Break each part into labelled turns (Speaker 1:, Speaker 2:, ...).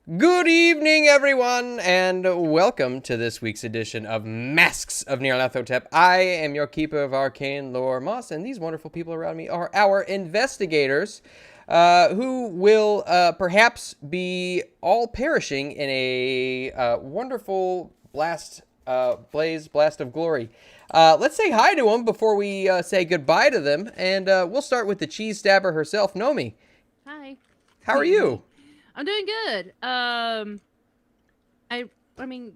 Speaker 1: Good evening, everyone, and welcome to this week's edition of Masks of Nyarlathotep. I am your keeper of arcane lore, Moss, and these wonderful people around me are our investigators, who will perhaps be all perishing in a wonderful blast of glory. Let's say hi to them before we say goodbye to them, and we'll start with the cheese stabber herself, Nomi.
Speaker 2: Hi.
Speaker 1: How are you?
Speaker 2: I'm doing good. I mean,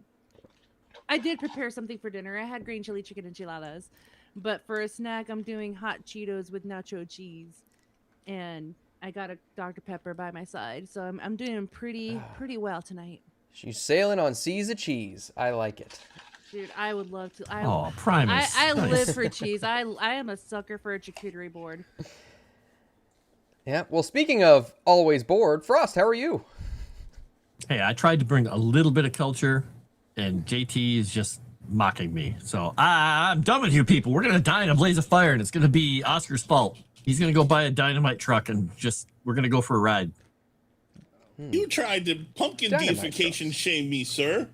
Speaker 2: I did prepare something for dinner. I had green chili chicken enchiladas, but for a snack, I'm doing hot Cheetos with nacho cheese, and I got a Dr. Pepper by my side, so I'm doing pretty well tonight.
Speaker 1: She's sailing on seas of cheese. I like it.
Speaker 2: Dude, I would love to.
Speaker 3: Primus.
Speaker 2: I
Speaker 3: Nice.
Speaker 2: live for cheese. I am a sucker for a charcuterie board.
Speaker 1: Yeah, well, speaking of always bored, Frost, how are you?
Speaker 3: Hey, I tried to bring a little bit of culture, and JT is just mocking me. So I'm done with you people. We're going to die in a blaze of fire, and it's going to be Oscar's fault. He's going to go buy a dynamite truck, and we're going to go for a ride.
Speaker 4: You tried to pumpkin deification shame me, sir.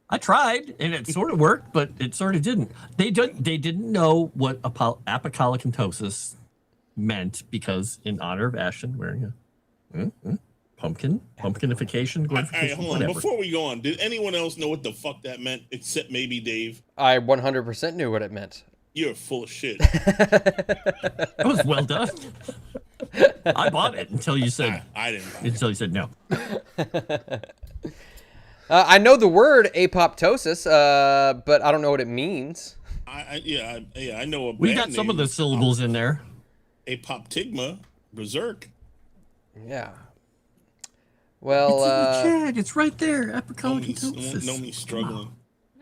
Speaker 3: I tried, and it sort of worked, but it sort of didn't. They didn't know what apocaliptosis meant, because in honor of Ashton wearing a pumpkinification, glorification,
Speaker 4: hold on.
Speaker 3: whatever.
Speaker 4: Before we go on, did anyone else know what the fuck that meant except maybe Dave?
Speaker 1: I 100% knew what it meant.
Speaker 4: You're full of shit.
Speaker 3: That was well done. I bought it until you said
Speaker 4: I didn't buy it.
Speaker 3: until you said no.
Speaker 1: I know the word apoptosis, but I don't know what it means.
Speaker 4: I know a
Speaker 3: We got some of the syllables in there.
Speaker 4: Apoptigma, berserk.
Speaker 1: Yeah. Well,
Speaker 3: It's right there. Apocaliptosis.
Speaker 4: Know me struggling.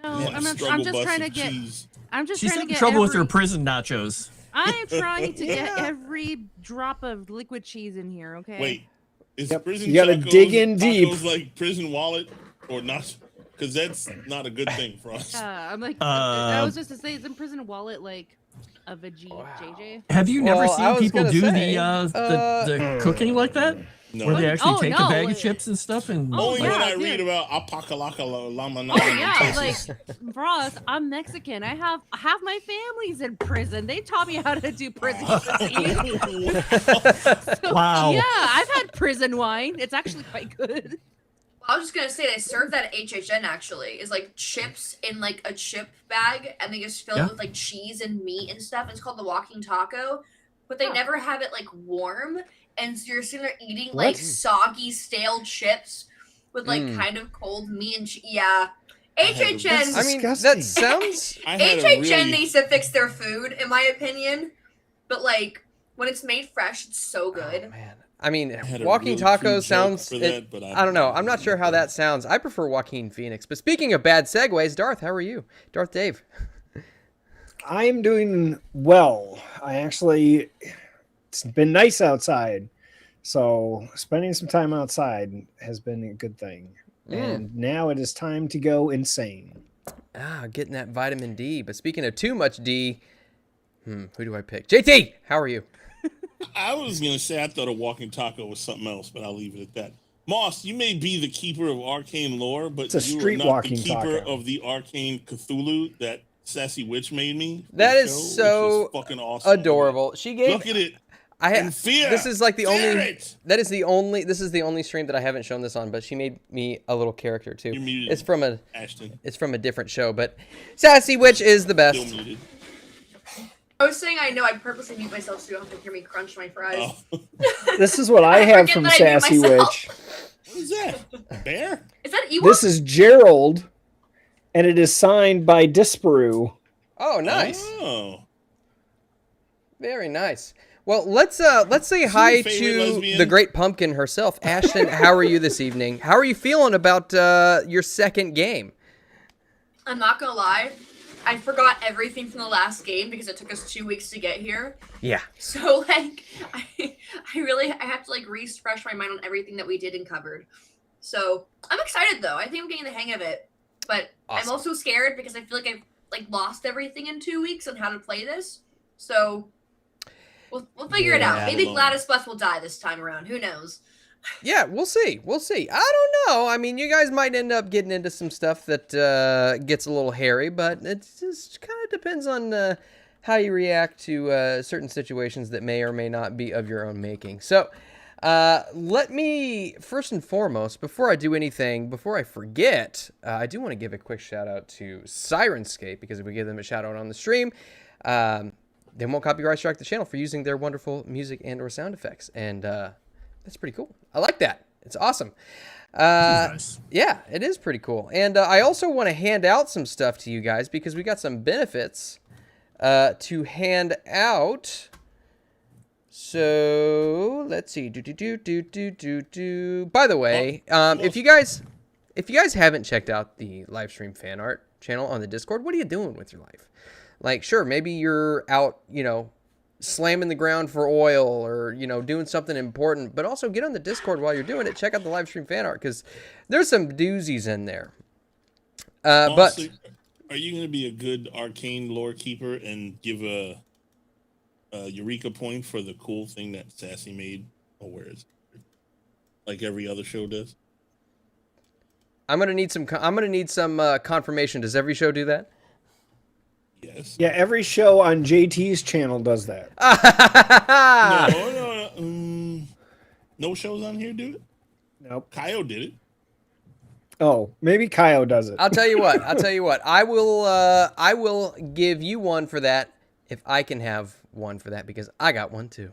Speaker 2: No,
Speaker 4: Yeah,
Speaker 2: I'm
Speaker 4: struggle
Speaker 2: just
Speaker 4: bus
Speaker 2: trying to
Speaker 4: of
Speaker 2: get.
Speaker 4: cheese.
Speaker 2: I'm just
Speaker 3: She's
Speaker 2: trying to
Speaker 3: having
Speaker 2: get
Speaker 3: trouble with her
Speaker 2: every-
Speaker 3: prison nachos.
Speaker 2: I'm trying to get every drop of liquid cheese in here, okay?
Speaker 4: Wait, is
Speaker 5: Yep,
Speaker 4: prison
Speaker 5: you gotta
Speaker 4: tacos,
Speaker 5: dig in deep.
Speaker 4: tacos like prison wallet or not? Because that's not a good thing for us.
Speaker 2: I'm like, I was just to say, isn't prison wallet like a veggie JJ?
Speaker 3: Have you never
Speaker 1: Well, I
Speaker 3: seen
Speaker 1: was
Speaker 3: people
Speaker 1: gonna
Speaker 3: do
Speaker 1: say,
Speaker 3: the cooking like that?
Speaker 4: No.
Speaker 3: Where they actually take a bag
Speaker 2: like-
Speaker 3: of chips and stuff and
Speaker 2: Oh,
Speaker 4: Only
Speaker 2: yeah,
Speaker 4: when I
Speaker 2: dude.
Speaker 4: read about apocalypse.
Speaker 2: Oh yeah, like for us, I'm Mexican. I have half my family's in prison. They taught me how to do prison cooking. So,
Speaker 3: Wow.
Speaker 2: Yeah, I've had prison wine. It's actually quite good.
Speaker 6: I was just gonna say they serve that at HHN actually. Is like chips in like a chip bag and they just fill it with like cheese and meat and stuff. It's called the walking taco, but they never have it like warm, and so you're sitting there eating like soggy stale chips with like kind of cold meat and yeah. HHN.
Speaker 1: I mean,
Speaker 5: disgusting.
Speaker 1: that sounds.
Speaker 4: I had a
Speaker 6: HHN
Speaker 4: really-
Speaker 6: needs to fix their food, in my opinion. But like when it's made fresh, it's so good.
Speaker 1: Oh, man. I mean,
Speaker 4: had a
Speaker 1: walking
Speaker 4: really crude
Speaker 1: tacos
Speaker 4: joke
Speaker 1: sounds.
Speaker 4: for that, but
Speaker 1: I don't know. I'm not sure how that sounds. I prefer Joaquin Phoenix. But speaking of bad segues, Darth, how are you? Darth Dave.
Speaker 5: I am doing well. It's been nice outside. So spending some time outside has been a good thing. And now it is time to go insane.
Speaker 1: Getting that vitamin D. But speaking of too much D, who do I pick? JT, how are you?
Speaker 4: I was gonna say I thought a walking taco was something else, but I'll leave it at that. Moss, you may be the keeper of arcane lore, but
Speaker 5: It's a
Speaker 4: you are
Speaker 5: street
Speaker 4: not
Speaker 5: walking
Speaker 4: the keeper
Speaker 5: taco.
Speaker 4: of the arcane Cthulhu that Sassy Witch made me. for
Speaker 1: That
Speaker 4: the
Speaker 1: is
Speaker 4: show,
Speaker 1: so
Speaker 4: which is fucking awesome.
Speaker 1: adorable. She gave.
Speaker 4: Look at it.
Speaker 1: In
Speaker 4: fear.
Speaker 1: This is like the
Speaker 4: Fear
Speaker 1: only.
Speaker 4: it.
Speaker 1: This is the only stream that I haven't shown this on. But she made me a little character too.
Speaker 4: You're muted,
Speaker 1: It's from a.
Speaker 4: Ashton.
Speaker 1: It's from a different show, but Sassy Witch is the
Speaker 4: Still
Speaker 1: best.
Speaker 4: muted.
Speaker 6: I was saying I know I purposely mute myself so you don't have to hear me crunch my fries.
Speaker 4: Oh.
Speaker 5: This is what I have
Speaker 6: forget
Speaker 5: from
Speaker 6: that I mute
Speaker 5: Sassy
Speaker 6: myself.
Speaker 5: Witch.
Speaker 4: What is that? A bear?
Speaker 6: Is that Ewok?
Speaker 5: This is Gerald, and it is signed by Disparu.
Speaker 1: Oh, nice.
Speaker 4: Oh.
Speaker 1: Very nice. Well, let's say hi
Speaker 4: your favorite
Speaker 1: to
Speaker 4: lesbian?
Speaker 1: the Great Pumpkin herself, Ashton. How are you this evening? How are you feeling about your second game?
Speaker 6: I'm not gonna lie. I forgot everything from the last game because it took us 2 weeks to get here.
Speaker 1: Yeah.
Speaker 6: So like, I have to like refresh my mind on everything that we did and covered. So I'm excited though. I think I'm getting the hang of it, but
Speaker 1: Awesome.
Speaker 6: I'm also scared because I feel like I've like lost everything in 2 weeks on how to play this. So we'll figure it out.
Speaker 1: Yeah.
Speaker 6: Maybe Gladys Bus will die this time around. Who knows?
Speaker 1: Yeah, we'll see. We'll see. I don't know. I mean, you guys might end up getting into some stuff that gets a little hairy, but it just kind of depends on how you react to certain situations that may or may not be of your own making. So, let me, first and foremost, before I do anything, before I forget, I do want to give a quick shout out to Sirenscape, because if we give them a shout out on the stream, they won't copyright strike the channel for using their wonderful music and or sound effects. And that's pretty cool. I like that. It's awesome.
Speaker 3: Nice.
Speaker 1: Yeah, it is pretty cool. And I also want to hand out some stuff to you guys because we got some benefits to hand out. So let's see. By the way, if you guys haven't checked out the live stream fan art channel on the Discord, what are you doing with your life? Like, sure, maybe you're out, slamming the ground for oil or, doing something important, but also get on the Discord while you're doing it. Check out the live stream fan art because there's some doozies in there.
Speaker 4: Honestly, are you going to be a good arcane lore keeper and give a Eureka point for the cool thing that Sassy made? Oh, where is it? Like every other show does?
Speaker 1: I'm gonna need some confirmation. Does every show do that?
Speaker 4: Yes.
Speaker 5: Yeah, every show on JT's channel does that.
Speaker 4: No. No shows on here do it?
Speaker 5: Nope.
Speaker 4: Kyle did it.
Speaker 5: Oh, maybe Kyle does it.
Speaker 1: I'll tell you what. I will give you one for that if I can have one for that because I got one too.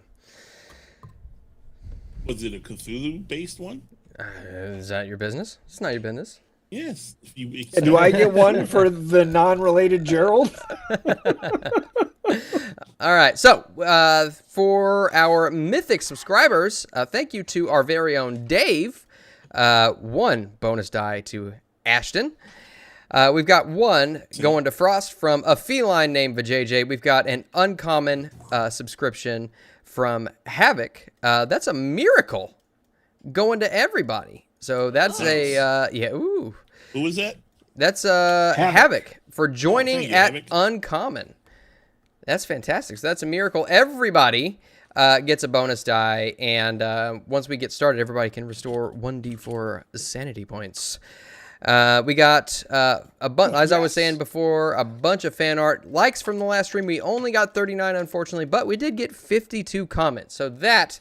Speaker 4: Was it a Cthulhu-based one?
Speaker 1: Is that your business? It's not your business.
Speaker 4: Yes.
Speaker 5: Do I get one for the non-related Gerald?
Speaker 1: All right. So, for our Mythic subscribers, thank you to our very own Dave. One bonus die to Ashton. We've got one going to Frost from a feline named Vajayjay. We've got an uncommon subscription from Havoc. That's a miracle going to everybody. So that's ooh.
Speaker 4: Who was that?
Speaker 1: That's Havoc for joining
Speaker 4: thank you,
Speaker 1: at
Speaker 4: Havoc.
Speaker 1: Uncommon. That's fantastic. So that's a miracle. Everybody gets a bonus die, and once we get started, everybody can restore 1d4 sanity points. We got as I was saying before, a bunch of fan art likes from the last stream. We only got 39, unfortunately, but we did get 52 comments. So that,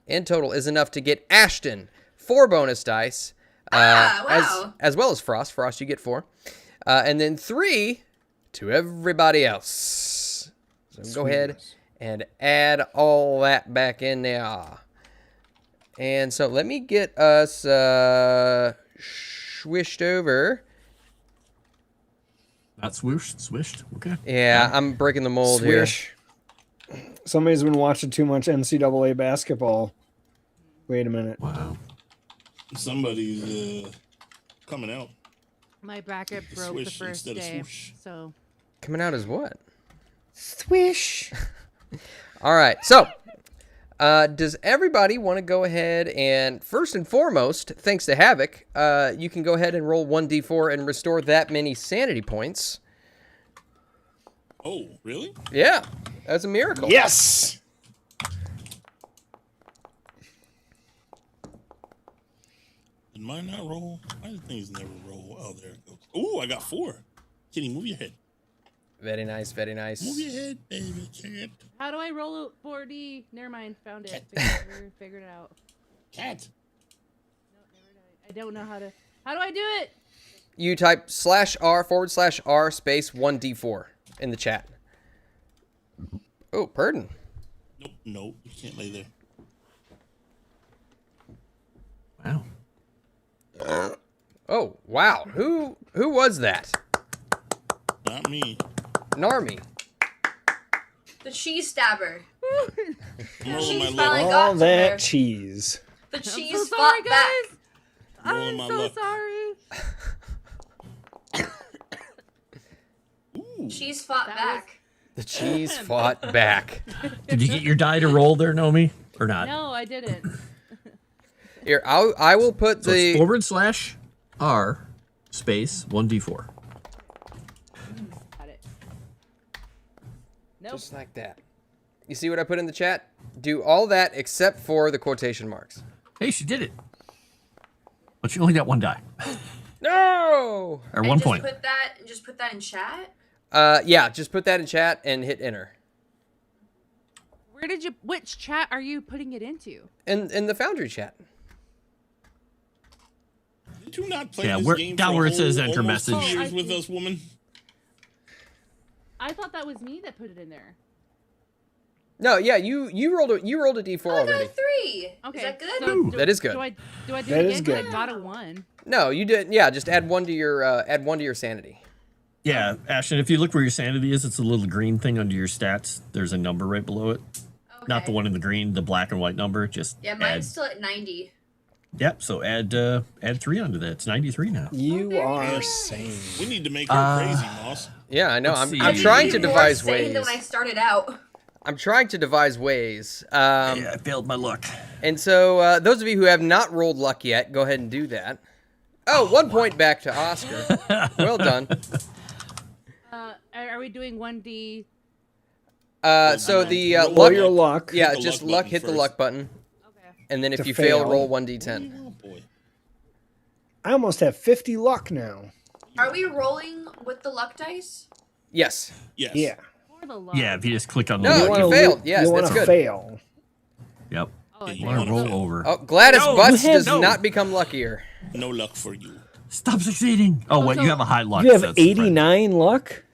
Speaker 1: in total, is enough to get Ashton 4 bonus dice,
Speaker 6: wow.
Speaker 1: as well as Frost. Frost, you get 4. And then 3 to everybody else. So go ahead and add all that back in there. And so let me get us swished over.
Speaker 3: Not swished. Okay.
Speaker 1: Yeah, I'm breaking the mold
Speaker 5: Swish. Somebody's been watching too much NCAA basketball. Wait a minute.
Speaker 3: Wow.
Speaker 4: Somebody's coming out.
Speaker 2: My bracket
Speaker 4: It's
Speaker 2: broke the
Speaker 4: swish
Speaker 2: first
Speaker 4: instead of
Speaker 2: day,
Speaker 4: swoosh.
Speaker 2: so
Speaker 1: Coming out as what?
Speaker 5: Swish.
Speaker 1: All right. So, does everybody want to go ahead and, first and foremost, thanks to Havoc, you can go ahead and roll 1d4 and restore that many sanity points.
Speaker 4: Oh, really?
Speaker 1: Yeah, that's a miracle.
Speaker 5: Yes.
Speaker 4: Did mine not roll? Why do things never roll? Oh, there it goes. Ooh, I got 4. Kitty, move your head.
Speaker 1: Very nice, very nice.
Speaker 4: Move your head, baby. Cat.
Speaker 2: how do I roll a 4D? Never mind, found it. Figured it out.
Speaker 4: Cat.
Speaker 2: No, never mind. I don't know how to. How do I do it?
Speaker 1: You type /R/R space 1d4 in the chat. Oh, pardon.
Speaker 4: Nope. You can't lay there.
Speaker 3: Wow.
Speaker 1: Oh, wow. Who was that?
Speaker 4: Not me.
Speaker 1: Narmi.
Speaker 6: The cheese stabber.
Speaker 4: I'm rolling my
Speaker 6: She's
Speaker 4: luck.
Speaker 6: finally got
Speaker 5: All
Speaker 6: to
Speaker 5: that
Speaker 6: her.
Speaker 5: cheese.
Speaker 6: The
Speaker 2: I'm
Speaker 6: cheese
Speaker 2: so sorry,
Speaker 6: fought back.
Speaker 2: guys.
Speaker 4: Rolling
Speaker 2: I'm
Speaker 4: my
Speaker 2: so
Speaker 4: luck.
Speaker 2: sorry.
Speaker 4: Ooh.
Speaker 6: Cheese fought
Speaker 2: That
Speaker 6: back.
Speaker 1: The cheese fought back.
Speaker 3: Did you get your die to roll there, Nomi? Or not?
Speaker 2: No, I didn't.
Speaker 1: Here, I will put
Speaker 3: So
Speaker 1: the...
Speaker 3: it's /R space 1d4.
Speaker 2: Got it. Nope.
Speaker 1: Just like that. You see what I put in the chat? Do all that except for the quotation marks.
Speaker 3: Hey, she did it. But she only got 1 die.
Speaker 1: No.
Speaker 3: Or
Speaker 6: And
Speaker 3: 1
Speaker 6: just
Speaker 3: point.
Speaker 6: put that in chat.
Speaker 1: Yeah, just put that in chat and hit enter.
Speaker 2: Which chat are you putting it into?
Speaker 1: In the Foundry chat.
Speaker 4: Did you not play
Speaker 3: Yeah,
Speaker 4: this
Speaker 3: where-
Speaker 4: game
Speaker 3: down
Speaker 4: for
Speaker 3: where
Speaker 4: a
Speaker 3: it says
Speaker 4: whole-
Speaker 3: enter
Speaker 4: almost 2
Speaker 3: message.
Speaker 4: years
Speaker 2: Oh, I
Speaker 4: with
Speaker 2: see.
Speaker 4: us, woman?
Speaker 2: I thought that was me that put it in there.
Speaker 1: No, yeah, you rolled a d4
Speaker 6: Oh, I got
Speaker 1: already.
Speaker 6: a 3.
Speaker 2: Okay.
Speaker 6: Is that good?
Speaker 2: So
Speaker 1: That is good.
Speaker 2: Do I do
Speaker 5: That
Speaker 2: it
Speaker 5: is
Speaker 2: again? 'Cause
Speaker 5: good.
Speaker 2: I got a 1.
Speaker 1: No, you did. Yeah, just add 1 to your sanity.
Speaker 3: Yeah, Ashton, if you look where your sanity is, it's a little green thing under your stats. There's a number right below it.
Speaker 6: Okay.
Speaker 3: Not the one in the green, the black and white number. Just
Speaker 6: Yeah,
Speaker 3: add.
Speaker 6: mine's still at 90.
Speaker 3: Yep, so add 3 onto that. It's 93 now.
Speaker 5: You
Speaker 6: very
Speaker 5: are
Speaker 6: nice.
Speaker 5: sane.
Speaker 4: We need to make her crazy, Moss.
Speaker 1: Yeah, I know.
Speaker 3: Let's
Speaker 1: I'm
Speaker 3: see.
Speaker 1: I'm
Speaker 3: You
Speaker 1: trying
Speaker 6: You'd
Speaker 1: to
Speaker 6: be more
Speaker 1: devise
Speaker 6: sane than
Speaker 1: ways.
Speaker 6: when I started out.
Speaker 1: I'm trying to devise ways.
Speaker 3: Yeah, I failed my luck.
Speaker 1: And so those of you who have not rolled luck yet, go ahead and do that. Oh, 1 point back to Oscar. Well done.
Speaker 2: Are we doing 1D?
Speaker 1: So the
Speaker 4: Roll
Speaker 1: luck.
Speaker 5: your luck.
Speaker 1: Yeah,
Speaker 4: Hit the
Speaker 1: just
Speaker 4: luck
Speaker 1: luck.
Speaker 4: button
Speaker 1: Hit the
Speaker 4: first.
Speaker 1: luck button,
Speaker 2: Okay.
Speaker 1: and then if
Speaker 5: To
Speaker 1: you fail,
Speaker 5: fail.
Speaker 1: roll 1d10.
Speaker 4: Oh boy.
Speaker 5: I almost have 50 luck now.
Speaker 6: Are we rolling with the luck dice?
Speaker 1: Yes.
Speaker 4: Yes.
Speaker 5: Yeah.
Speaker 2: For the luck.
Speaker 3: Yeah, if you just click on the
Speaker 1: No,
Speaker 3: link.
Speaker 1: you failed. Yes,
Speaker 5: you
Speaker 1: that's
Speaker 5: wanna
Speaker 1: good.
Speaker 5: fail.
Speaker 3: Yep.
Speaker 2: Oh, I
Speaker 4: You
Speaker 3: You want
Speaker 2: failed.
Speaker 3: to
Speaker 4: wanna
Speaker 3: roll over.
Speaker 1: Oh, Gladys
Speaker 3: No,
Speaker 1: Butts
Speaker 3: you have-
Speaker 1: does
Speaker 3: no.
Speaker 1: not become luckier.
Speaker 4: No luck for you.
Speaker 3: Stop succeeding. Oh, what?
Speaker 2: so-
Speaker 3: You have a high luck.
Speaker 5: You have
Speaker 3: that's the friend.
Speaker 5: 89 luck?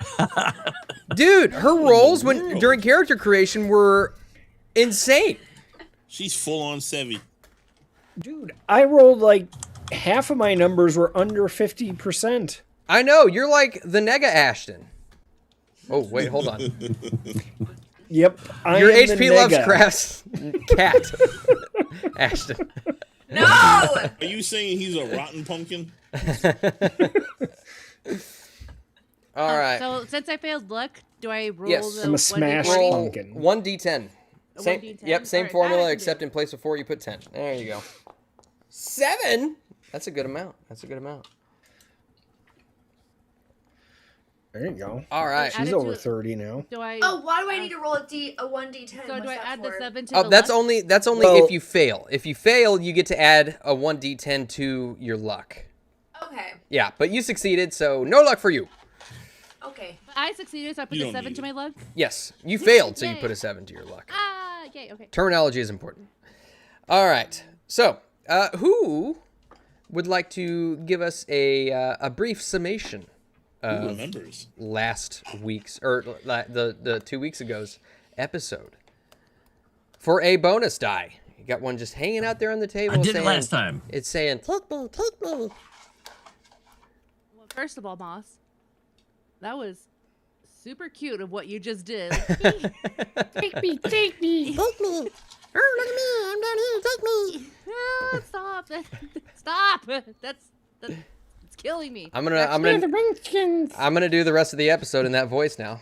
Speaker 1: Dude, her rolls
Speaker 4: world.
Speaker 1: during character creation were insane.
Speaker 4: She's full on Sevi.
Speaker 5: Dude, I rolled like half of my numbers were under 50%.
Speaker 1: I know, you're like the Nega Ashton. Oh, wait, hold on.
Speaker 5: Yep. I
Speaker 1: Your
Speaker 5: am the
Speaker 1: HP
Speaker 5: nega.
Speaker 1: Lovecraft's cat. Ashton.
Speaker 6: No!
Speaker 4: Are you saying he's a rotten pumpkin?
Speaker 1: All right.
Speaker 2: So since I failed luck, do I roll
Speaker 1: Yes.
Speaker 2: the
Speaker 5: I'm a smash
Speaker 2: 1D20?
Speaker 1: Roll
Speaker 5: pumpkin.
Speaker 1: 1d10.
Speaker 2: A
Speaker 1: Same,
Speaker 2: 1d10?
Speaker 1: Yep, same
Speaker 2: Alright,
Speaker 1: formula
Speaker 2: that I can
Speaker 1: except
Speaker 2: do.
Speaker 1: in place of 4 you put 10. There you go. 7? That's a good amount. That's a good amount.
Speaker 5: There you go.
Speaker 1: All right.
Speaker 2: Add
Speaker 5: She's
Speaker 2: it
Speaker 5: over
Speaker 2: to-
Speaker 5: 30 now.
Speaker 2: Do I?
Speaker 6: Oh, why do I need to roll a 1d10?
Speaker 2: So
Speaker 6: What's
Speaker 2: do I
Speaker 6: that
Speaker 2: add the
Speaker 6: for?
Speaker 2: 7 to
Speaker 1: Oh,
Speaker 2: the
Speaker 1: that's
Speaker 2: luck?
Speaker 1: only
Speaker 5: Well-
Speaker 1: if you fail. If you fail, you get to add a 1d10 to your luck.
Speaker 6: Okay.
Speaker 1: Yeah, but you succeeded, so no luck for you.
Speaker 6: Okay.
Speaker 2: I succeeded, so I put
Speaker 4: You
Speaker 2: the
Speaker 4: don't
Speaker 2: 7
Speaker 4: need
Speaker 2: to
Speaker 4: it.
Speaker 2: my luck.
Speaker 1: Yes, you failed, so you
Speaker 2: Yay.
Speaker 1: put a 7 to your luck.
Speaker 2: Ah, yay, okay.
Speaker 1: Terminology is important. All right. So, who would like to give us a brief summation
Speaker 4: Who
Speaker 1: of
Speaker 4: remembers?
Speaker 1: last week's or the 2 weeks ago's episode for a bonus die? You got one just hanging out there on the table.
Speaker 3: I did it
Speaker 1: saying-
Speaker 3: last time.
Speaker 1: It's saying, take me, take me.
Speaker 2: Well, first of all, Moss, that was super cute of what you just did.
Speaker 1: Take me, take me. Take me. Oh, look at me. I'm down here. Take me.
Speaker 2: Ah, stop! Stop! That's it's killing me.
Speaker 1: I'm gonna do the rest of the episode in that voice now.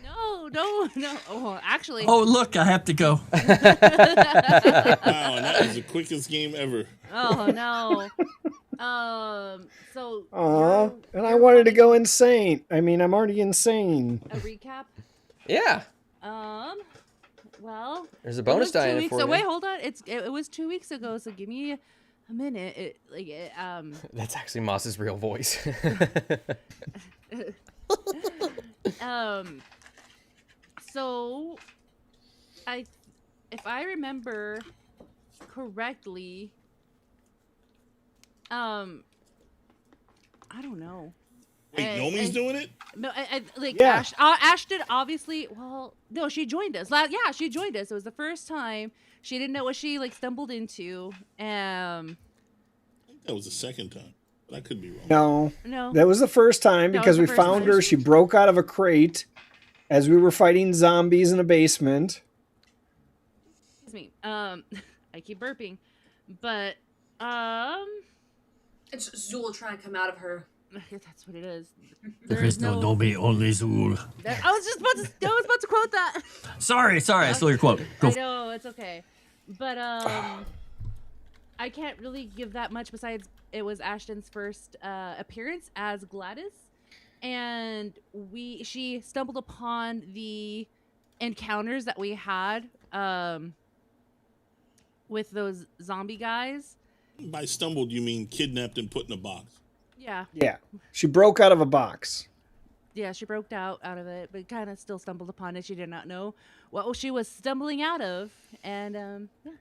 Speaker 2: No. Oh, actually,
Speaker 3: Oh, look, I have to go.
Speaker 4: Wow, and that was the quickest game ever.
Speaker 2: oh no. So
Speaker 5: Aw, and I
Speaker 2: you're
Speaker 5: wanted to
Speaker 2: wanting
Speaker 5: go insane. I mean, I'm already insane.
Speaker 2: a recap.
Speaker 1: Yeah.
Speaker 2: Well,
Speaker 1: There's a bonus
Speaker 2: was
Speaker 1: die
Speaker 2: 2
Speaker 1: in it
Speaker 2: weeks.
Speaker 1: for
Speaker 2: So
Speaker 1: you.
Speaker 2: wait, hold on. It was 2 weeks ago. So give me a minute.
Speaker 1: That's actually Moss's real voice.
Speaker 2: So if I remember correctly, I don't know.
Speaker 4: Wait, Nomi's doing it?
Speaker 2: No, like
Speaker 5: Yeah.
Speaker 2: Ashton obviously. Well, no, she joined us. Yeah, she joined us. It was the first time. She didn't know what she stumbled into.
Speaker 4: I think that was the second time, but I could be wrong.
Speaker 5: No,
Speaker 2: No,
Speaker 5: that was the first time
Speaker 2: That was
Speaker 5: because
Speaker 2: the
Speaker 5: we
Speaker 2: first
Speaker 5: found
Speaker 2: time.
Speaker 5: her. She broke out of a crate as we were fighting zombies in a basement.
Speaker 2: excuse me. I keep burping, but
Speaker 6: It's Zool trying to come out of her.
Speaker 2: that's what it is.
Speaker 3: There is no Nomi, only Zool.
Speaker 2: I was about to quote that.
Speaker 3: Sorry, I stole your quote. Go.
Speaker 2: I know, it's okay. But I can't really give that much besides it was Ashton's first appearance as Gladys. And she stumbled upon the encounters that we had with those zombie guys.
Speaker 4: By stumbled, you mean kidnapped and put in a box?
Speaker 2: Yeah.
Speaker 5: Yeah. She broke out of a box.
Speaker 2: Yeah, she broke out of it, but kind of still stumbled upon it. She did not know what she was stumbling out of. And, yeah.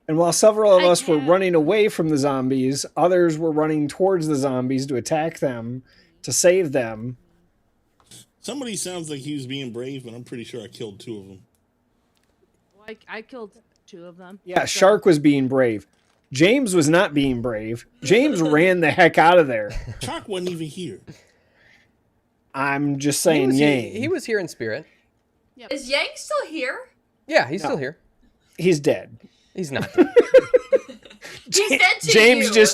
Speaker 5: And while several of
Speaker 2: I
Speaker 5: us were
Speaker 2: can't-
Speaker 5: running away from the zombies, others were running towards the zombies to attack them, to save them.
Speaker 4: Somebody sounds like he was being brave, but I'm pretty sure I killed 2 of them.
Speaker 2: I killed 2 of them.
Speaker 5: Yeah,
Speaker 2: So-
Speaker 5: Shark was being brave. James was not being brave. James ran the heck out of there.
Speaker 4: Shark wasn't even here.
Speaker 5: I'm just
Speaker 1: He
Speaker 5: saying,
Speaker 1: was,
Speaker 5: Yang.
Speaker 1: he was here in spirit.
Speaker 6: Is Yang still here?
Speaker 1: Yeah, he's
Speaker 5: No.
Speaker 1: still here.
Speaker 5: He's dead.
Speaker 1: He's not dead.
Speaker 6: He's dead to
Speaker 5: James
Speaker 6: you.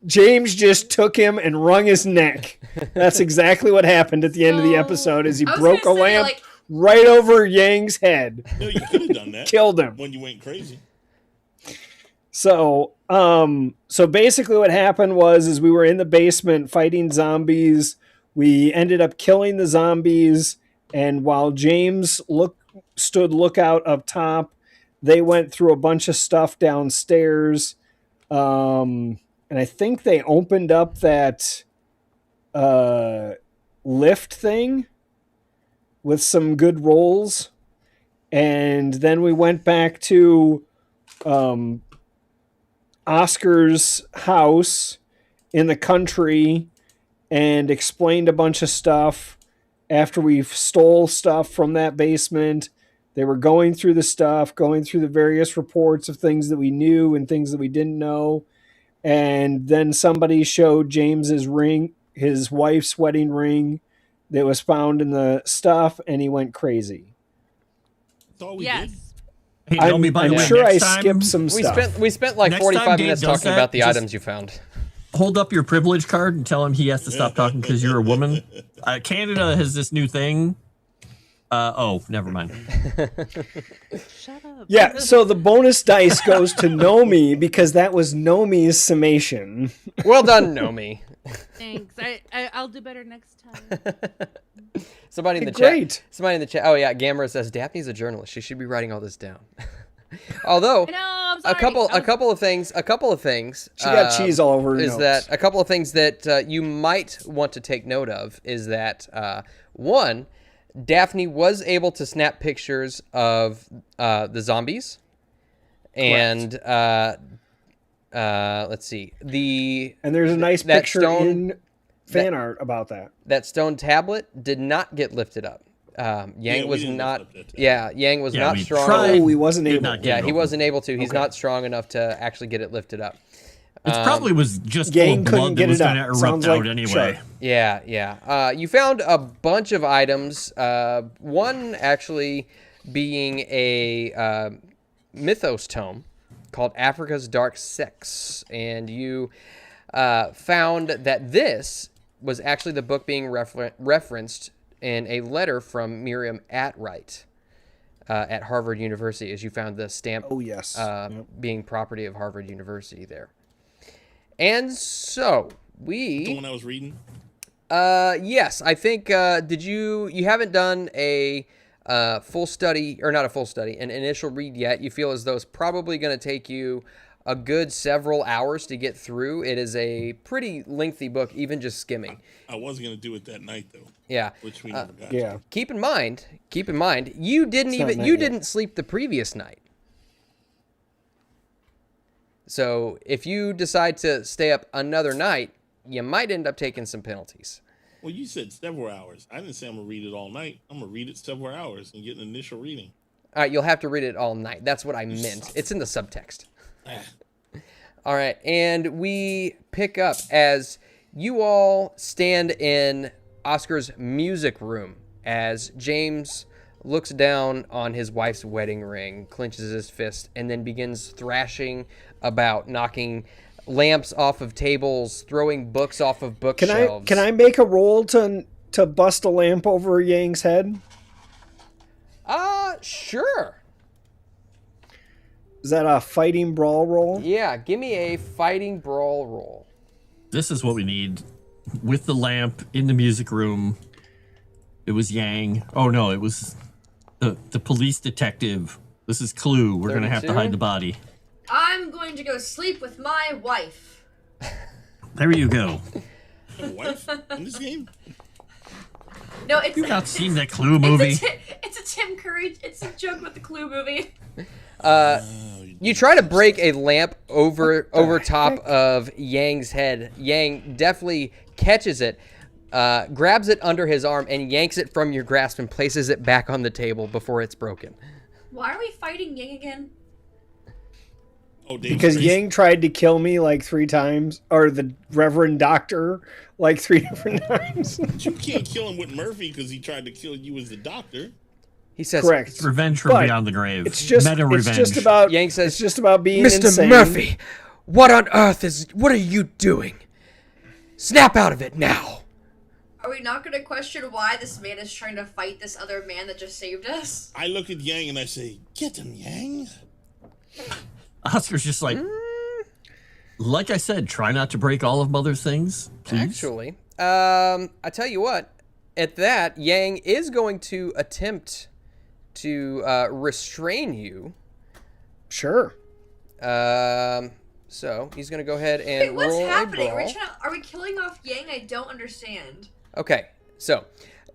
Speaker 5: James just took him and wrung his neck. That's exactly what happened at the end of the
Speaker 2: So-
Speaker 5: episode as he
Speaker 6: I was
Speaker 5: broke a
Speaker 6: gonna say,
Speaker 5: lamp
Speaker 6: like,
Speaker 5: right over Yang's head.
Speaker 4: No, you could have done that.
Speaker 5: Killed him.
Speaker 4: When you went crazy.
Speaker 5: So basically what happened was we were in the basement fighting zombies. We ended up killing the zombies, and while James stood lookout up top, they went through a bunch of stuff downstairs. And I think they opened up that lift thing with some good rolls. And then we went back to Oscar's house in the country and explained a bunch of stuff. After we stole stuff from that basement, they were going through the stuff, going through the various reports of things that we knew and things that we didn't know. And then somebody showed James's ring, his wife's wedding ring that was found in the stuff, and he went crazy.
Speaker 4: That's all we
Speaker 2: Yes.
Speaker 4: did.
Speaker 3: Hey,
Speaker 5: I'm,
Speaker 3: Naomi, by the
Speaker 5: I'm
Speaker 3: way,
Speaker 5: sure I
Speaker 3: next time,
Speaker 5: skipped some
Speaker 1: We
Speaker 5: stuff.
Speaker 1: spent like
Speaker 3: Next
Speaker 1: 45
Speaker 3: time Dave
Speaker 1: minutes
Speaker 3: does
Speaker 1: talking
Speaker 3: that,
Speaker 1: about the
Speaker 3: just-
Speaker 1: items you found.
Speaker 3: hold up your privilege card and tell him he has to stop talking because you're a woman. Canada has this new thing. Oh, never mind.
Speaker 2: Shut up.
Speaker 5: Yeah, so the bonus dice goes to Nomi because that was Nomi's summation.
Speaker 1: Well done, Nomi.
Speaker 2: Thanks. I'll do better next time.
Speaker 1: Somebody in the
Speaker 5: Great.
Speaker 1: chat. Somebody in the chat. Oh yeah, Gamera says Daphne's a journalist. She should be writing all this down. Although
Speaker 2: I know, I'm
Speaker 1: a
Speaker 2: sorry.
Speaker 1: couple of things.
Speaker 5: She got cheese all over her
Speaker 1: Is
Speaker 5: notes.
Speaker 1: that a couple of things that you might want to take note of? Is that one, Daphne was able to snap pictures of the zombies, and let's see,
Speaker 5: And there's a nice
Speaker 1: that
Speaker 5: picture
Speaker 1: stone-
Speaker 5: in fan art about that.
Speaker 1: that stone tablet did not get lifted up. Yang
Speaker 4: we
Speaker 1: was
Speaker 4: didn't
Speaker 1: not.
Speaker 4: lift up that tablet.
Speaker 1: Yeah, Yang was
Speaker 3: Yeah,
Speaker 1: not
Speaker 3: we
Speaker 1: strong.
Speaker 3: tried.
Speaker 1: enough-
Speaker 5: Oh, he wasn't
Speaker 3: Did
Speaker 5: able.
Speaker 3: not get
Speaker 1: Yeah,
Speaker 3: it
Speaker 1: he
Speaker 3: open.
Speaker 1: wasn't able to. He's
Speaker 5: Okay.
Speaker 1: not strong enough to actually get it lifted up.
Speaker 3: It probably was just
Speaker 5: Gang
Speaker 3: full of
Speaker 5: couldn't
Speaker 3: blood
Speaker 5: get
Speaker 3: that was
Speaker 5: it
Speaker 3: going to
Speaker 5: up.
Speaker 3: erupt
Speaker 5: Sounds
Speaker 3: out
Speaker 5: like
Speaker 3: anyway.
Speaker 5: Shark.
Speaker 1: Yeah. You found a bunch of items. One actually being a mythos tome called Africa's Dark Sex, and you found that this was actually the book being referenced in a letter from Miriam Atwright at Harvard University, as you found the stamp
Speaker 5: Oh, yes. Yep.
Speaker 1: being property of Harvard University there. And so
Speaker 4: The one I was reading.
Speaker 1: yes, I think did you haven't done a full study, or not a full study, an initial read yet. You feel as though it's probably going to take you a good several hours to get through. It is a pretty lengthy book, even just skimming.
Speaker 4: I was going to do it that night, though,
Speaker 1: Yeah.
Speaker 4: which we never got.
Speaker 5: Yeah.
Speaker 1: Keep in mind, you didn't
Speaker 5: It's not night
Speaker 1: you
Speaker 5: yet.
Speaker 1: didn't sleep the previous night. So if you decide to stay up another night, you might end up taking some penalties.
Speaker 4: Well, you said several hours. I didn't say I'm going to read it all night. I'm going to read it several hours and get an initial reading.
Speaker 1: All right, you'll have to read it all night. That's what I meant. It's in the subtext.
Speaker 4: Ah.
Speaker 1: All right, and we pick up as you all stand in Oscar's music room as James looks down on his wife's wedding ring, clenches his fist, and then begins thrashing about, knocking lamps off of tables, throwing books off of bookshelves.
Speaker 5: Can I make a roll to bust a lamp over Yang's head?
Speaker 1: Sure.
Speaker 5: Is that a fighting brawl roll?
Speaker 1: Yeah, give me a fighting brawl roll.
Speaker 3: This is what we need. With the lamp in the music room, it was Yang. Oh no, it was the police detective. This is Clue. We're gonna have to
Speaker 1: 32?
Speaker 3: hide the body.
Speaker 6: I'm I'm going to go sleep with my wife.
Speaker 3: There you go.
Speaker 4: A wife in this game?
Speaker 6: No, it's
Speaker 3: You've not seen that Clue movie?
Speaker 6: It's a Tim Curry. It's a joke with the Clue movie.
Speaker 1: You try to break a lamp over top of Yang's head. Yang definitely catches it, grabs it under his arm, and yanks it from your grasp and places it back on the table before it's broken.
Speaker 6: Why are we fighting Yang again?
Speaker 4: Oh,
Speaker 5: Because Yang tried to kill me like 3 times, or the Reverend Doctor like 3 different times.
Speaker 4: But you can't kill him with Murphy because he tried to kill you as the doctor.
Speaker 1: He says,
Speaker 5: Correct.
Speaker 3: It's revenge from
Speaker 5: But
Speaker 3: beyond the grave.
Speaker 5: It's just
Speaker 3: Meta-revenge.
Speaker 5: it's just about
Speaker 1: Yang says,
Speaker 5: it's just about being
Speaker 1: Mr.
Speaker 5: insane.
Speaker 1: Murphy, what on earth what are you doing? Snap out of it now.
Speaker 6: Are we not going to question why this man is trying to fight this other man that just saved us?
Speaker 4: I look at Yang and I say, "Get him, Yang."
Speaker 3: Oscar's just like I said, try not to break all of Mother's things, please.
Speaker 1: Actually, I tell you what, at that, Yang is going to attempt to restrain you.
Speaker 5: Sure.
Speaker 1: So he's going to go ahead and
Speaker 6: Wait, what's
Speaker 1: roll
Speaker 6: happening?
Speaker 1: a brawl.
Speaker 6: Are we killing off Yang? I don't understand.
Speaker 1: Okay, so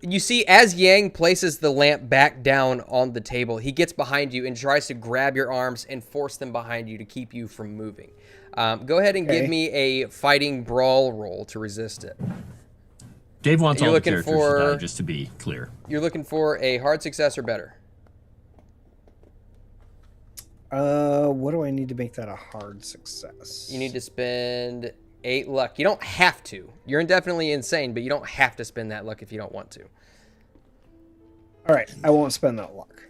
Speaker 1: you see as Yang places the lamp back down on the table, he gets behind you and tries to grab your arms and force them behind you to keep you from moving. Go ahead and give me a fighting brawl roll to resist it.
Speaker 3: Dave wants
Speaker 1: You're
Speaker 3: all the
Speaker 1: looking
Speaker 3: characters
Speaker 1: for-
Speaker 3: to die, just to be clear.
Speaker 1: You're looking for a hard success or better.
Speaker 5: What do I need to make that a hard success?
Speaker 1: You need to spend 8 luck. You don't have to. You're indefinitely insane, but you don't have to spend that luck if you don't want to.
Speaker 5: All right, I won't spend that luck.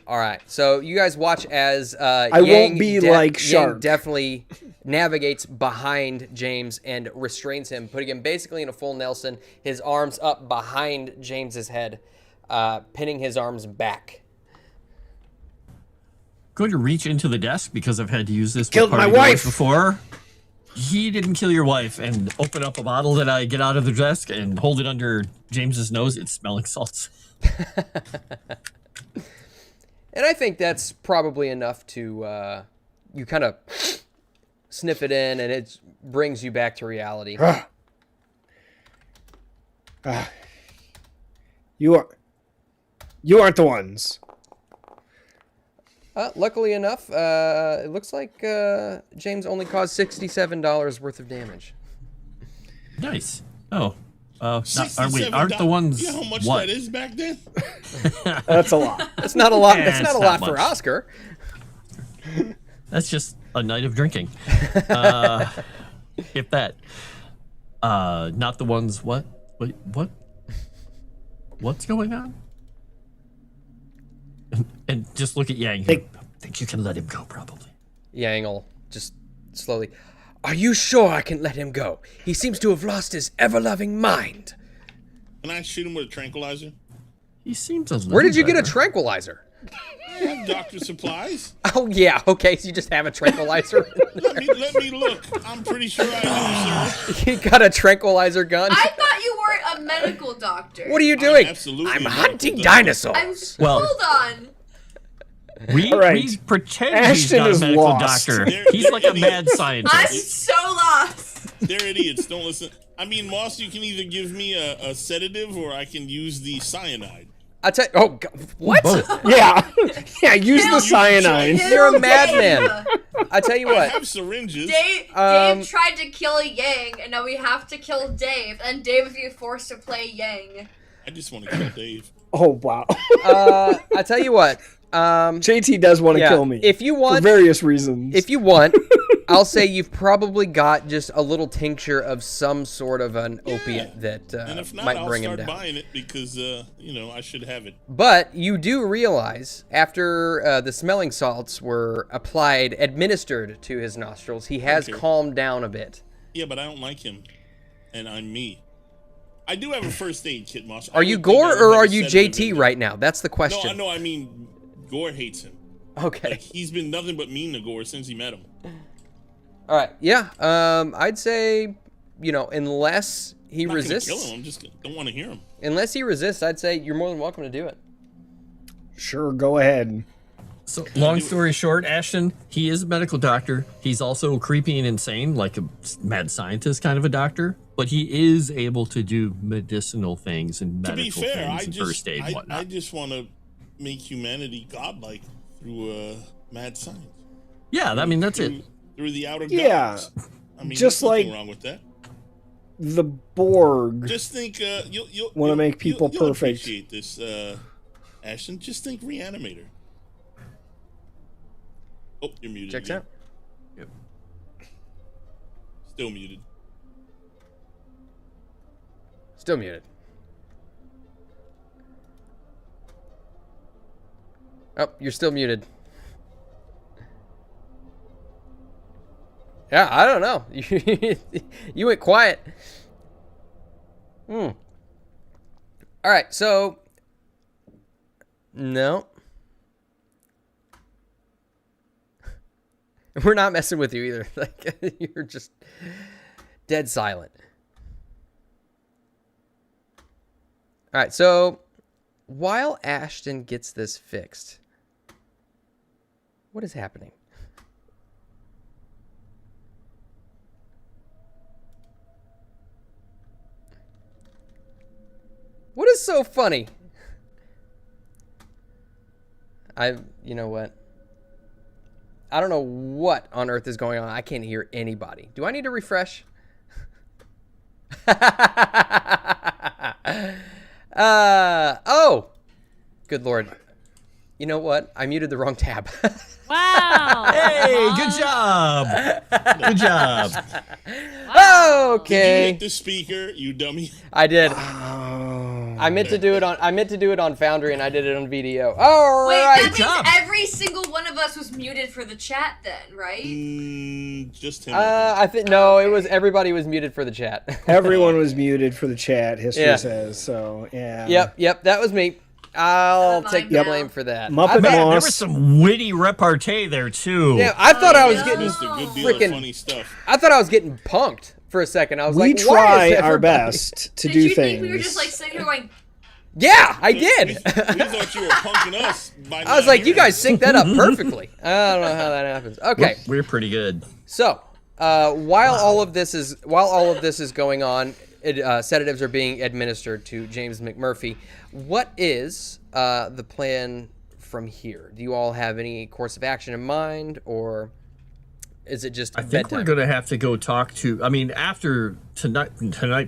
Speaker 1: All right, so you guys watch as
Speaker 5: I won't be like Shark.
Speaker 1: Yang definitely navigates behind James and restrains him, putting him basically in a full Nelson, his arms up behind James's head, pinning his arms back.
Speaker 3: Going to reach into the desk because I've had to use this
Speaker 5: Killed
Speaker 3: with
Speaker 5: my
Speaker 3: party doors
Speaker 5: wife.
Speaker 3: before. He didn't kill your wife, and open up a bottle that I get out of the desk and hold it under James's nose. It's smelling salts.
Speaker 1: And I think that's probably enough to, you kind of sniff it in, and it brings you back to reality.
Speaker 5: You aren't the ones.
Speaker 1: Luckily enough, it looks like James only caused $67 worth of damage.
Speaker 3: Nice. Oh. Aren't
Speaker 4: $67.
Speaker 3: the ones...
Speaker 4: You know how much
Speaker 3: what?
Speaker 4: that is back then?
Speaker 5: That's a lot.
Speaker 1: That's not a lot.
Speaker 3: Yeah,
Speaker 1: That's not
Speaker 3: it's
Speaker 1: a
Speaker 3: not
Speaker 1: lot for
Speaker 3: much.
Speaker 1: Oscar.
Speaker 3: That's just a night of drinking. If that. Not the ones... What? Wait, what? What's going on? And just look at Yang. Think you can let him go, probably.
Speaker 1: Yang will just slowly... Are you sure I can let him go? He seems to have lost his ever-loving mind.
Speaker 4: Can I shoot him with a tranquilizer?
Speaker 3: He seems a little
Speaker 1: Where did you get a
Speaker 3: better.
Speaker 1: tranquilizer?
Speaker 4: I have doctor supplies.
Speaker 1: Oh, yeah. Okay, so you just have a tranquilizer.
Speaker 4: Let me look. I'm pretty sure I do, sir.
Speaker 1: You got a tranquilizer gun?
Speaker 6: I thought you weren't a medical doctor.
Speaker 1: What are you doing?
Speaker 4: absolutely
Speaker 1: I'm
Speaker 4: a
Speaker 1: hunting
Speaker 4: medical doctor.
Speaker 1: dinosaurs.
Speaker 3: Well-
Speaker 6: Hold on.
Speaker 3: We
Speaker 5: All right.
Speaker 3: we pretend he's
Speaker 5: Ashton
Speaker 3: not a
Speaker 5: is
Speaker 3: medical
Speaker 5: lost.
Speaker 3: doctor.
Speaker 4: They're
Speaker 3: He's like a mad
Speaker 6: I'm
Speaker 3: scientist.
Speaker 6: so lost.
Speaker 4: They're idiots. Don't listen. I mean, Moss, you can either give me a sedative or I can use the cyanide.
Speaker 1: I tell you, oh, God, what?
Speaker 5: Yeah. Yeah, use the cyanide.
Speaker 1: You're a madman. I tell you
Speaker 4: I
Speaker 1: what.
Speaker 4: have syringes.
Speaker 6: Dave tried to kill Yang, and now we have to kill Dave, and Dave is being forced to play Yang.
Speaker 4: I just want to kill Dave.
Speaker 5: Oh, wow.
Speaker 1: I tell you what.
Speaker 5: JT does want to
Speaker 1: Yeah,
Speaker 5: kill me.
Speaker 1: if you want,
Speaker 5: for various reasons.
Speaker 1: if you want, I'll say you've probably got just a little tincture of some sort of an opiate that
Speaker 4: And if not,
Speaker 1: might
Speaker 4: I'll
Speaker 1: bring him
Speaker 4: start
Speaker 1: down.
Speaker 4: buying it because, I should have it.
Speaker 1: But you do realize after the smelling salts were administered to his nostrils, he has
Speaker 4: Okay.
Speaker 1: calmed down a bit.
Speaker 4: Yeah, but I don't like him. And I'm me. I do have a first aid kit, Moss.
Speaker 1: Are you Gore or are you JT right now? That's the question.
Speaker 4: No, I mean, Gore hates him.
Speaker 1: Okay.
Speaker 4: Like, he's been nothing but mean to Gore since he met him.
Speaker 1: All right. Yeah. I'd say, unless he
Speaker 4: I'm not gonna
Speaker 1: resists,
Speaker 4: kill him. I'm just don't want to hear him.
Speaker 1: unless he resists, I'd say you're more than welcome to do it.
Speaker 5: Sure, go ahead.
Speaker 3: So, long story short, Ashton, he is a medical doctor. He's also creepy and insane, like a mad scientist kind of a doctor. But he is able to do medicinal things and medical things and first aid and whatnot.
Speaker 4: I just want to make humanity godlike through mad science.
Speaker 3: Yeah, I mean, that's it.
Speaker 4: Through the outer
Speaker 5: gods.
Speaker 4: I mean,
Speaker 5: just
Speaker 4: there's
Speaker 5: like
Speaker 4: nothing wrong with that.
Speaker 5: The Borg.
Speaker 4: Just think, you'll
Speaker 5: want to make people
Speaker 4: you'll
Speaker 5: perfect.
Speaker 4: Appreciate this, Ashton. Just think, Reanimator. Oh, you're muted.
Speaker 1: Checks out.
Speaker 3: Yep.
Speaker 4: Still muted.
Speaker 1: Still muted. Oh, you're still muted. Yeah, I don't know. You went quiet. All right, so no. We're not messing with you either. Like, you're just dead silent. All right, so while Ashton gets this fixed, what is happening? What is so funny? You know what? I don't know what on earth is going on. I can't hear anybody. Do I need to refresh? Oh, good Lord. You know what? I muted the wrong tab.
Speaker 2: Wow.
Speaker 3: Hey, good job. Good job.
Speaker 2: Wow.
Speaker 1: Okay.
Speaker 4: Did you hit the speaker, you dummy?
Speaker 1: I did.
Speaker 5: Oh.
Speaker 1: I meant to do it on Foundry, and I did it on VDO. All
Speaker 6: Wait,
Speaker 1: right.
Speaker 6: that means
Speaker 3: job.
Speaker 6: every single one of us was muted for the chat then, right?
Speaker 4: Just him.
Speaker 1: I think no. It was everybody was muted for the chat.
Speaker 5: Everyone was muted for the chat, history
Speaker 1: Yeah.
Speaker 5: says. So, yeah.
Speaker 1: Yep. That was me. I'll
Speaker 6: Mine
Speaker 1: take the
Speaker 6: now.
Speaker 1: blame for that.
Speaker 5: Muppet
Speaker 1: I thought-
Speaker 3: Man, there
Speaker 5: Moss.
Speaker 3: was some witty repartee there, too.
Speaker 1: Yeah, I thought I was
Speaker 6: no.
Speaker 1: getting
Speaker 4: Missed a good deal
Speaker 1: freaking-
Speaker 4: of funny stuff.
Speaker 1: I thought I was getting punked for a second. I was
Speaker 5: We
Speaker 1: like, why
Speaker 5: try
Speaker 1: is
Speaker 5: our
Speaker 1: everybody-
Speaker 5: best to
Speaker 6: Did
Speaker 5: do
Speaker 6: you
Speaker 5: things.
Speaker 6: think we were just like sitting here going,
Speaker 1: Yeah, I
Speaker 4: We
Speaker 1: did.
Speaker 4: thought you were punking us. By
Speaker 1: I was like, you guys sync that up perfectly. I don't know how that happens. Okay,
Speaker 3: We're pretty good.
Speaker 1: so while all of this is going on, sedatives are being administered to James McMurphy. What is the plan from here? Do you all have any course of action in mind, or is it just
Speaker 3: I think
Speaker 1: bedtime?
Speaker 3: we're going to have to go talk to, I mean, after tonight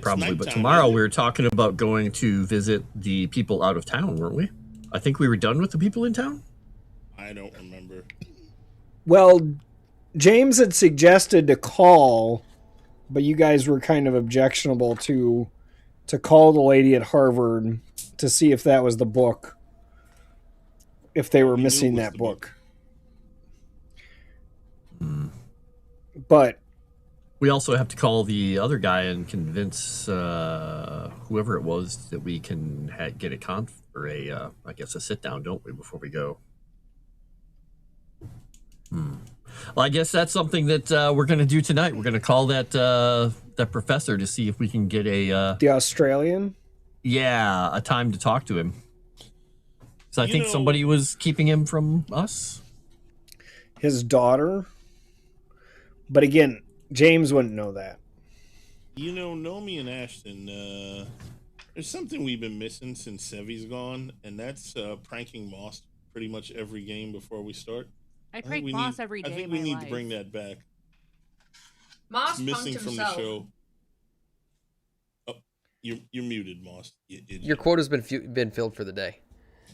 Speaker 3: probably, but
Speaker 4: nighttime,
Speaker 3: tomorrow
Speaker 4: isn't it?
Speaker 3: we were talking about going to visit the people out of town, weren't we? I think we were done with the people in town.
Speaker 4: I don't remember.
Speaker 5: Well, James had suggested to call, but you guys were kind of objectionable to call the lady at Harvard to see if that was the book, if they were
Speaker 4: We knew
Speaker 5: missing
Speaker 4: it was
Speaker 5: that
Speaker 4: the
Speaker 5: book. But
Speaker 3: We also have to call the other guy and convince whoever it was that we can get a I guess a sit down, don't we, before we go? Well, I guess that's something that we're going to do tonight. We're going to call that professor to see if we can get
Speaker 5: the Australian,
Speaker 3: a time to talk to him. So I
Speaker 4: You
Speaker 3: think
Speaker 4: know-
Speaker 3: somebody was keeping him from us.
Speaker 5: his daughter. But again, James wouldn't know that.
Speaker 4: You know, Nomi and Ashton, there's something we've been missing since Sevi's gone, and that's pranking Moss pretty much every game before we start.
Speaker 2: I
Speaker 4: think
Speaker 2: prank
Speaker 4: we
Speaker 2: Moss
Speaker 4: need-
Speaker 2: every day
Speaker 4: I think
Speaker 2: of
Speaker 4: we
Speaker 2: my
Speaker 4: need
Speaker 2: life.
Speaker 4: to bring that back.
Speaker 6: Moss
Speaker 4: It's
Speaker 6: punked
Speaker 4: missing from the
Speaker 6: himself.
Speaker 4: show. Oh, you're muted, Moss.
Speaker 1: Your quota's been filled for the day.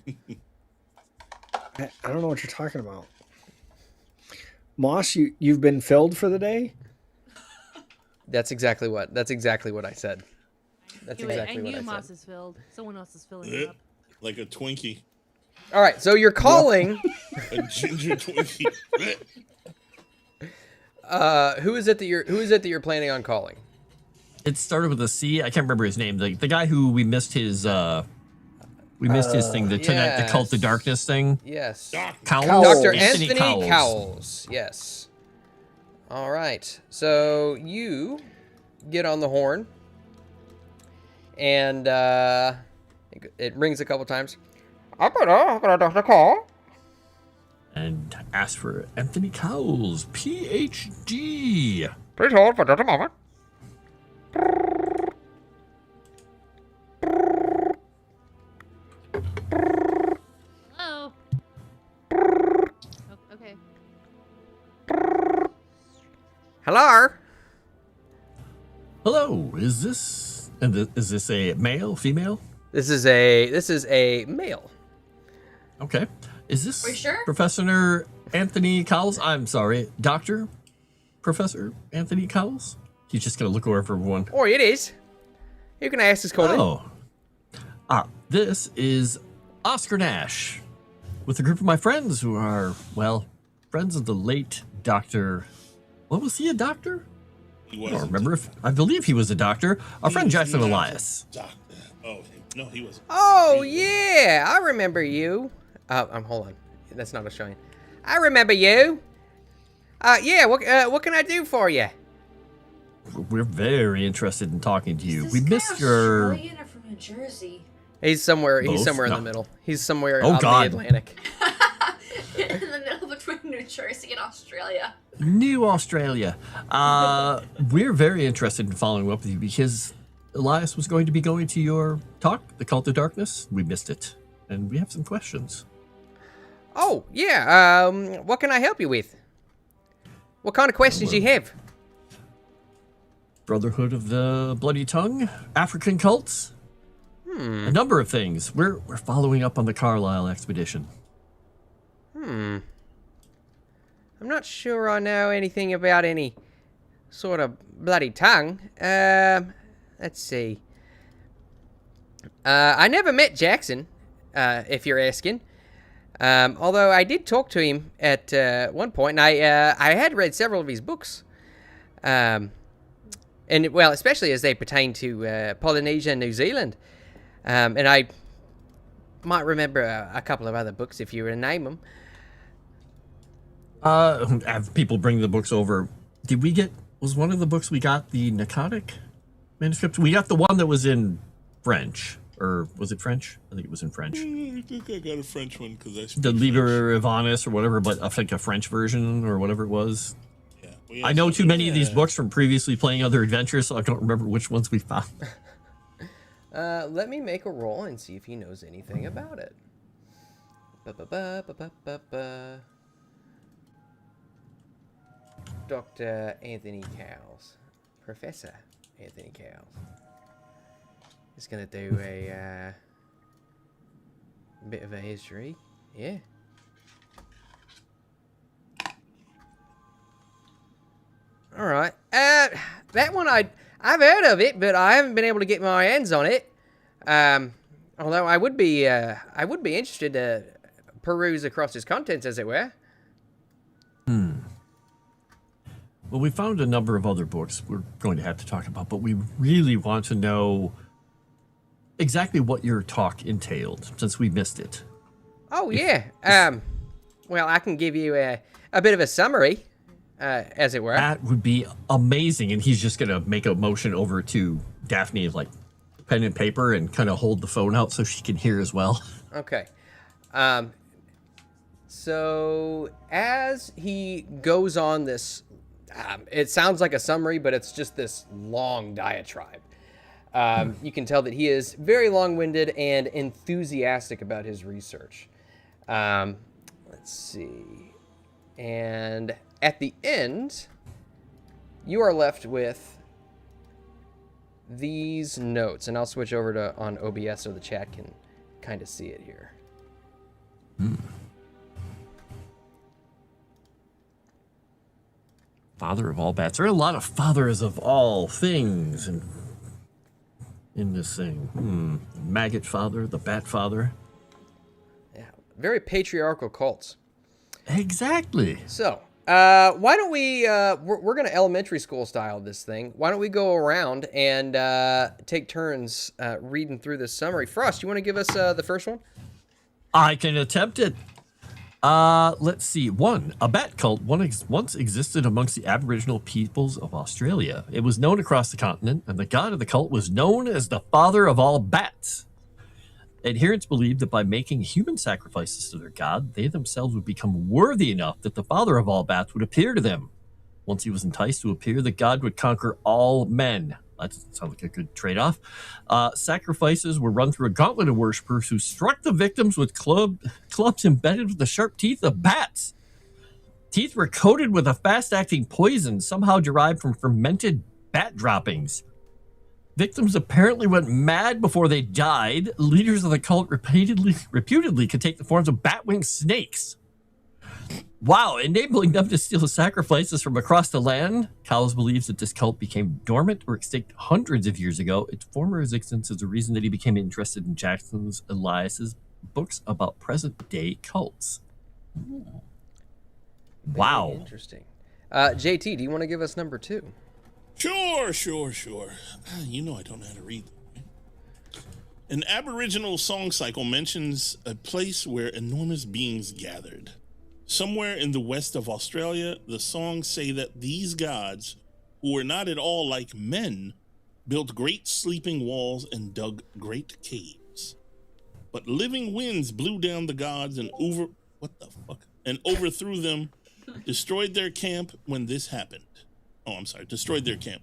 Speaker 5: I don't know what you're talking about. Moss, you've been filled for the day?
Speaker 1: That's exactly what I said. That's
Speaker 2: I
Speaker 1: exactly
Speaker 2: knew
Speaker 1: what I
Speaker 2: Moss
Speaker 1: said.
Speaker 2: is filled. Someone else is filling it up.
Speaker 4: Like a Twinkie,
Speaker 1: All right, so you're calling.
Speaker 4: a ginger Twinkie.
Speaker 1: Who is it that you're planning on calling?
Speaker 3: It started with a C. I can't remember his name. The guy who we missed his thing, the Cult of Darkness thing.
Speaker 1: Yes.
Speaker 3: Cowles?
Speaker 1: Dr.
Speaker 3: Anthony
Speaker 1: Anthony
Speaker 3: Cowles.
Speaker 1: Cowles. Yes. All right. So you get on the horn, and it rings a couple times. I'm gonna Dr. Call.
Speaker 3: and ask for Anthony Cowles, PhD.
Speaker 1: Please hold for just a moment.
Speaker 2: Hello. Okay.
Speaker 1: Hello.
Speaker 3: Hello, is this a male, female?
Speaker 1: This is a male.
Speaker 3: Okay. Is this
Speaker 6: Are you sure?
Speaker 3: Professor Anthony Cowles? I'm sorry, Dr. Professor Anthony Cowles? He's just going to look over for everyone.
Speaker 1: Oh, it is. You can ask this calling.
Speaker 3: Oh. This is Oscar Nash with a group of my friends who are, well, friends of the late Dr. What was he, a doctor?
Speaker 4: He
Speaker 3: I
Speaker 4: was.
Speaker 3: don't remember I believe he was a doctor. Our friend Jackson Elias.
Speaker 4: Doctor. Oh, no, he wasn't.
Speaker 1: Oh, yeah. I remember you. Hold on. That's not Australian. I remember you. Yeah, what can I do for you?
Speaker 3: We're very interested in talking to you.
Speaker 6: Is
Speaker 3: We
Speaker 6: this guy
Speaker 3: missed your...
Speaker 6: Australian or from New Jersey?
Speaker 1: He's somewhere in
Speaker 3: Both?
Speaker 1: the
Speaker 3: No.
Speaker 1: middle. He's somewhere
Speaker 3: Oh,
Speaker 1: out
Speaker 3: God.
Speaker 1: in the Atlantic.
Speaker 6: In the middle between New Jersey and Australia.
Speaker 3: New Australia. We're very interested in following up with you because Elias was going to be going to your talk, The Cult of Darkness. We missed it. And we have some questions.
Speaker 1: Oh, yeah. What can I help you with? What kind of questions do you have?
Speaker 3: Brotherhood of the Bloody Tongue, African cults, a number of things. We're following up on the Carlisle expedition.
Speaker 1: I'm not sure I know anything about any sort of bloody tongue. Let's see. I never met Jackson, if you're asking. Although I did talk to him at one point, and I had read several of his books. And, well, especially as they pertain to Polynesia and New Zealand. And I might remember a couple of other books if you were to name them.
Speaker 3: Have people bring the books over. Was one of the books we got the Narcotic manuscript? We got the one that was in French. Or was it French? I think it was in French.
Speaker 4: I think I got a French one because I speak
Speaker 3: The
Speaker 4: French.
Speaker 3: Liber Ivanis or whatever, but I think a French version or whatever it was.
Speaker 4: Yeah. We
Speaker 3: I know
Speaker 4: also-
Speaker 3: too many of these
Speaker 4: yeah.
Speaker 3: books from previously playing other adventures, so I don't remember which ones we found.
Speaker 1: Let me make a roll and see if he knows anything about it. Ba-ba-ba-ba-ba-ba-ba. Dr. Anthony Cowles. Professor Anthony Cowles. He's gonna do a bit of a history. Yeah. All right. That one I've heard of it, but I haven't been able to get my hands on it. Although I would be interested to peruse across its contents, as it were.
Speaker 3: Well, we found a number of other books we're going to have to talk about, but we really want to know exactly what your talk entailed, since we missed it.
Speaker 1: Oh, yeah. Well, I can give you a bit of a summary, as it were.
Speaker 3: That would be amazing, and he's just going to make a motion over to Daphne, like pen and paper, and kind of hold the phone out so she can hear as well.
Speaker 1: Okay. So as he goes on this, it sounds like a summary, but it's just this long diatribe. You can tell that he is very long-winded and enthusiastic about his research. Let's see. And at the end, you are left with these notes. And I'll switch over to on OBS so the chat can kind of see it here.
Speaker 3: Father of all bats. There are a lot of fathers of all things in this thing. Maggot father, the bat father.
Speaker 1: Yeah, very patriarchal cults.
Speaker 3: Exactly.
Speaker 1: So, why don't we, we're going to elementary school style this thing. Why don't we go around and take turns reading through this summary. Frost, you want to give us the first one?
Speaker 3: I can attempt it. Let's see. 1. A bat cult once existed amongst the Aboriginal peoples of Australia. It was known across the continent, and the god of the cult was known as the father of all bats. Adherents believed that by making human sacrifices to their god, they themselves would become worthy enough that the father of all bats would appear to them. Once he was enticed to appear, the god would conquer all men. That sounds like a good trade-off. Sacrifices were run through a gauntlet of worshippers who struck the victims with clubs embedded with the sharp teeth of bats. Teeth were coated with a fast-acting poison somehow derived from fermented bat droppings. Victims apparently went mad before they died. Leaders of the cult reputedly could take the forms of bat-winged snakes. Wow, enabling them to steal sacrifices from across the land. Cowles believes that this cult became dormant or extinct hundreds of years ago. Its former existence is the reason that he became interested in Jackson Elias's books about present-day cults. Wow.
Speaker 1: Very interesting. JT, do you want to give us number 2?
Speaker 4: Sure. You know I don't know how to read. An Aboriginal song cycle mentions a place where enormous beings gathered. Somewhere in the west of Australia, the songs say that these gods, who were not at all like men, built great sleeping walls and dug great caves. But living winds blew down the gods and overthrew them, destroyed their camp when this happened. Destroyed their camp.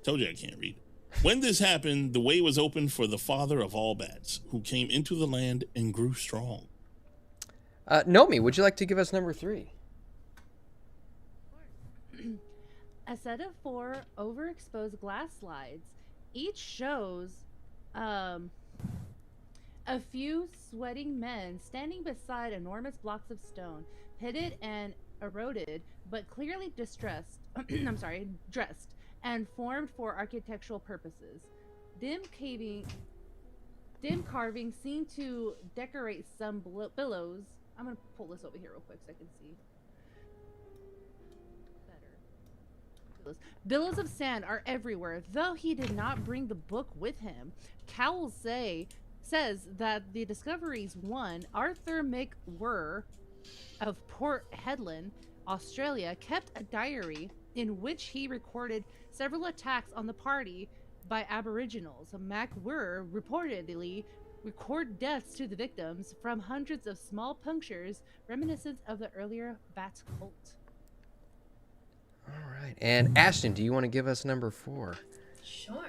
Speaker 4: Told you I can't read. When this happened, the way was open for the father of all bats, who came into the land and grew strong.
Speaker 1: Nomi, would you like to give us number 3?
Speaker 2: A set of 4 overexposed glass slides. Each shows a few sweating men standing beside enormous blocks of stone, pitted and eroded, but clearly dressed and formed for architectural purposes. Dim carving seemed to decorate some billows. I'm gonna pull this over here real quick so I can see better. Billows of sand are everywhere. Though he did not bring the book with him, Cowles says that the discoveries one, Arthur McWhirr of Port Hedland, Australia, kept a diary in which he recorded several attacks on the party by Aboriginals. McWhirr reportedly record deaths to the victims from hundreds of small punctures reminiscent of the earlier bat cult.
Speaker 1: All right. And Ashton, do you want to give us number 4?
Speaker 6: Sure.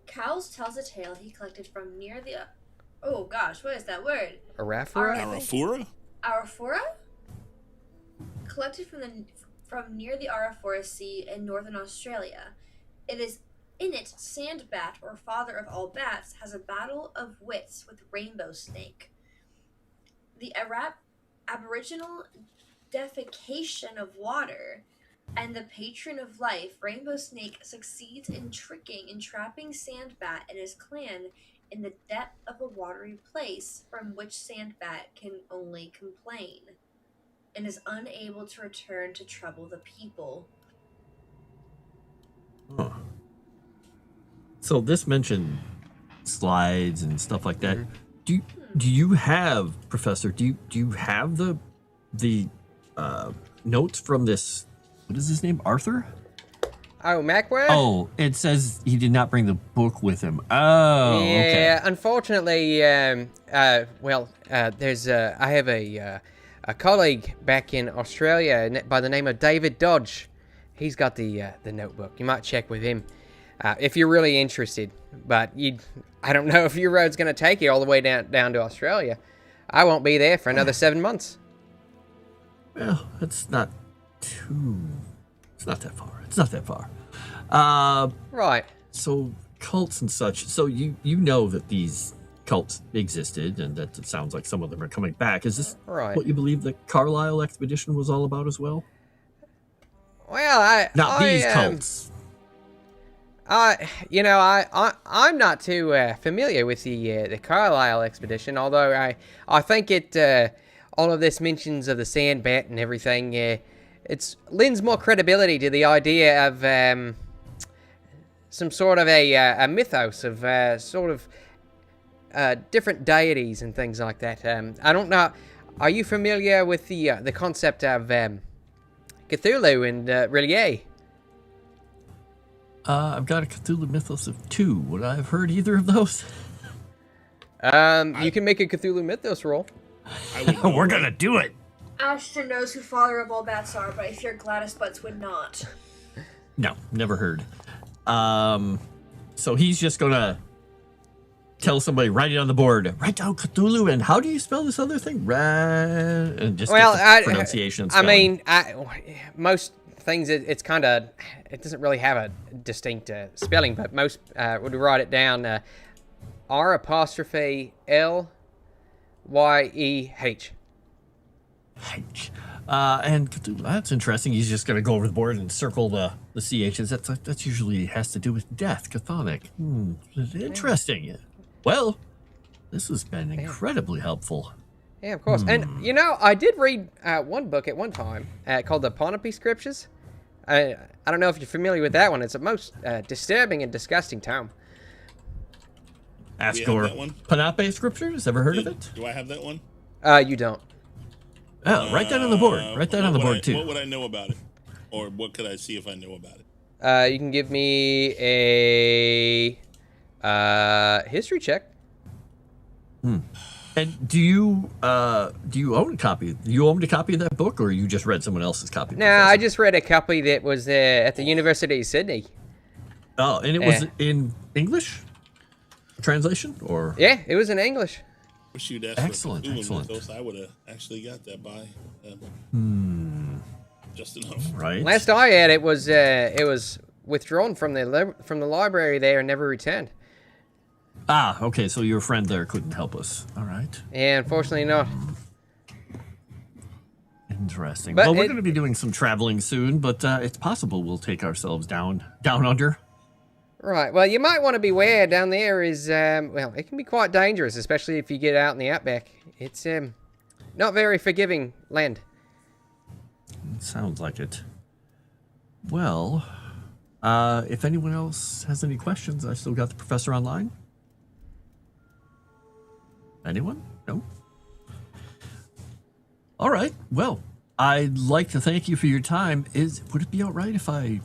Speaker 6: Cowles tells a tale he collected from near the... Oh gosh, what is that word?
Speaker 1: Arafura?
Speaker 6: Arafura? Collected from near the Arafura Sea in northern Australia. In it, Sandbat, or father of all bats, has a battle of wits with Rainbow Snake. The Aboriginal defecation of water and the patron of life, Rainbow Snake succeeds in trapping Sandbat and his clan in the depth of a watery place from which Sandbat can only complain, and is unable to return to trouble the people.
Speaker 3: Huh. So this mentioned slides and stuff like that. Do you have, Professor? Do you have the notes from this? What is his name? Arthur?
Speaker 1: Oh, McWhirr?
Speaker 3: Oh, it says he did not bring the book with him. Oh,
Speaker 1: yeah.
Speaker 3: okay.
Speaker 1: Unfortunately, there's I have a colleague back in Australia by the name of David Dodge. He's got the notebook. You might check with him if you're really interested. But I don't know if your road's going to take you all the way down to Australia. I won't be there for another 7 months.
Speaker 3: Well, it's not that far.
Speaker 1: Right.
Speaker 3: So cults and such. So you know that these cults existed, and that it sounds like some of them are coming back. Is this
Speaker 1: right.
Speaker 3: what you believe the Carlisle expedition was all about as well?
Speaker 1: Well,
Speaker 3: these cults.
Speaker 1: I'm not too familiar with the Carlisle expedition, although I think all of this mentions of the Sandbat and everything, it lends more credibility to the idea of some sort of a mythos of different deities and things like that. I don't know. Are you familiar with the concept of Cthulhu and Relie?
Speaker 3: I've got a Cthulhu Mythos of 2. Would I have heard either of those?
Speaker 1: You can make a Cthulhu Mythos roll.
Speaker 3: We're gonna do it.
Speaker 6: Ashton knows who Father of all bats are, but I fear Gladys Butts would not.
Speaker 3: No, never heard. So he's just gonna tell somebody, write it on the board. Write down Cthulhu, and how do you spell this other thing? And just get the pronunciation and spelling.
Speaker 1: Most things it's kind of, it doesn't really have a distinct spelling, but most would write it down R''Lyeh.
Speaker 3: H. And Cthulhu, that's interesting. He's just going to go over the board and circle the CHs. That's usually has to do with death, chthonic. Interesting. Well, this has been incredibly helpful.
Speaker 1: Yeah, of course. And, I did read one book at one time called the Ponape Scriptures. I don't know if you're familiar with that one. It's a most disturbing and disgusting tome.
Speaker 3: Ask your Ponape Scriptures. Ever heard of it?
Speaker 4: Do I have that one?
Speaker 1: You don't.
Speaker 3: Oh, write that on the board. Write that on the board, too.
Speaker 4: What would I know about it? Or what could I see if I know about it?
Speaker 1: You can give me a history check.
Speaker 3: And do you own a copy? Do you own a copy of that book, or you just read someone else's copy?
Speaker 1: No, I just read a copy that was at the University of Sydney.
Speaker 3: Oh, and it was in English translation, or?
Speaker 1: Yeah, it was in English.
Speaker 4: Wish you'd asked
Speaker 3: excellent.
Speaker 4: Mythos, I would have actually got that by just enough.
Speaker 3: Right.
Speaker 1: Last I had, it was withdrawn from the library there and never returned.
Speaker 3: Ah, okay. So your friend there couldn't help us. All right.
Speaker 1: Yeah, unfortunately not.
Speaker 3: Interesting.
Speaker 1: But
Speaker 3: well, we're going to be doing some traveling soon, but it's possible we'll take ourselves down under.
Speaker 1: Right. Well, you might want to beware. Down there is, it can be quite dangerous, especially if you get out in the outback. It's not very forgiving land.
Speaker 3: It sounds like it. Well, if anyone else has any questions, I still got the professor online. Anyone? No? All right. Well, I'd like to thank you for your time. Would it be all right if I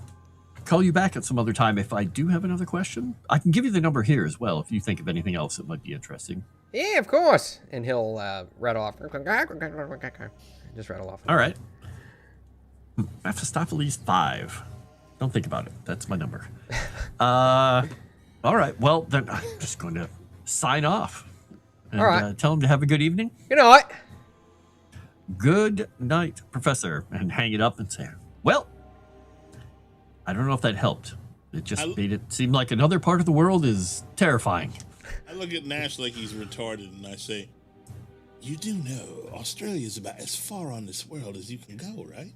Speaker 3: call you back at some other time if I do have another question? I can give you the number here as well if you think of anything else that might be interesting.
Speaker 1: Yeah, of course. And he'll rattle off. Just rattle off.
Speaker 3: All right. Mephistopheles 5. Don't think about it. That's my number. All right. Well, then I'm just going to sign off. And,
Speaker 1: all right.
Speaker 3: Tell him to have a good evening.
Speaker 1: Good night.
Speaker 3: Good night, Professor. And hang it up and say, well, I don't know if that helped. It just made it seem like another part of the world is terrifying.
Speaker 4: I look at Nash like he's retarded, and I say, you do know Australia is about as far on this world as you can go, right?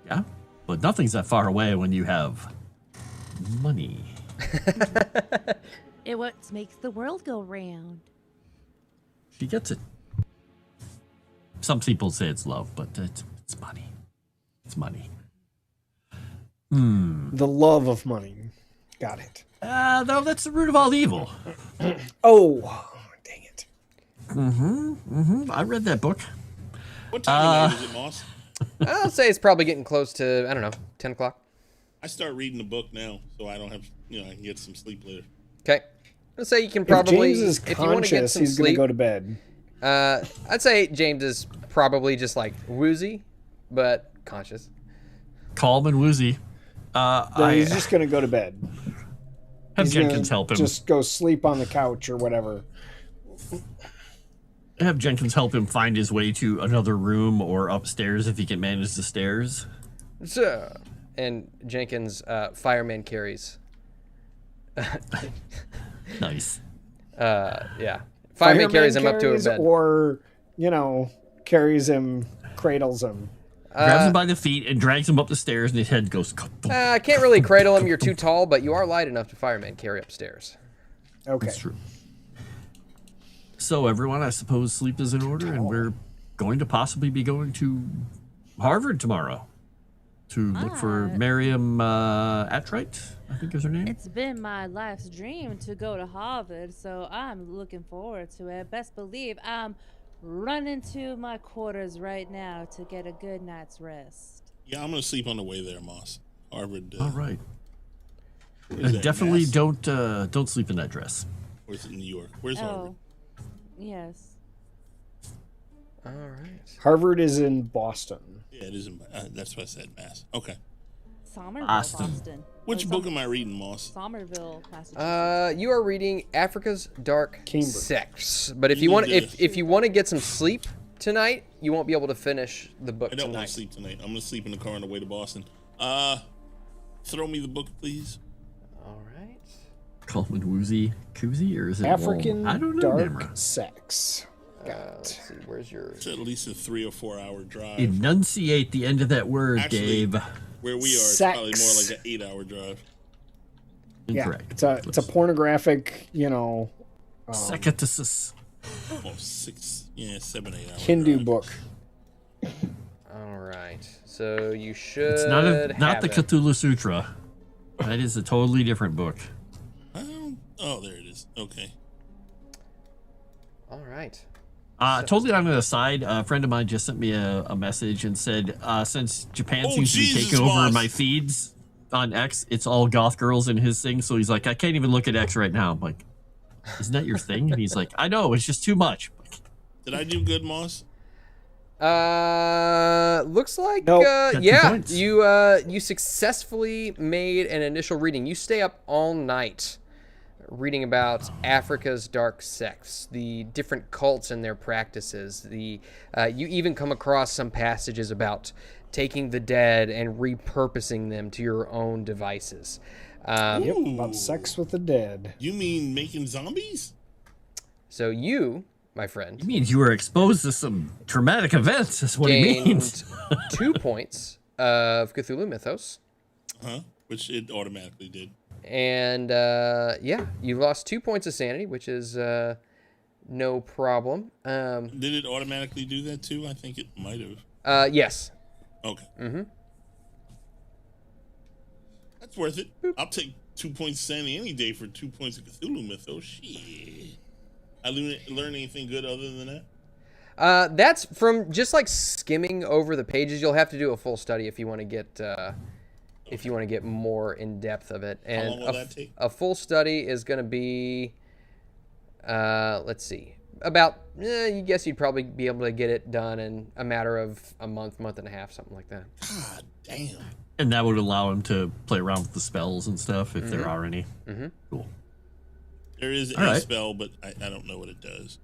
Speaker 3: Yeah, but nothing's that far away when you have money.
Speaker 2: It what makes the world go round.
Speaker 3: She gets it. Some people say it's love, but it's money. It's money.
Speaker 5: The love of money. Got it.
Speaker 3: No, that's the root of all evil.
Speaker 5: Oh, dang it.
Speaker 3: I read that book.
Speaker 4: What time of night is it, Moss?
Speaker 1: I'll say it's probably getting close to, 10 o'clock.
Speaker 4: I start reading the book now, so I don't have, I can get some sleep later.
Speaker 1: Okay. I'll say you can probably,
Speaker 5: if James is conscious, he's going to go to bed.
Speaker 1: I'd say James is probably just like woozy, but conscious.
Speaker 3: Calm and woozy.
Speaker 5: He's just going to go to bed.
Speaker 3: Have Jenkins help him.
Speaker 5: Just go sleep on the couch or whatever.
Speaker 3: Have Jenkins help him find his way to another room or upstairs if he can manage the stairs.
Speaker 1: So, and Jenkins, fireman carries.
Speaker 3: Nice.
Speaker 1: Yeah. Fireman carries him up to his bed.
Speaker 5: Or, carries him, cradles him.
Speaker 3: Grabs him by the feet and drags him up the stairs, and his head goes...
Speaker 1: I can't really cradle him. You're too tall, but you are light enough to fireman carry upstairs.
Speaker 5: Okay.
Speaker 3: That's true. So, everyone, I suppose sleep is in order, and we're going to possibly be going to Harvard tomorrow to look for Miriam Attright, I think is her name.
Speaker 2: It's been my life's dream to go to Harvard, so I'm looking forward to it. Best believe I'm running to my quarters right now to get a good night's rest.
Speaker 4: Yeah, I'm going to sleep on the way there, Moss. Harvard.
Speaker 3: All right.
Speaker 4: Where's that,
Speaker 3: Definitely
Speaker 4: Mass?
Speaker 3: don't sleep in that dress.
Speaker 4: Or is it New York? Where's Harvard?
Speaker 2: Yes.
Speaker 1: All right.
Speaker 5: Harvard is in Boston.
Speaker 4: Yeah, it is. That's what I said, Mass. Okay.
Speaker 2: Somerville,
Speaker 3: Boston.
Speaker 2: Boston.
Speaker 4: Which
Speaker 2: Or
Speaker 4: book am I reading, Moss?
Speaker 2: Somerville, Massachusetts.
Speaker 1: You are reading Africa's Dark
Speaker 5: Cambridge.
Speaker 1: Sex, but if
Speaker 4: You
Speaker 1: you want,
Speaker 4: need to-
Speaker 1: if you want to get some sleep tonight, you won't be able to finish the book
Speaker 4: I don't
Speaker 1: tonight.
Speaker 4: want to sleep tonight. I'm gonna sleep in the car on the way to Boston. Throw me the book, please.
Speaker 1: All right.
Speaker 3: Coleman Woozy Koozie, or is it
Speaker 5: African
Speaker 3: Wall? I don't know.
Speaker 5: Dark
Speaker 3: Nemra.
Speaker 5: Sex.
Speaker 1: Let's see. Where's your?
Speaker 4: It's at least a 3 or 4 hour drive.
Speaker 3: Enunciate the end of that word,
Speaker 4: Actually,
Speaker 3: Dave.
Speaker 4: Where we are, it's
Speaker 5: Sex.
Speaker 4: probably more like an 8 hour drive.
Speaker 3: Incorrect.
Speaker 5: Yeah, it's a pornographic,
Speaker 3: Secatasis.
Speaker 4: Oh, 7, 8 hours.
Speaker 5: Hindu
Speaker 4: drive.
Speaker 5: book.
Speaker 1: All right. So you should.
Speaker 3: It's not
Speaker 1: have
Speaker 3: the
Speaker 1: it.
Speaker 3: Cthulhu Sutra. That is a totally different book.
Speaker 4: Oh, there it is. Okay.
Speaker 1: All right.
Speaker 3: Totally on an aside, a friend of mine just sent me a message and said, since Japan
Speaker 4: Oh,
Speaker 3: seems to be
Speaker 4: Jesus,
Speaker 3: taking over
Speaker 4: boss.
Speaker 3: my feeds on X, it's all goth girls in his thing. So he's like, I can't even look at X right now. I'm like, isn't that your thing? And he's like, I know, it's just too much. I'm like,
Speaker 4: Did I do good, Moss?
Speaker 1: Looks like
Speaker 5: Nope.
Speaker 3: Got 2
Speaker 1: yeah,
Speaker 3: points.
Speaker 1: you successfully made an initial reading. You stay up all night reading about Africa's dark sects, the different cults and their practices. You even come across some passages about taking the dead and repurposing them to your own devices.
Speaker 5: Yep, about sex with the dead.
Speaker 4: You mean making zombies?
Speaker 1: So you, my friend,
Speaker 3: He means you were exposed to some traumatic events. That's what he
Speaker 1: gained
Speaker 3: means.
Speaker 1: 2 points of Cthulhu Mythos.
Speaker 4: Huh? Which it automatically did.
Speaker 1: And yeah, you lost 2 points of sanity, which is no problem.
Speaker 4: Did it automatically do that too? I think it might have.
Speaker 1: Yes.
Speaker 4: Okay.
Speaker 1: Mm-hmm.
Speaker 4: That's worth it. I'll take 2 points of sanity any day for 2 points of Cthulhu Mythos. Shit. I learn anything good other than that?
Speaker 1: That's from just like skimming over the pages. You'll have to do a full study if you want to get more in depth of it. And
Speaker 4: long will that take?
Speaker 1: a full study is going to be, let's see, about. You guess you'd probably be able to get it done in a matter of a month and a half, something like that.
Speaker 4: God damn.
Speaker 3: And that would allow him to play around with the spells and stuff if there are any.
Speaker 1: Mm-hmm.
Speaker 3: Cool.
Speaker 4: There is
Speaker 3: All
Speaker 4: a
Speaker 3: right.
Speaker 4: spell, but I don't know what it does.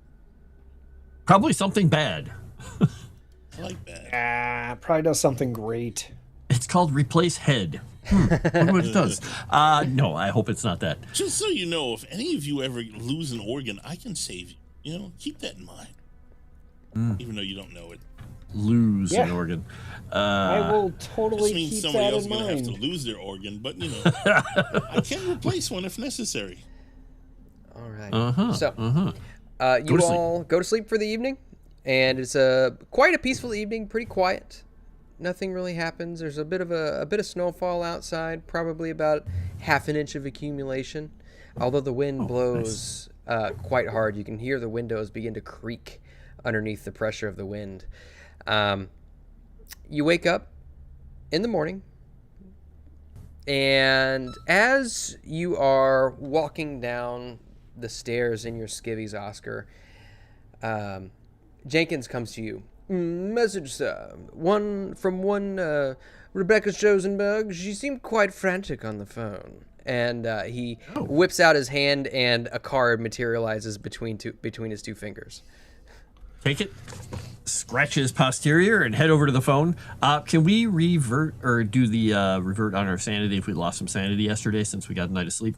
Speaker 3: Probably something bad.
Speaker 4: I like that.
Speaker 5: Probably does something great.
Speaker 3: It's called Replace Head. Wonder what it does. No, I hope it's not that.
Speaker 4: Just so you know, if any of you ever lose an organ, I can save you. You know, keep that in mind. Even though you don't know it.
Speaker 3: Lose an
Speaker 5: Yeah.
Speaker 3: organ.
Speaker 5: I will totally
Speaker 4: This means
Speaker 5: keep
Speaker 4: somebody
Speaker 5: that
Speaker 4: else is
Speaker 5: in
Speaker 4: going to have to
Speaker 5: mind.
Speaker 4: lose their organ, but you know, I can replace one if necessary.
Speaker 1: All right.
Speaker 3: Uh-huh.
Speaker 1: So,
Speaker 3: uh-huh.
Speaker 1: you
Speaker 3: to sleep.
Speaker 1: all go to sleep for the evening, and it's quite a peaceful evening, pretty quiet. Nothing really happens. There's a bit of snowfall outside, probably about half an inch of accumulation. Although the wind blows quite hard, you can hear the windows begin to creak underneath the pressure of the wind. You wake up in the morning, and as you are walking down the stairs in your skivvies, Oscar, Jenkins comes to you. Message, sir. One Rebecca Chosenberg. She seemed quite frantic on the phone. And he whips out his hand, and a card materializes between his 2 fingers.
Speaker 3: Take it, scratch his posterior, and head over to the phone. Can we revert or do the revert on our sanity if we lost some sanity yesterday since we got a night of sleep?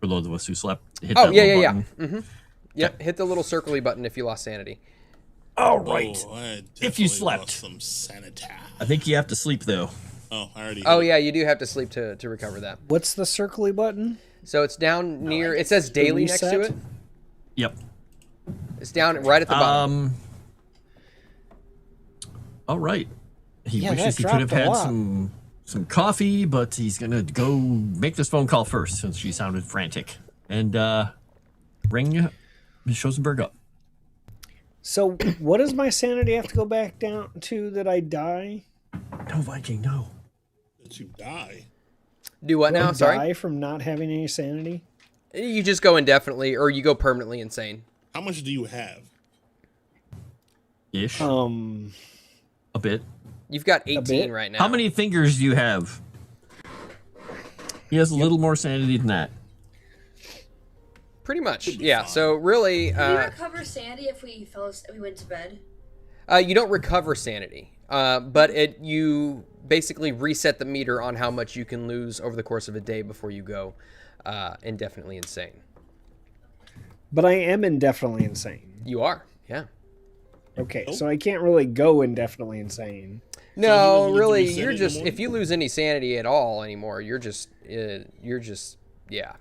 Speaker 3: For those of us who slept. Hit that little button.
Speaker 1: Mm-hmm. Yep, hit the little circly button if you lost sanity.
Speaker 3: All right.
Speaker 4: Oh, I
Speaker 3: If you
Speaker 4: definitely
Speaker 3: slept.
Speaker 4: lost some sanity.
Speaker 3: I think you have to sleep though.
Speaker 4: Oh, I already.
Speaker 1: Oh
Speaker 4: hit it.
Speaker 1: yeah, you do have to sleep to recover that.
Speaker 5: What's the circly button?
Speaker 1: So it's down near. It says daily next to
Speaker 5: reset?
Speaker 1: it.
Speaker 3: Yep.
Speaker 1: It's down right at the bottom.
Speaker 3: All right. He
Speaker 5: Yeah,
Speaker 3: wishes
Speaker 5: that
Speaker 3: he could have
Speaker 5: dropped a
Speaker 3: had
Speaker 5: lot.
Speaker 3: some coffee, but he's gonna go make this phone call first since she sounded frantic and ring Ms. Schoenberg up.
Speaker 5: So, what does my sanity have to go back down to that I die?
Speaker 3: No, Viking, no.
Speaker 4: That you die.
Speaker 1: Do what now? Sorry.
Speaker 5: Die from not having any sanity?
Speaker 1: You just go indefinitely, or you go permanently insane.
Speaker 4: How much do you have?
Speaker 3: Ish.
Speaker 5: Um,
Speaker 3: A bit.
Speaker 1: You've got
Speaker 5: bit.
Speaker 1: 18 right now.
Speaker 3: How many fingers do you have? He has a little more sanity than that.
Speaker 1: Pretty much.
Speaker 4: Should be
Speaker 1: Yeah.
Speaker 4: fine.
Speaker 1: So really,
Speaker 6: Did we recover sanity if we we went to bed?
Speaker 1: you don't recover sanity, but you basically reset the meter on how much you can lose over the course of a day before you go indefinitely insane.
Speaker 5: but I am indefinitely insane.
Speaker 1: You are. Yeah.
Speaker 5: Okay,
Speaker 4: Nope.
Speaker 5: so I can't really go indefinitely insane.
Speaker 1: No,
Speaker 4: you don't need to
Speaker 1: really,
Speaker 4: reset
Speaker 1: you're
Speaker 4: it in the
Speaker 1: just
Speaker 4: morning?
Speaker 1: if you lose any sanity at all anymore, you're just yeah.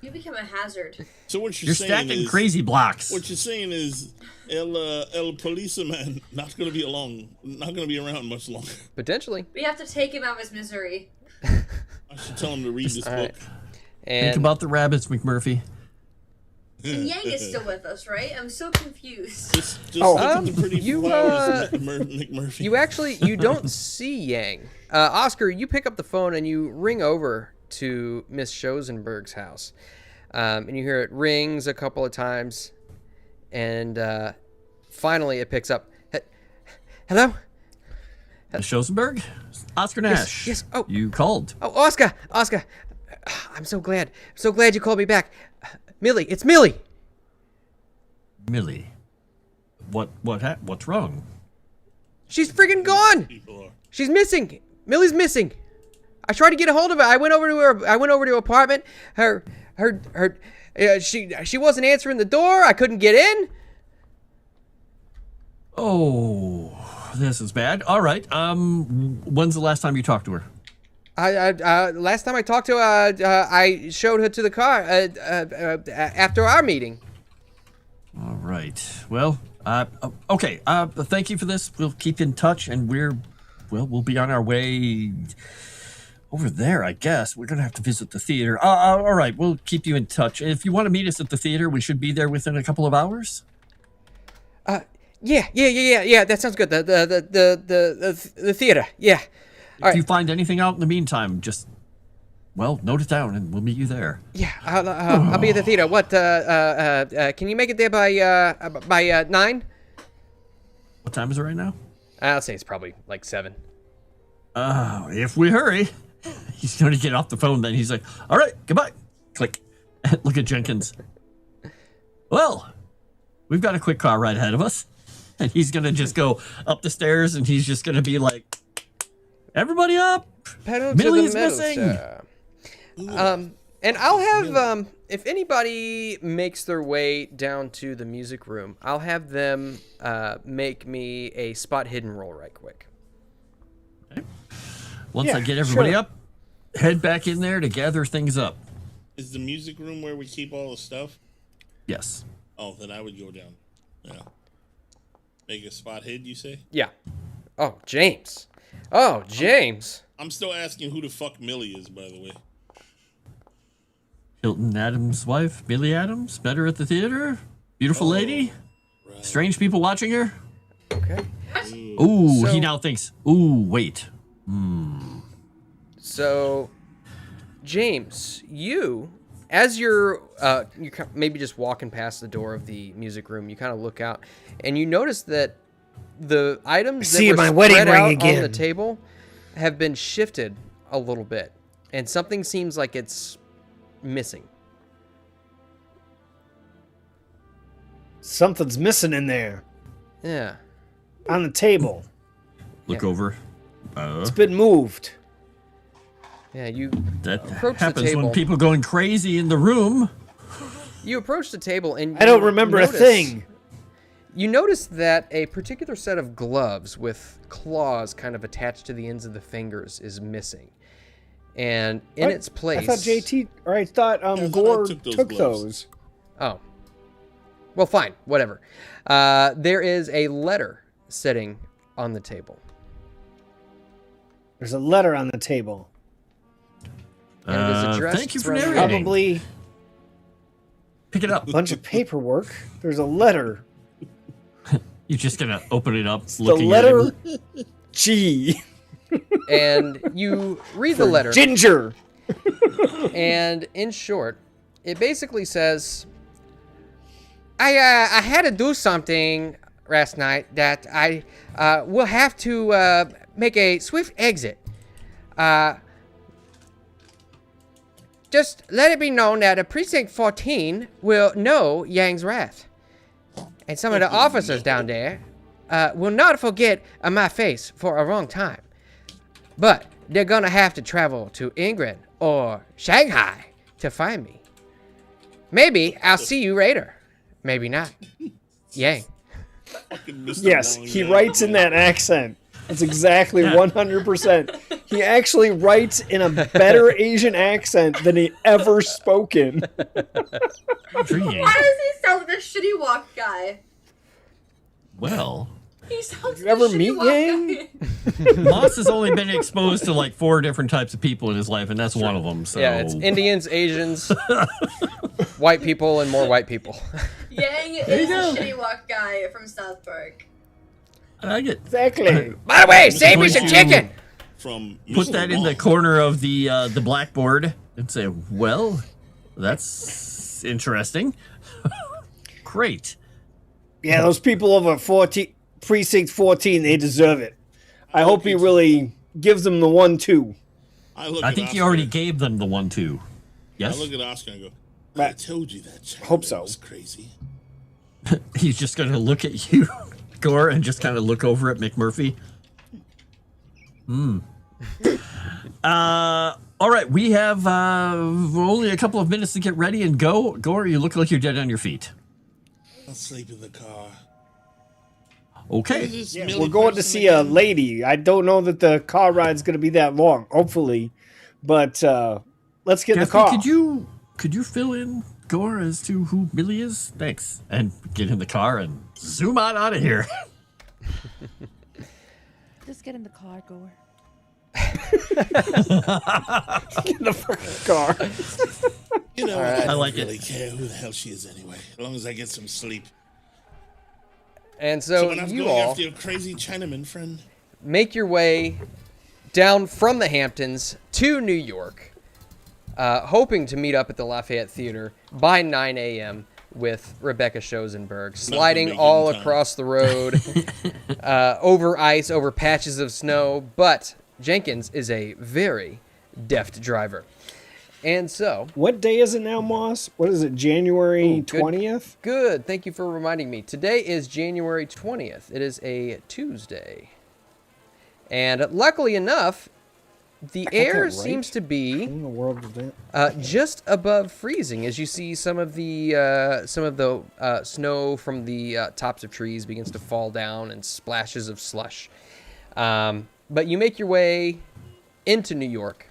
Speaker 6: You become a hazard.
Speaker 4: So what
Speaker 3: You're
Speaker 4: saying
Speaker 3: stacking
Speaker 4: is,
Speaker 3: crazy blocks.
Speaker 4: What you're saying is, El Policeman not going to be not going to be around much longer.
Speaker 1: Potentially.
Speaker 6: We have to take him out of his misery.
Speaker 4: I should tell him to read this
Speaker 1: All
Speaker 4: book.
Speaker 1: right.
Speaker 3: Think
Speaker 1: And
Speaker 3: about the rabbits, McMurphy.
Speaker 6: And Yang is still with us, right? I'm so confused.
Speaker 4: Just
Speaker 5: Oh.
Speaker 4: look at the pretty
Speaker 1: you,
Speaker 4: flowers, McMurphy.
Speaker 1: you don't see Yang. Oscar, you pick up the phone and you ring over to Miss Schoenberg's house. And you hear it rings a couple of times. And finally it picks up. Hello?
Speaker 3: Schoenberg? Oscar Nash.
Speaker 1: yes. Oh.
Speaker 3: You called.
Speaker 1: Oh, Oscar! I'm so glad. You called me back. Millie, it's Millie!
Speaker 3: Millie. What's wrong?
Speaker 1: She's freaking gone!
Speaker 4: People are.
Speaker 1: She's missing. Millie's missing. I tried to get a hold of her. I went over to her apartment. She wasn't answering the door. I couldn't get in.
Speaker 3: Oh, this is bad. All right. When's the last time you talked to her?
Speaker 1: Last time I talked to her, I showed her to the car after our meeting.
Speaker 3: All right. Well, okay. Thank you for this. We'll keep in touch, and we'll be on our way over there, I guess. We're gonna have to visit the theater. All right. We'll keep you in touch. If you want to meet us at the theater, we should be there within a couple of hours.
Speaker 1: Yeah. That sounds good. The theater. Yeah.
Speaker 3: If you find anything out in the meantime, just note it down, and we'll meet you there.
Speaker 1: Yeah. I'll be at the theater. What? Can you make it there by 9?
Speaker 3: What time is it right now?
Speaker 1: I'll say it's probably like 7.
Speaker 3: If we hurry. He's going to get off the phone. Then he's like, "All right, goodbye." Click. Look at Jenkins. Well, we've got a quick car ride ahead of us, and he's going to just go up the stairs, and he's just going to be like, "Everybody up!
Speaker 1: Pedal
Speaker 3: Millie's
Speaker 1: to the metal,
Speaker 3: missing."
Speaker 1: sir. And I'll have if anybody makes their way down to the music room, I'll have them make me a spot hidden roll right quick.
Speaker 3: Once
Speaker 5: Yeah,
Speaker 3: I get everybody
Speaker 5: sure.
Speaker 3: up, head back in there to gather things up.
Speaker 4: Is the music room where we keep all the stuff?
Speaker 3: Yes.
Speaker 4: Oh, then I would go down. Yeah. Make a spot hid, you say?
Speaker 1: Yeah. Oh, James. Oh, James.
Speaker 4: I'm still asking who the fuck Millie is, by the way.
Speaker 3: Hilton Adams' wife, Millie Adams, met her at the theater. Beautiful lady.
Speaker 4: Right.
Speaker 3: Strange people watching her.
Speaker 1: Okay.
Speaker 3: Ooh,
Speaker 1: So-
Speaker 3: he now thinks, ooh, wait.
Speaker 1: So, James, as you're maybe just walking past the door of the music room, you kind of look out, and you notice that the items that
Speaker 5: see
Speaker 1: were
Speaker 5: my wedding
Speaker 1: spread
Speaker 5: ring
Speaker 1: out on
Speaker 5: again.
Speaker 1: the table have been shifted a little bit, and something seems like it's missing.
Speaker 5: Something's missing in there
Speaker 1: Yeah.
Speaker 5: on the table.
Speaker 3: Look
Speaker 1: Yeah.
Speaker 3: over.
Speaker 5: It's been moved.
Speaker 1: Yeah, you
Speaker 3: That
Speaker 1: approach the
Speaker 3: happens
Speaker 1: table.
Speaker 3: when people going crazy in the room.
Speaker 1: You approach the table and
Speaker 5: I don't
Speaker 1: you
Speaker 5: remember
Speaker 1: notice-
Speaker 5: a thing.
Speaker 1: You notice that a particular set of gloves with claws kind of attached to the ends of the fingers is missing. And in
Speaker 5: What?
Speaker 1: its place...
Speaker 5: I thought I thought
Speaker 4: I
Speaker 5: Gore
Speaker 4: took those
Speaker 5: took
Speaker 4: gloves.
Speaker 5: those.
Speaker 1: Oh. Well, fine. Whatever. There is a letter sitting on the table.
Speaker 5: There's a letter on the table.
Speaker 1: And it is addressed
Speaker 3: Thank you for
Speaker 1: from-
Speaker 3: narrating.
Speaker 5: Probably
Speaker 3: Pick it up.
Speaker 5: a bunch of paperwork. There's a letter.
Speaker 3: You're just gonna open it up,
Speaker 5: The
Speaker 3: looking
Speaker 5: letter
Speaker 3: at him.
Speaker 5: G.
Speaker 1: and you read the letter.
Speaker 5: Ginger.
Speaker 1: And in short, it basically says, I had to do something last night that I will have to make a swift exit. Just let it be known that Precinct 14 will know Yang's wrath. And some of the officers down there will not forget my face for a long time. But they're gonna have to travel to England or Shanghai to find me. Maybe I'll see you later. Maybe not. Yang.
Speaker 5: Yes, he writes in that accent. That's exactly 100%. He actually writes in a better Asian accent than he ever spoken.
Speaker 6: Why does he sound like a shitty walk guy?
Speaker 3: Well,
Speaker 6: He sounds
Speaker 5: You
Speaker 6: like
Speaker 5: ever
Speaker 6: a shitty
Speaker 5: meet
Speaker 6: walk
Speaker 5: Yang?
Speaker 6: guy.
Speaker 3: Moss has only been exposed to like 4 different types of people in his life, and that's one of them. So
Speaker 1: Yeah, it's Indians, Asians, white people, and more white people.
Speaker 6: Yang
Speaker 3: you
Speaker 6: is
Speaker 3: go.
Speaker 6: the shitty walk guy from South Park.
Speaker 3: I get
Speaker 5: Exactly.
Speaker 1: By the way, save me some chicken!
Speaker 4: From
Speaker 3: put
Speaker 4: Mr.
Speaker 3: that in the
Speaker 4: Wong.
Speaker 3: corner of the blackboard and say, well, that's interesting. Great.
Speaker 5: Yeah, those people over 14, Precinct 14, they deserve it. I hope he really gives them the 1-2.
Speaker 3: I think he already gave them the 1-2.
Speaker 4: I
Speaker 3: Yes?
Speaker 4: look at Oscar and go, I
Speaker 5: Right.
Speaker 4: told you that Chinaman
Speaker 5: Hope so.
Speaker 4: was crazy.
Speaker 3: He's just going to look at you, Gore, and just kind of look over at McMurphy. All right, we have only a couple of minutes to get ready and go. Gore, you look like you're dead on your feet.
Speaker 4: I'll sleep in the car.
Speaker 3: Okay.
Speaker 4: This
Speaker 5: Yeah,
Speaker 4: Millie
Speaker 5: we're going to
Speaker 4: person
Speaker 5: see a
Speaker 4: again?
Speaker 5: lady. I don't know that the car ride's going to be that long, hopefully. But let's get in the car.
Speaker 3: Could you fill in, Gore, as to who Millie is? Thanks. And get in the car and zoom on out of here.
Speaker 2: Just get in the car, Gore.
Speaker 5: Get in the fucking car.
Speaker 4: You know,
Speaker 1: right.
Speaker 4: I don't
Speaker 3: like it.
Speaker 4: really care who the hell she is anyway, as long as I get some sleep.
Speaker 1: And
Speaker 4: So
Speaker 1: so
Speaker 4: when I'm
Speaker 1: you
Speaker 4: going
Speaker 1: all
Speaker 4: after your crazy Chinaman friend,
Speaker 1: make your way down from the Hamptons to New York, hoping to meet up at the Lafayette Theater by 9 a.m. with Rebecca Schoenberg, sliding
Speaker 4: make it
Speaker 1: all
Speaker 4: in time.
Speaker 1: across the road, over ice, over patches of snow. But Jenkins is a very deft driver. And so,
Speaker 5: What day is it now, Moss? What is it, January
Speaker 1: Ooh, good.
Speaker 5: 20th?
Speaker 1: good. Thank you for reminding me. Today is January 20th. It is a Tuesday. And luckily enough, the
Speaker 5: got
Speaker 1: air
Speaker 5: that right.
Speaker 1: seems to
Speaker 5: What
Speaker 1: be
Speaker 5: in the world is that?
Speaker 1: just above freezing, as you see some of the snow from the tops of trees begins to fall down and splashes of slush. But you make your way into New York,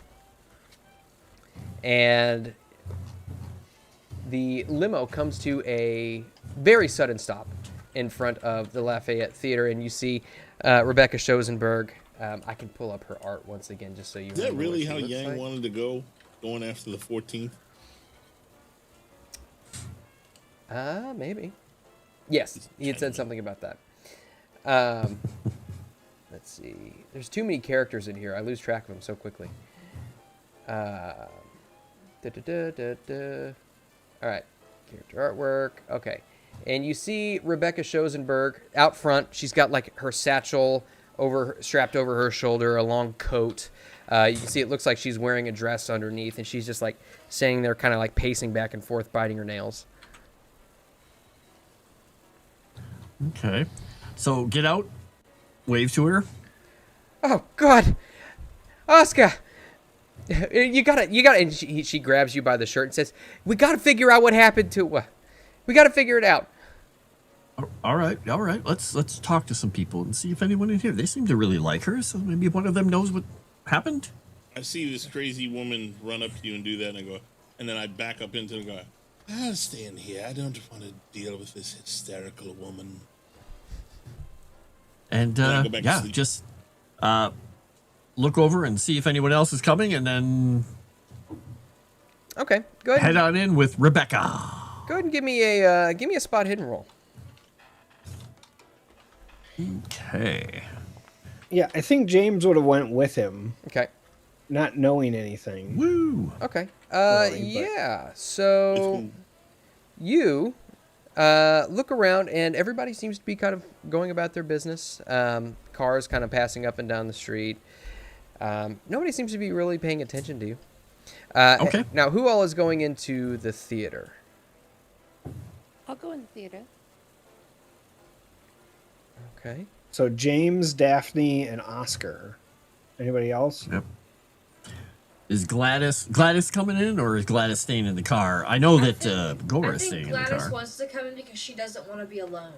Speaker 1: and the limo comes to a very sudden stop in front of the Lafayette Theater, and you see Rebecca Schoenberg. I can pull up her art once again, just so you
Speaker 4: is that
Speaker 1: remember what
Speaker 4: really
Speaker 1: she
Speaker 4: how
Speaker 1: looks
Speaker 4: Yang
Speaker 1: like.
Speaker 4: wanted to go, going after the 14th?
Speaker 1: Maybe. Yes, he had said something about that. Let's see. There's too many characters in here. I lose track of them so quickly. All right. Character artwork. Okay. And you see Rebecca Schoenberg out front. She's got like her satchel strapped over her shoulder, a long coat. You can see it looks like she's wearing a dress underneath, and she's just like standing there kind of like pacing back and forth, biting her nails.
Speaker 3: Okay. So get out, wave to her.
Speaker 1: Oh God, Oscar, you gotta, and she grabs you by the shirt and says, "We gotta figure out what happened to. We gotta figure it out."
Speaker 3: All right. Let's talk to some people and see if anyone in here. They seem to really like her, so maybe one of them knows what happened.
Speaker 4: I see this crazy woman run up to you and do that, and I go, and then I back up into the guy. I'll stay in here. I don't want to deal with this hysterical woman.
Speaker 3: And
Speaker 4: Then I go back to
Speaker 3: yeah,
Speaker 4: sleep.
Speaker 3: just look over and see if anyone else is coming, and then
Speaker 1: Okay, go ahead.
Speaker 3: head on in with Rebecca.
Speaker 1: Go ahead and give me a spot hidden roll.
Speaker 3: Okay.
Speaker 5: Yeah, I think James would have went with him,
Speaker 1: Okay.
Speaker 5: not knowing anything.
Speaker 3: Woo!
Speaker 1: Okay.
Speaker 5: Really, but-
Speaker 1: Yeah. So you look around, and everybody seems to be kind of going about their business. Cars kind of passing up and down the street. Nobody seems to be really paying attention to you.
Speaker 3: Okay.
Speaker 1: Now, who all is going into the theater?
Speaker 7: I'll go in the theater.
Speaker 1: Okay.
Speaker 5: So James, Daphne, and Oscar. Anybody else?
Speaker 3: Yep. Is Gladys coming in, or is Gladys staying in the car? I know that Gora is staying in the
Speaker 6: Gladys
Speaker 3: car.
Speaker 6: wants to come in because she doesn't want to be alone.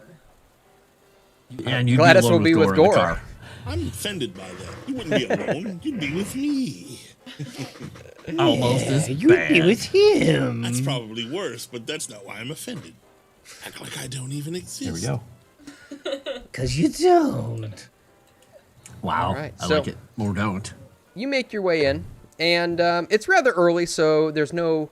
Speaker 3: And you'd
Speaker 1: Gladys
Speaker 3: be alone
Speaker 1: will be with
Speaker 3: in the
Speaker 1: Gora.
Speaker 3: car.
Speaker 4: I'm offended by that. You wouldn't be alone. You'd be with me.
Speaker 3: Almost as
Speaker 5: you'd
Speaker 3: bad.
Speaker 5: be with him.
Speaker 4: That's probably worse, but that's not why I'm offended. Act like I don't even exist.
Speaker 3: There we go.
Speaker 5: Because you don't.
Speaker 3: Wow.
Speaker 1: All right,
Speaker 3: I
Speaker 1: so-
Speaker 3: like it. Or don't.
Speaker 1: You make your way in, and it's rather early, so there's no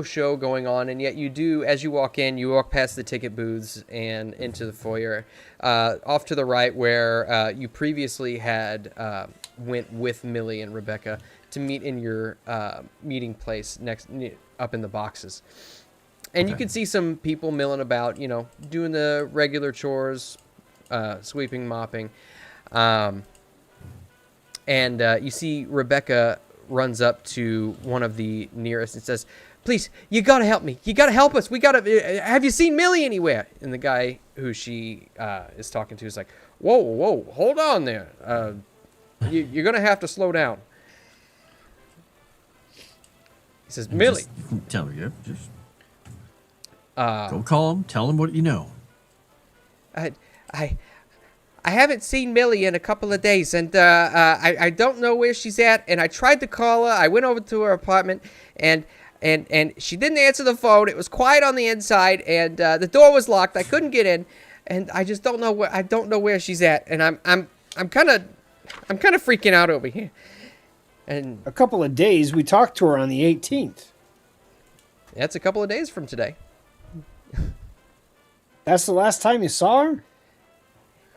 Speaker 1: show going on, and yet you do, as you walk in, you walk past the ticket booths and into the foyer, off to the right where you previously had went with Millie and Rebecca to meet in your meeting place up in the boxes. And you
Speaker 3: Okay.
Speaker 1: can see some people milling about, doing the regular chores, sweeping, mopping. And you see Rebecca runs up to one of the nearest and says, "Please, you gotta help me. You gotta help us. We gotta. Have you seen Millie anywhere?" And the guy who she is talking to is like, "Whoa, hold on there. You're gonna have to slow down." He says, "Millie."
Speaker 3: Just tell her, yeah. Just go call him. Tell him what you know.
Speaker 1: I haven't seen Millie in a couple of days, and I don't know where she's at. And I tried to call her. I went over to her apartment, and she didn't answer the phone. It was quiet on the inside, and the door was locked. I couldn't get in, and I just don't know where. I don't know where she's at, and I'm kind of freaking out over here. And
Speaker 5: A couple of days. We talked to her on the 18th.
Speaker 1: that's a couple of days from today.
Speaker 5: That's the last time you saw her?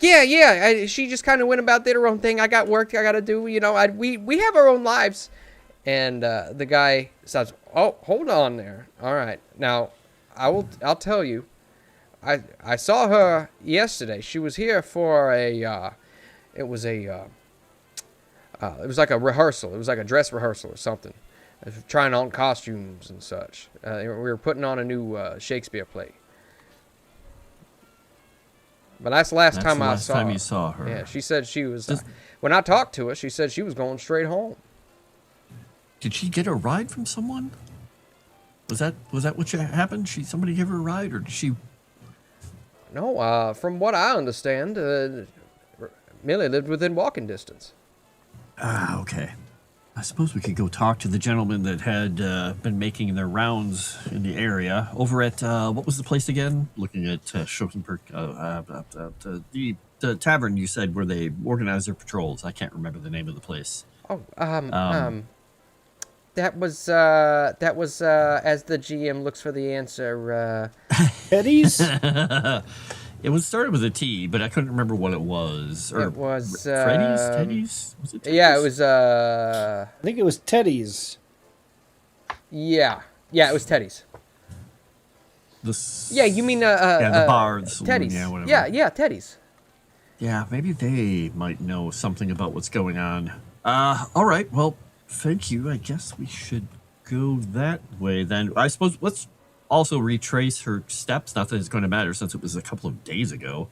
Speaker 1: Yeah. She just kind of went about, did her own thing. I got work I got to do. We have our own lives. And the guy says, "Oh, hold on there. All right. Now, I'll tell you. I saw her yesterday. She was here for it was like a rehearsal. It was like a dress rehearsal or something. Trying on costumes and such. We were putting on a new Shakespeare play. But that's the last time I saw her.
Speaker 3: Time you saw her.
Speaker 1: Yeah, she said she was. When I talked to her, she said she was going straight home.
Speaker 3: Did she get a ride from someone? Was that what happened? Somebody gave her a ride, or did she?
Speaker 1: No, from what I understand, Millie lived within walking distance.
Speaker 3: Ah, okay. I suppose we could go talk to the gentleman that had been making their rounds in the area over at what was the place again? Looking at Schoenberg, the tavern you said where they organize their patrols. I can't remember the name of the place.
Speaker 1: Oh, that was as the GM looks for the answer.
Speaker 5: Eddie's?
Speaker 3: It was started with a T, but I couldn't remember what it was. Or
Speaker 1: It was,
Speaker 3: Freddy's, Teddy's. Was it Teddy's?
Speaker 1: Yeah, it was.
Speaker 5: I think it was Teddy's.
Speaker 1: Yeah, it was Teddy's. Yeah, you mean
Speaker 3: the bar, the saloon,
Speaker 1: Teddy's.
Speaker 3: yeah, whatever.
Speaker 1: Yeah, Teddy's.
Speaker 3: Yeah, maybe they might know something about what's going on. All right, well, thank you. I guess we should go that way then. I suppose let's also retrace her steps. Not that it's going to matter since it was a couple of days ago.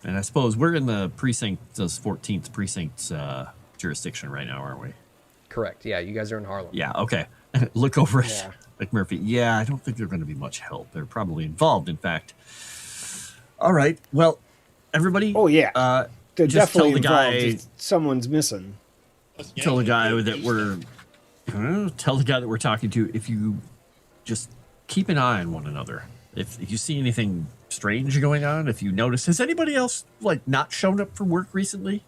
Speaker 3: And I suppose we're in the precinct, this 14th precinct's jurisdiction right now, aren't we?
Speaker 1: Correct. Yeah, you guys are in Harlem.
Speaker 3: Yeah, okay. Look over at
Speaker 5: Yeah.
Speaker 3: McMurphy. Yeah, I don't think they're going to be much help. They're probably involved, in fact. All right. Well, everybody.
Speaker 5: Oh, yeah. They're
Speaker 3: just tell
Speaker 5: definitely
Speaker 3: the guy.
Speaker 5: involved. Someone's missing.
Speaker 3: Tell the guy that we're. Tell the guy that we're talking to, if you just keep an eye on one another. If you see anything strange going on, if you notice, has anybody else not shown up for work recently?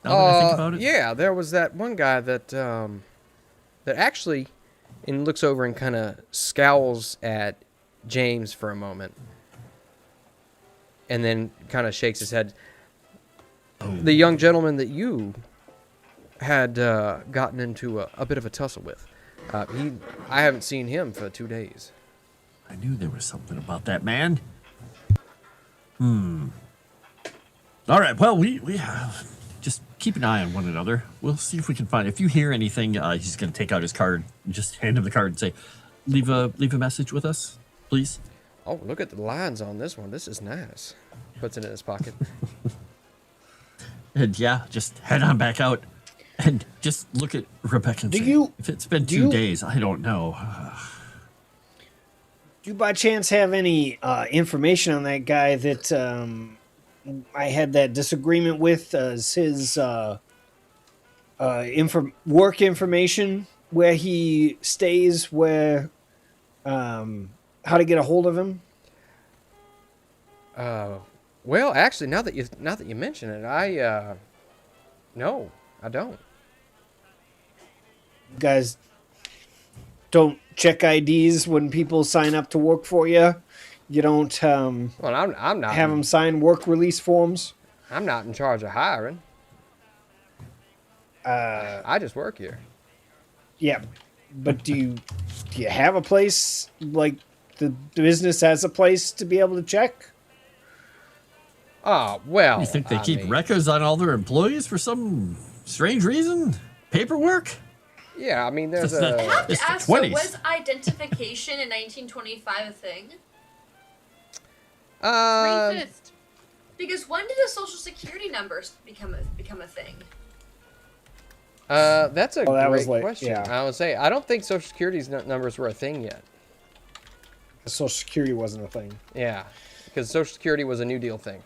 Speaker 3: Now that I think about it.
Speaker 1: Yeah, there was that one guy that that actually, and looks over and kind of scowls at James for a moment, and then kind of shakes his head. The young gentleman that you had gotten into a bit of a tussle with. I haven't seen him for 2 days.
Speaker 3: I knew there was something about that man. All right, well, we just keep an eye on one another. We'll see if we can find. If you hear anything, he's going to take out his card, and just hand him the card, and say, "Leave a message with us, please."
Speaker 1: Oh, look at the lines on this one. This is nice. Puts it in his pocket.
Speaker 3: And yeah, just head on back out, and just look at Rebecca. And say, if it's been 2 days, I don't know.
Speaker 5: Do you by chance have any information on that guy that I had that disagreement with? As his work information, where he stays, how to get a hold of him?
Speaker 1: Well, actually, now that you mention it, no, I don't.
Speaker 5: You guys don't check IDs when people sign up to work for you. You don't.
Speaker 1: Well, I'm not
Speaker 5: have them sign work release forms.
Speaker 1: I'm not in charge of hiring. I just work here.
Speaker 5: Yeah, but do you have a place, like the business has a place to be able to check?
Speaker 1: Oh, well.
Speaker 3: You think they keep records on all their employees for some strange reason? Paperwork?
Speaker 1: Yeah, I mean, there's
Speaker 6: I have to
Speaker 3: It's the
Speaker 6: ask, so
Speaker 3: 20s.
Speaker 6: was identification in 1925 a thing?
Speaker 2: Racist.
Speaker 6: Because when did the social security numbers become a thing?
Speaker 1: That's a
Speaker 5: that was
Speaker 1: great question.
Speaker 5: yeah.
Speaker 1: I would say I don't think Social Security's numbers were a thing yet.
Speaker 5: Social Security wasn't a thing.
Speaker 1: Yeah, because Social Security was a New Deal thing.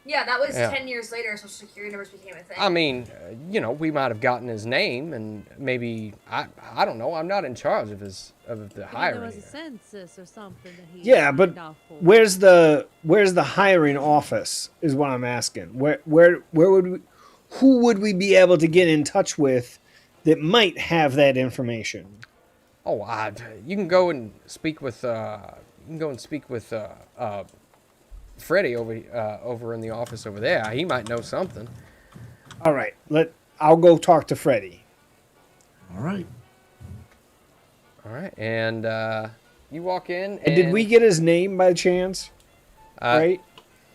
Speaker 6: Yeah, that was
Speaker 1: Yeah.
Speaker 6: 10 years later. Social security numbers became a thing.
Speaker 1: I mean, we might have gotten his name, and maybe I don't know. I'm not in charge of the
Speaker 2: Maybe
Speaker 1: hiring.
Speaker 2: there was a
Speaker 1: here.
Speaker 2: census or something that he
Speaker 5: Yeah, but
Speaker 2: signed off for.
Speaker 5: where's the hiring office is what I'm asking. Where would we, who would we be able to get in touch with that might have that information?
Speaker 1: Oh, you can go and speak with Freddie over in the office over there. He might know something.
Speaker 5: All right, I'll go talk to Freddie.
Speaker 3: All right.
Speaker 1: All right, and you walk in.
Speaker 5: And did we get his name by chance? Right?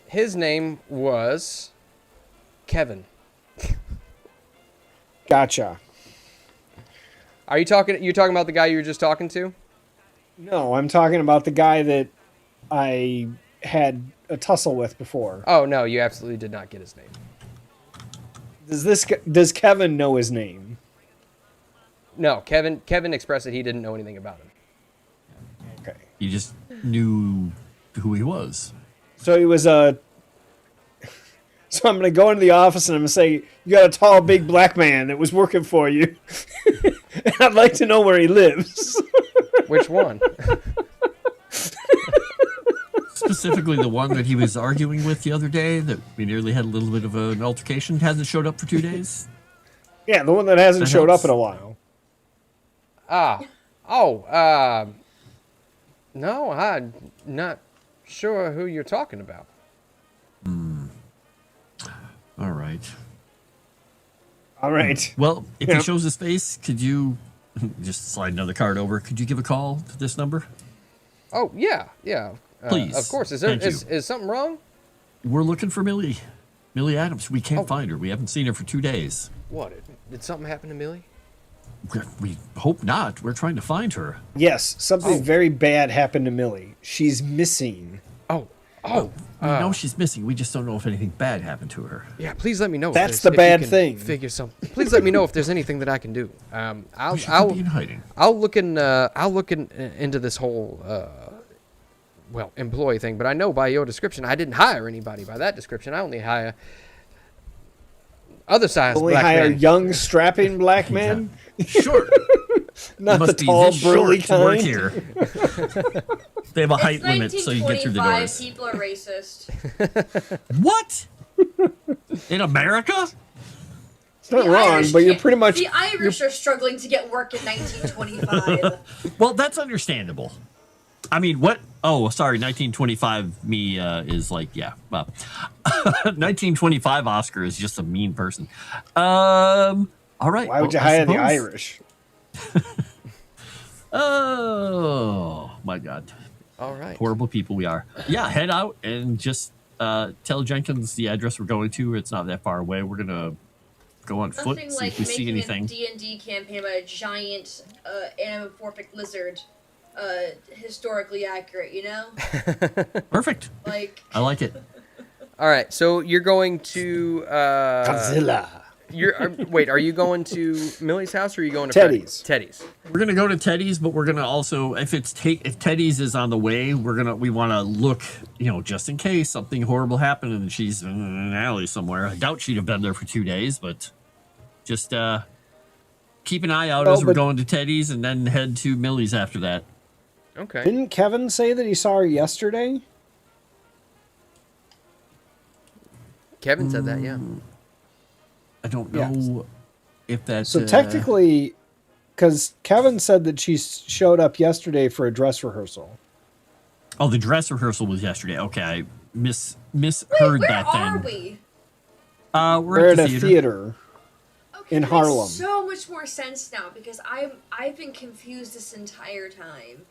Speaker 1: His name was Kevin.
Speaker 5: Gotcha.
Speaker 1: Are you talking? You're talking about the guy you were just talking to?
Speaker 5: No, I'm talking about the guy that I had a tussle with before.
Speaker 1: Oh no, you absolutely did not get his name.
Speaker 5: Does Kevin know his name?
Speaker 1: No, Kevin expressed that he didn't know anything about him.
Speaker 5: Okay.
Speaker 3: You just knew who he was.
Speaker 5: So he was a. So I'm going to go into the office and I'm going to say, you got a tall, big black man that was working for you. And I'd like to know where he lives.
Speaker 1: Which one?
Speaker 3: Specifically the one that he was arguing with the other day that we nearly had a little bit of an altercation. Hasn't showed up for 2 days.
Speaker 5: Yeah, the one that hasn't
Speaker 3: That
Speaker 5: showed
Speaker 3: helps.
Speaker 5: up in a while.
Speaker 1: No, I'm not sure who you're talking about.
Speaker 3: All right.
Speaker 5: All right.
Speaker 3: Well, if
Speaker 5: Yeah.
Speaker 3: he shows his face, could you just slide another card over? Could you give a call to this number?
Speaker 1: Oh yeah.
Speaker 3: Please.
Speaker 1: Of course. Is something wrong?
Speaker 3: We're looking for Millie. Millie Adams. We can't find her. We haven't seen her for 2 days.
Speaker 1: What? Did something happen to Millie?
Speaker 3: We hope not. We're trying to find her.
Speaker 5: Yes, something very bad happened to Millie. She's missing.
Speaker 3: We know she's missing. We just don't know if anything bad happened to her.
Speaker 1: Yeah, please let me know.
Speaker 5: That's
Speaker 1: if
Speaker 5: the
Speaker 1: you
Speaker 5: bad
Speaker 1: can
Speaker 5: thing.
Speaker 1: Figure something. Please let me know if there's anything that I can do.
Speaker 3: We should be in hiding.
Speaker 1: I'll look into this whole employee thing. But I know by your description, I didn't hire anybody by that description. I only hire other size
Speaker 5: Only
Speaker 1: black
Speaker 5: hire
Speaker 1: men.
Speaker 5: young, strapping black men.
Speaker 3: Sure.
Speaker 5: Not the
Speaker 3: Must be
Speaker 5: tall,
Speaker 3: this
Speaker 5: burly
Speaker 3: short to work
Speaker 5: kind.
Speaker 3: here. They have a height
Speaker 6: It's
Speaker 3: limit so you can get through the
Speaker 6: 1925.
Speaker 3: doors.
Speaker 6: People are racist.
Speaker 3: What? In America?
Speaker 5: It's not
Speaker 6: The
Speaker 5: wrong,
Speaker 6: Irish
Speaker 5: but you're
Speaker 6: can't-
Speaker 5: pretty much.
Speaker 6: The Irish are struggling to get work in 1925.
Speaker 3: Well, that's understandable. I mean, what? Oh, sorry. 1925 me is like, yeah. Well, 1925 Oscar is just a mean person. All right.
Speaker 5: Why would you
Speaker 3: I
Speaker 5: hire the
Speaker 3: suppose-
Speaker 5: Irish?
Speaker 3: Oh my God.
Speaker 1: All right.
Speaker 3: Horrible people we are. Yeah, head out and just tell Jenkins the address we're going to. It's not that far away. We're gonna go on foot,
Speaker 6: Nothing
Speaker 3: see
Speaker 6: like
Speaker 3: if we see
Speaker 6: making a
Speaker 3: anything.
Speaker 6: D&D campaign about a giant anamorphic lizard historically accurate, you know?
Speaker 3: Perfect.
Speaker 6: Like,
Speaker 3: I like it.
Speaker 1: All right. So you're going to
Speaker 5: Godzilla.
Speaker 1: Wait, are you going to Millie's house or are you going to
Speaker 5: Teddy's.
Speaker 1: Teddy's.
Speaker 3: We're gonna go to Teddy's, but we're gonna also, if Teddy's is on the way, we want to look, just in case something horrible happened and she's in an alley somewhere. I doubt she'd have been there for 2 days, but just keep an eye out as we're going to Teddy's and then head to Millie's after that.
Speaker 1: Okay.
Speaker 5: Didn't Kevin say that he saw her yesterday?
Speaker 1: Kevin said that, yeah.
Speaker 3: I don't know if that's
Speaker 5: So technically, because Kevin said that she showed up yesterday for a dress rehearsal.
Speaker 3: Oh, the dress rehearsal was yesterday. Okay, I misheard
Speaker 6: where
Speaker 3: that
Speaker 6: are
Speaker 3: then.
Speaker 6: we?
Speaker 3: We're at
Speaker 5: a
Speaker 3: the
Speaker 5: theater
Speaker 6: Okay,
Speaker 5: in
Speaker 6: that
Speaker 5: Harlem.
Speaker 6: makes so much more sense now because I've been confused this entire time.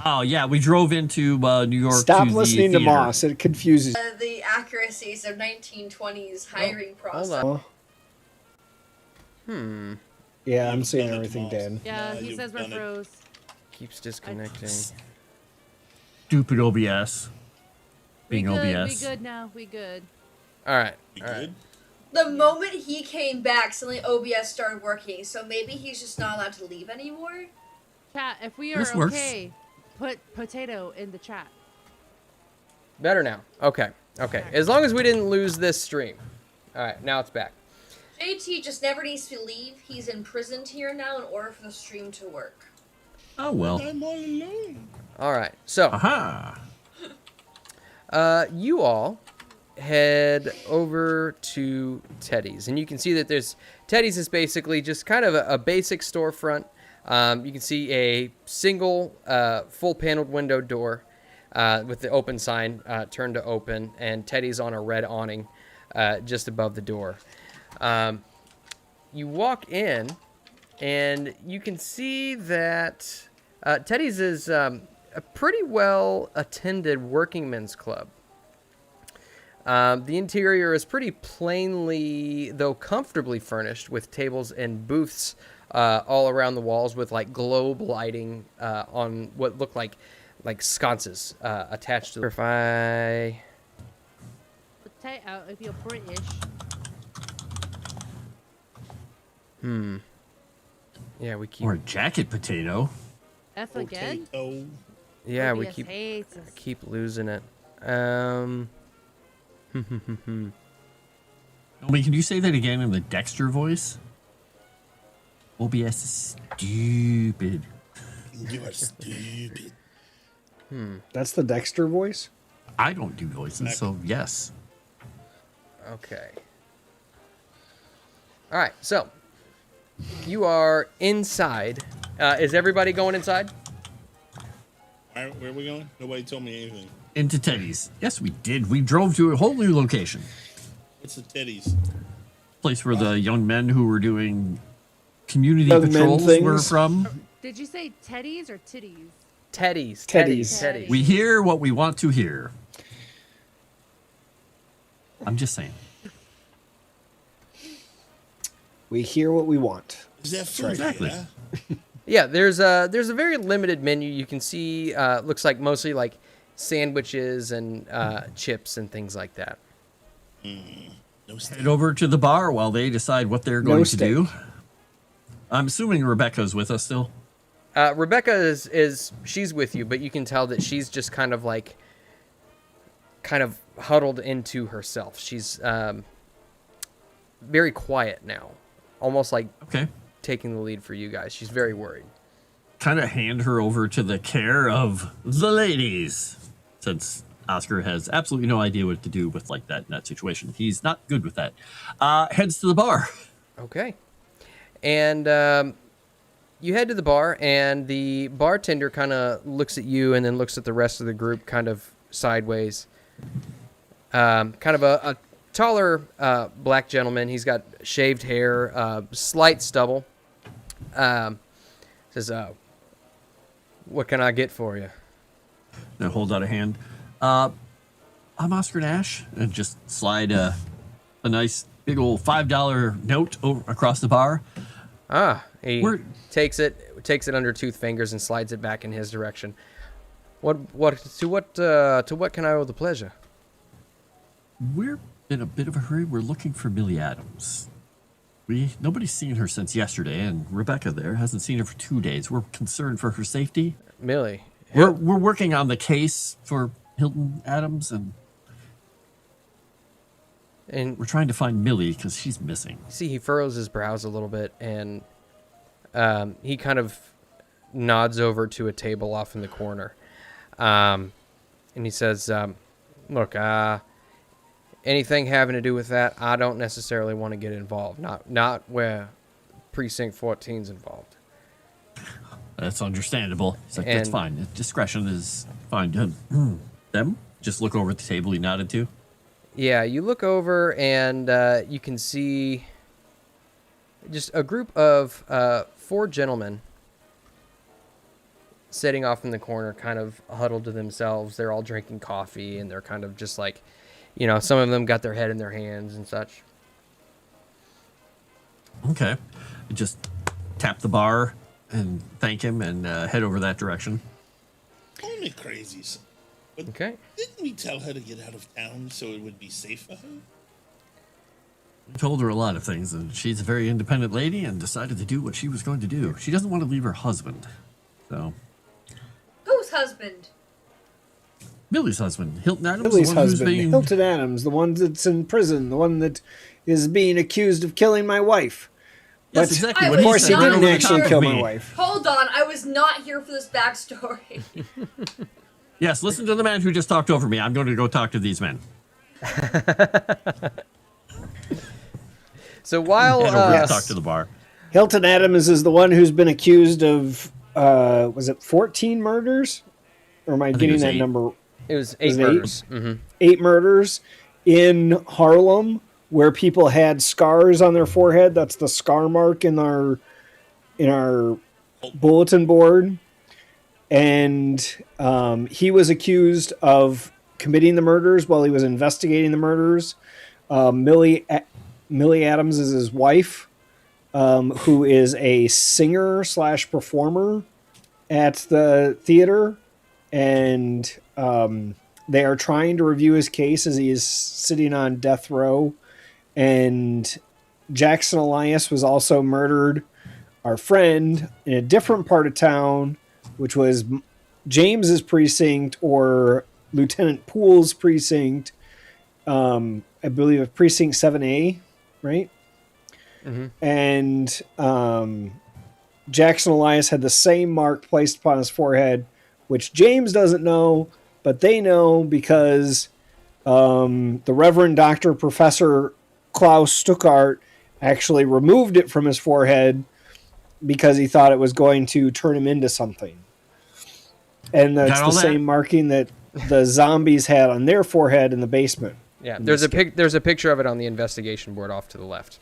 Speaker 3: Oh yeah, we drove into New York.
Speaker 5: Stop
Speaker 3: to
Speaker 5: listening
Speaker 3: the
Speaker 5: to
Speaker 3: theater.
Speaker 5: Moss. It confuses.
Speaker 6: The accuracies of 1920s hiring process.
Speaker 1: Hold on.
Speaker 5: Yeah, I'm
Speaker 4: You've
Speaker 5: seeing
Speaker 4: done it,
Speaker 5: everything,
Speaker 4: Moss.
Speaker 5: Dan.
Speaker 2: Yeah,
Speaker 4: No,
Speaker 2: he
Speaker 4: you've
Speaker 2: says we're
Speaker 4: done it.
Speaker 2: froze.
Speaker 1: Keeps disconnecting.
Speaker 3: Stupid OBS. Being
Speaker 2: We good,
Speaker 3: OBS.
Speaker 2: we good now. We good.
Speaker 1: All right.
Speaker 4: You
Speaker 1: All right.
Speaker 4: good?
Speaker 6: The moment he came back, suddenly OBS started working, so maybe he's just not allowed to leave anymore?
Speaker 2: Chat, if we are
Speaker 3: This works.
Speaker 2: okay, put potato in the chat.
Speaker 1: Better now. Okay. Okay. As long as we didn't lose this stream. All right. Now it's back.
Speaker 6: JT just never needs to leave. He's imprisoned here now in order for the stream to work.
Speaker 3: Oh well.
Speaker 4: I'm all alone.
Speaker 1: All right. So,
Speaker 3: Aha.
Speaker 1: you all head over to Teddy's, and you can see that Teddy's is basically just kind of a basic storefront. You can see a single full paneled window door with the open sign turned to open, and Teddy's on a red awning just above the door. You walk in, and you can see that Teddy's is a pretty well attended working men's club. The interior is pretty plainly, though comfortably furnished, with tables and booths all around the walls with like globe lighting on what look like sconces attached to the
Speaker 2: Potato if you're British.
Speaker 1: Yeah, we keep.
Speaker 3: Or a jacket potato.
Speaker 2: F again?
Speaker 4: Potato.
Speaker 1: Yeah, we
Speaker 2: OBS
Speaker 1: keep
Speaker 2: hates us.
Speaker 1: keep losing it.
Speaker 3: Wait, can you say that again in the Dexter voice? OBS is stupid.
Speaker 4: You are stupid.
Speaker 5: That's the Dexter voice?
Speaker 3: I don't do voices, so yes.
Speaker 1: Okay. All right, so you are inside. Is everybody going inside?
Speaker 4: All right, where are we going? Nobody told me anything.
Speaker 3: Into Teddy's. Yes, we did. We drove to a whole new location.
Speaker 4: What's the Teddy's?
Speaker 3: Place where the young men who were doing community
Speaker 5: Young men
Speaker 3: patrols were
Speaker 5: things.
Speaker 3: from.
Speaker 2: Did you say teddies or titties?
Speaker 1: Teddy's.
Speaker 5: Teddy's.
Speaker 1: Teddy's.
Speaker 3: We hear what we want to hear. I'm just saying.
Speaker 5: We hear what we want.
Speaker 4: Is that food?
Speaker 3: Exactly.
Speaker 4: Yeah?
Speaker 1: Yeah, there's a very limited menu. You can see looks like mostly like sandwiches and chips and things like that.
Speaker 4: No steak.
Speaker 3: Head over to the bar while they decide what they're going to
Speaker 5: steak.
Speaker 3: do. I'm assuming Rebecca's with us still.
Speaker 1: Rebecca is she's with you, but you can tell that she's just kind of huddled into herself. She's very quiet now, almost like
Speaker 3: Okay.
Speaker 1: taking the lead for you guys. She's very worried.
Speaker 3: Kind of hand her over to the care of the ladies, since Oscar has absolutely no idea what to do with like that in that situation. He's not good with that. Heads to the bar.
Speaker 1: Okay. And you head to the bar, and the bartender kind of looks at you and then looks at the rest of the group kind of sideways. Kind of a taller black gentleman. He's got shaved hair, slight stubble. Says, what can I get for you?
Speaker 3: Now hold out a hand. I'm Oscar Nash, and just slide a nice big old $5 note across the bar.
Speaker 1: He takes it under two fingers and slides it back in his direction. To what can I owe the pleasure?
Speaker 3: We're in a bit of a hurry. We're looking for Millie Adams. Nobody's seen her since yesterday, and Rebecca there hasn't seen her for 2 days. We're concerned for her safety.
Speaker 1: Millie.
Speaker 3: We're working on the case for Hilton Adams, and we're trying to find Millie because she's missing.
Speaker 1: See, he furrows his brows a little bit, and he kind of nods over to a table off in the corner. And he says, look, anything having to do with that, I don't necessarily want to get involved. Not where Precinct 14's involved.
Speaker 3: That's understandable. He's like, that's fine. Discretion is fine. Them? Just look over at the table he nodded to.
Speaker 1: Yeah, you look over and you can see just a group of 4 gentlemen sitting off in the corner, kind of huddled to themselves. They're all drinking coffee, and they're kind of just like, some of them got their head in their hands and such.
Speaker 3: Okay. Just tap the bar and thank him and head over that direction.
Speaker 4: Call me crazy, but
Speaker 1: okay.
Speaker 4: Didn't we tell her to get out of town so it would be safe for her?
Speaker 3: We told her a lot of things, and she's a very independent lady and decided to do what she was going to do. She doesn't want to leave her husband. So.
Speaker 6: Whose husband?
Speaker 3: Millie's husband, Hilton Adams.
Speaker 5: Millie's husband, Hilton Adams, the one that's in prison, the one that is being accused of killing my wife.
Speaker 3: Yes,
Speaker 5: but
Speaker 3: exactly.
Speaker 5: Of course, he didn't actually kill my wife.
Speaker 6: Hold on, I was not here for this backstory.
Speaker 3: Yes, listen to the man who just talked over me. I'm going to go talk to these men.
Speaker 1: So while
Speaker 3: talk to the bar.
Speaker 5: Hilton Adams is the one who's been accused of was it 14 murders? Or am I getting that
Speaker 3: 8.
Speaker 5: number?
Speaker 1: It was 8 murders. 8? Mm-hmm.
Speaker 5: 8 murders in Harlem, where people had scars on their forehead. That's the scar mark in our bulletin board. And he was accused of committing the murders while he was investigating the murders. Millie Adams is his wife, who is a singer/performer at the theater. And they are trying to review his case as he is sitting on death row. And Jackson Elias was also murdered. Our friend in a different part of town, which was James's precinct or Lieutenant Poole's precinct. I believe of precinct 7A, right? Mm-hmm. And Jackson Elias had the same mark placed upon his forehead, which James doesn't know, but they know because the Reverend Dr. Professor Klaus Stuckart actually removed it from his forehead because he thought it was going to turn him into something. And that's the same marking that the zombies had on their forehead in the basement.
Speaker 1: Yeah, there's a picture of it on the investigation board off to the left.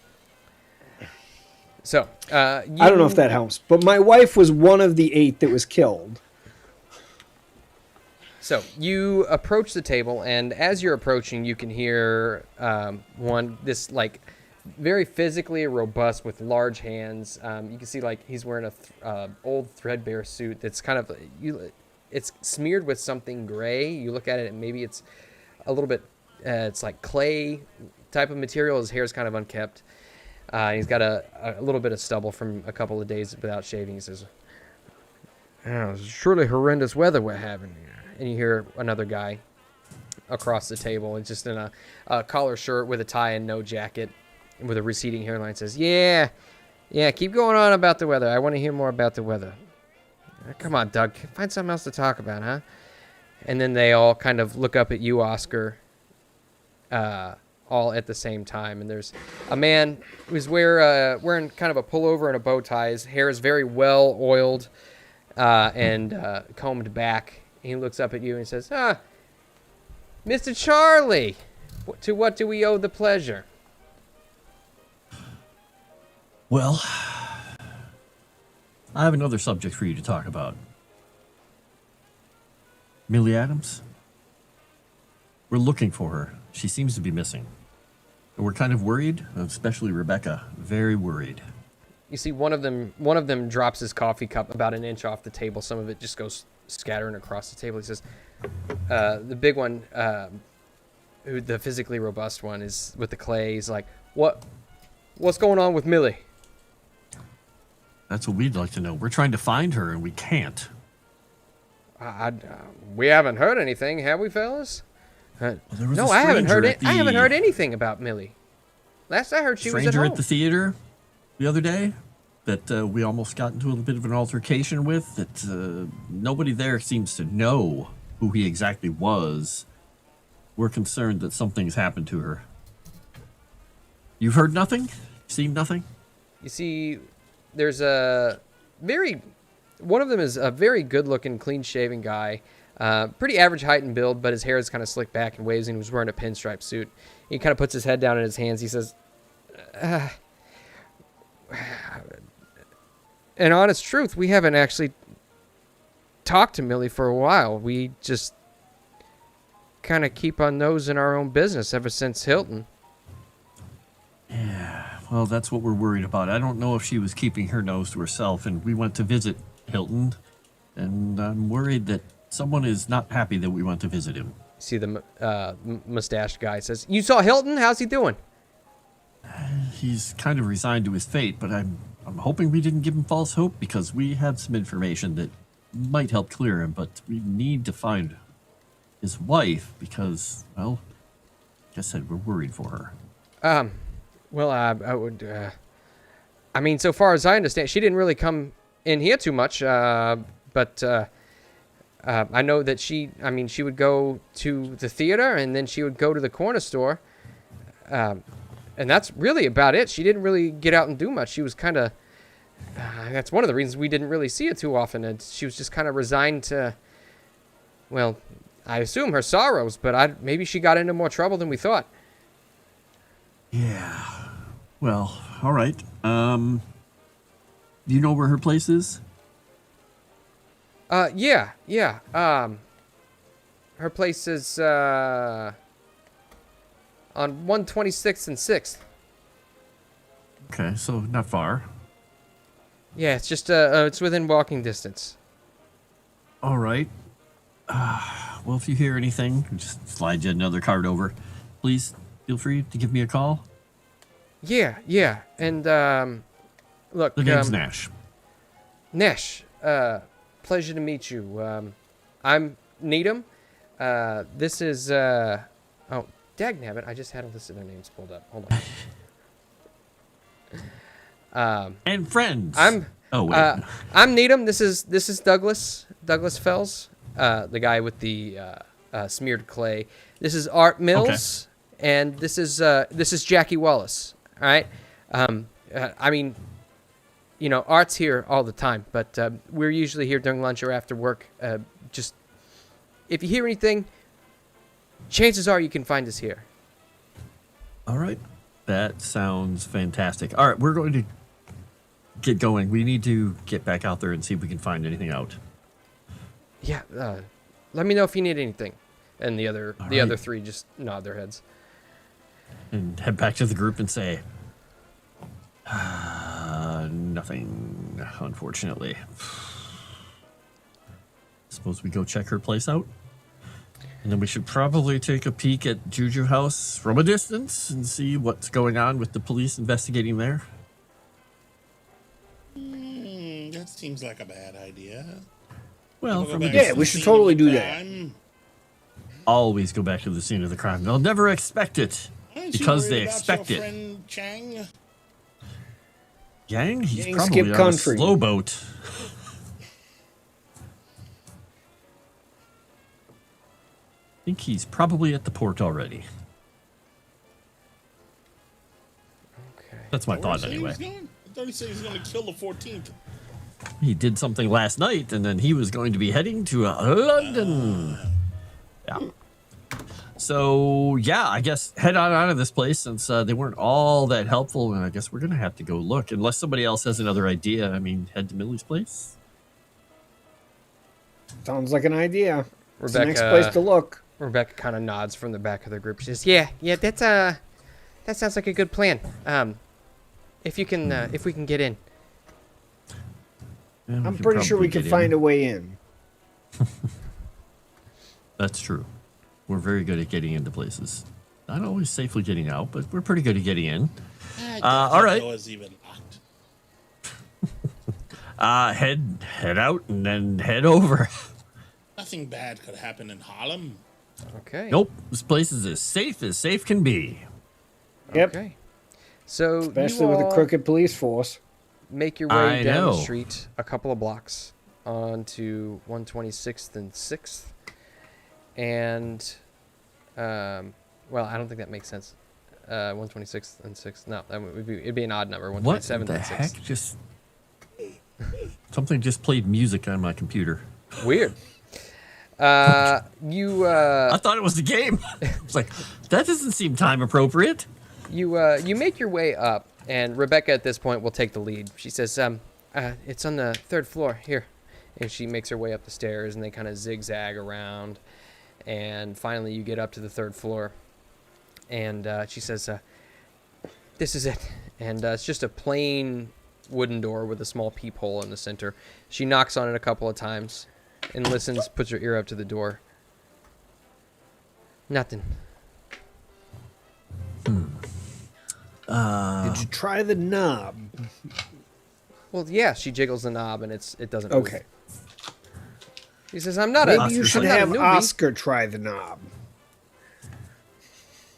Speaker 1: So, I
Speaker 5: don't know if that helps, but my wife was one of the 8 that was killed.
Speaker 1: So you approach the table, and as you're approaching, you can hear this like very physically robust with large hands. You can see like he's wearing a old threadbare suit that's kind of it's smeared with something gray. You look at it, and maybe it's a little bit it's like clay type of material. His hair is kind of unkempt. He's got a little bit of stubble from a couple of days without shaving. He says, "Oh, it's surely horrendous weather we're having here." And you hear another guy across the table, and just in a collar shirt with a tie and no jacket, with a receding hairline, says, Yeah, keep going on about the weather. I want to hear more about the weather. Come on, Doug, find something else to talk about, huh? And then they all kind of look up at you, Oscar, all at the same time. And there's a man who's wearing kind of a pullover and a bow tie. His hair is very well oiled and combed back. He looks up at you and he says, Mr. Charlie, to what do we owe the pleasure?
Speaker 3: Well, I have another subject for you to talk about. Millie Adams? We're looking for her. She seems to be missing. And we're kind of worried, especially Rebecca. Very worried.
Speaker 1: You see one of them drops his coffee cup about an inch off the table. Some of it just goes scattering across the table. He says, the big one, the physically robust one, is with the clay. He's like, what's going on with Millie?
Speaker 3: That's what we'd like to know. We're trying to find her, and we can't.
Speaker 1: We haven't heard anything, have we, fellas?
Speaker 3: No,
Speaker 1: I haven't heard it. I haven't heard anything about Millie. Last I heard, she was at home.
Speaker 3: Stranger at the theater the other day that we almost got into a bit of an altercation with. That nobody there seems to know who he exactly was. We're concerned that something's happened to her. You've heard nothing? Seen nothing?
Speaker 1: You see, there's one of them is a very good-looking, clean-shaven guy. Pretty average height and build, but his hair is kind of slicked back and waves, and he was wearing a pinstripe suit. He kind of puts his head down in his hands. He says, in honest truth, we haven't actually talked to Millie for a while. We just kind of keep our nose in our own business ever since Hilton.
Speaker 3: Yeah, well, that's what we're worried about. I don't know if she was keeping her nose to herself, and we went to visit Hilton, and I'm worried that someone is not happy that we went to visit him.
Speaker 1: See the mustached guy says, "You saw Hilton? How's he doing?"
Speaker 3: He's kind of resigned to his fate, but I'm hoping we didn't give him false hope, because we have some information that might help clear him, but we need to find his wife because, well, like I said, we're worried for her.
Speaker 1: Well, I would, I mean, so far as I understand, she didn't really come in here too much, but I know that she would go to the theater, and then she would go to the corner store, and that's really about it. She didn't really get out and do much. She was kind of, that's one of the reasons we didn't really see her too often, and she was just kind of resigned to, well, I assume her sorrows, but maybe she got into more trouble than we thought.
Speaker 3: Yeah. Well, all right. Do you know where her place is?
Speaker 1: Yeah. Her place is, on 126th and 6th.
Speaker 3: Okay, so not far.
Speaker 1: Yeah, it's just, it's within walking distance.
Speaker 3: All right. Well, if you hear anything, just slide you another card over. Please feel free to give me a call.
Speaker 1: Yeah. And, look.
Speaker 3: The name's Nash.
Speaker 1: Nash, pleasure to meet you. I'm Needham. This is, oh, dagnabbit, I just had a list of their names pulled up. Hold on.
Speaker 3: And friends.
Speaker 1: I'm Needham. This is Douglas Fells, the guy with the smeared clay. This is Art Mills, and this is Jackie Wallace. All right. I mean, you know, Art's here all the time, but we're usually here during lunch or after work. Just if you hear anything, chances are you can find us here.
Speaker 3: All right. That sounds fantastic. All right, we're going to get going. We need to get back out there and see if we can find anything out.
Speaker 1: Yeah. Let me know if you need anything. And the other three just nod their heads.
Speaker 3: And head back to the group and say, nothing, unfortunately. Suppose we go check her place out? And then we should probably take a peek at Juju House from a distance and see what's going on with the police investigating there.
Speaker 4: That seems like a bad idea.
Speaker 3: Well, from a
Speaker 5: Yeah,
Speaker 3: distance.
Speaker 5: we should totally do that.
Speaker 3: Always go back to the scene of the crime. They'll never expect it because they expect it.
Speaker 4: Friend Chang?
Speaker 3: Yang? He's
Speaker 5: Yang
Speaker 3: probably
Speaker 5: skip
Speaker 3: on
Speaker 5: country.
Speaker 3: a slow boat. I think he's probably at the port already. That's my thought
Speaker 4: Where did he
Speaker 3: anyway.
Speaker 4: say he was going? I thought he said he was going to kill the 14th.
Speaker 3: He did something last night, and then he was going to be heading to London. Yeah. So, yeah, I guess head on out of this place since they weren't all that helpful, and I guess we're going to have to go look. Unless somebody else has another idea, I mean, head to Millie's place?
Speaker 5: Sounds like an idea. It's the
Speaker 1: Rebecca,
Speaker 5: next place to look.
Speaker 1: Rebecca kind of nods from the back of the group. She says, "Yeah, that sounds like a good plan. If we can get in."
Speaker 3: Yeah,
Speaker 5: I'm pretty sure we can find a way in.
Speaker 3: That's true. We're very good at getting into places. Not always safely getting out, but we're pretty good at getting in. All right.
Speaker 4: The door's even locked.
Speaker 3: Head out and then head over.
Speaker 4: Nothing bad could happen in Harlem.
Speaker 1: Okay.
Speaker 3: Nope. This place is as safe can be.
Speaker 5: Yep.
Speaker 1: Okay. So
Speaker 5: Especially
Speaker 1: you
Speaker 5: with a
Speaker 1: all
Speaker 5: crooked police force.
Speaker 1: make your way
Speaker 3: I
Speaker 1: down the
Speaker 3: know.
Speaker 1: street a couple of blocks onto 126th and 6th. And, well, I don't think that makes sense. 126th and 6th. No, it'd be an odd number. 127th
Speaker 3: What the
Speaker 1: and 6th.
Speaker 3: heck? Just something just played music on my computer.
Speaker 1: Weird.
Speaker 3: I thought it was the game. It's like that doesn't seem time appropriate.
Speaker 1: You make your way up, and Rebecca at this point will take the lead. She says, it's on the 3rd floor here. And she makes her way up the stairs, and they kind of zigzag around. And finally, you get up to the 3rd floor. And she says, this is it. And it's just a plain wooden door with a small peephole in the center. She knocks on it a couple of times and listens, puts her ear up to the door. Nothing.
Speaker 5: Did you try the knob?
Speaker 1: Well, yeah, she jiggles the knob and it doesn't move.
Speaker 5: Okay.
Speaker 1: He says, I'm not
Speaker 5: Maybe you
Speaker 3: Oscar
Speaker 5: should
Speaker 1: I'm not a
Speaker 5: have
Speaker 1: newbie."
Speaker 5: Oscar try the knob.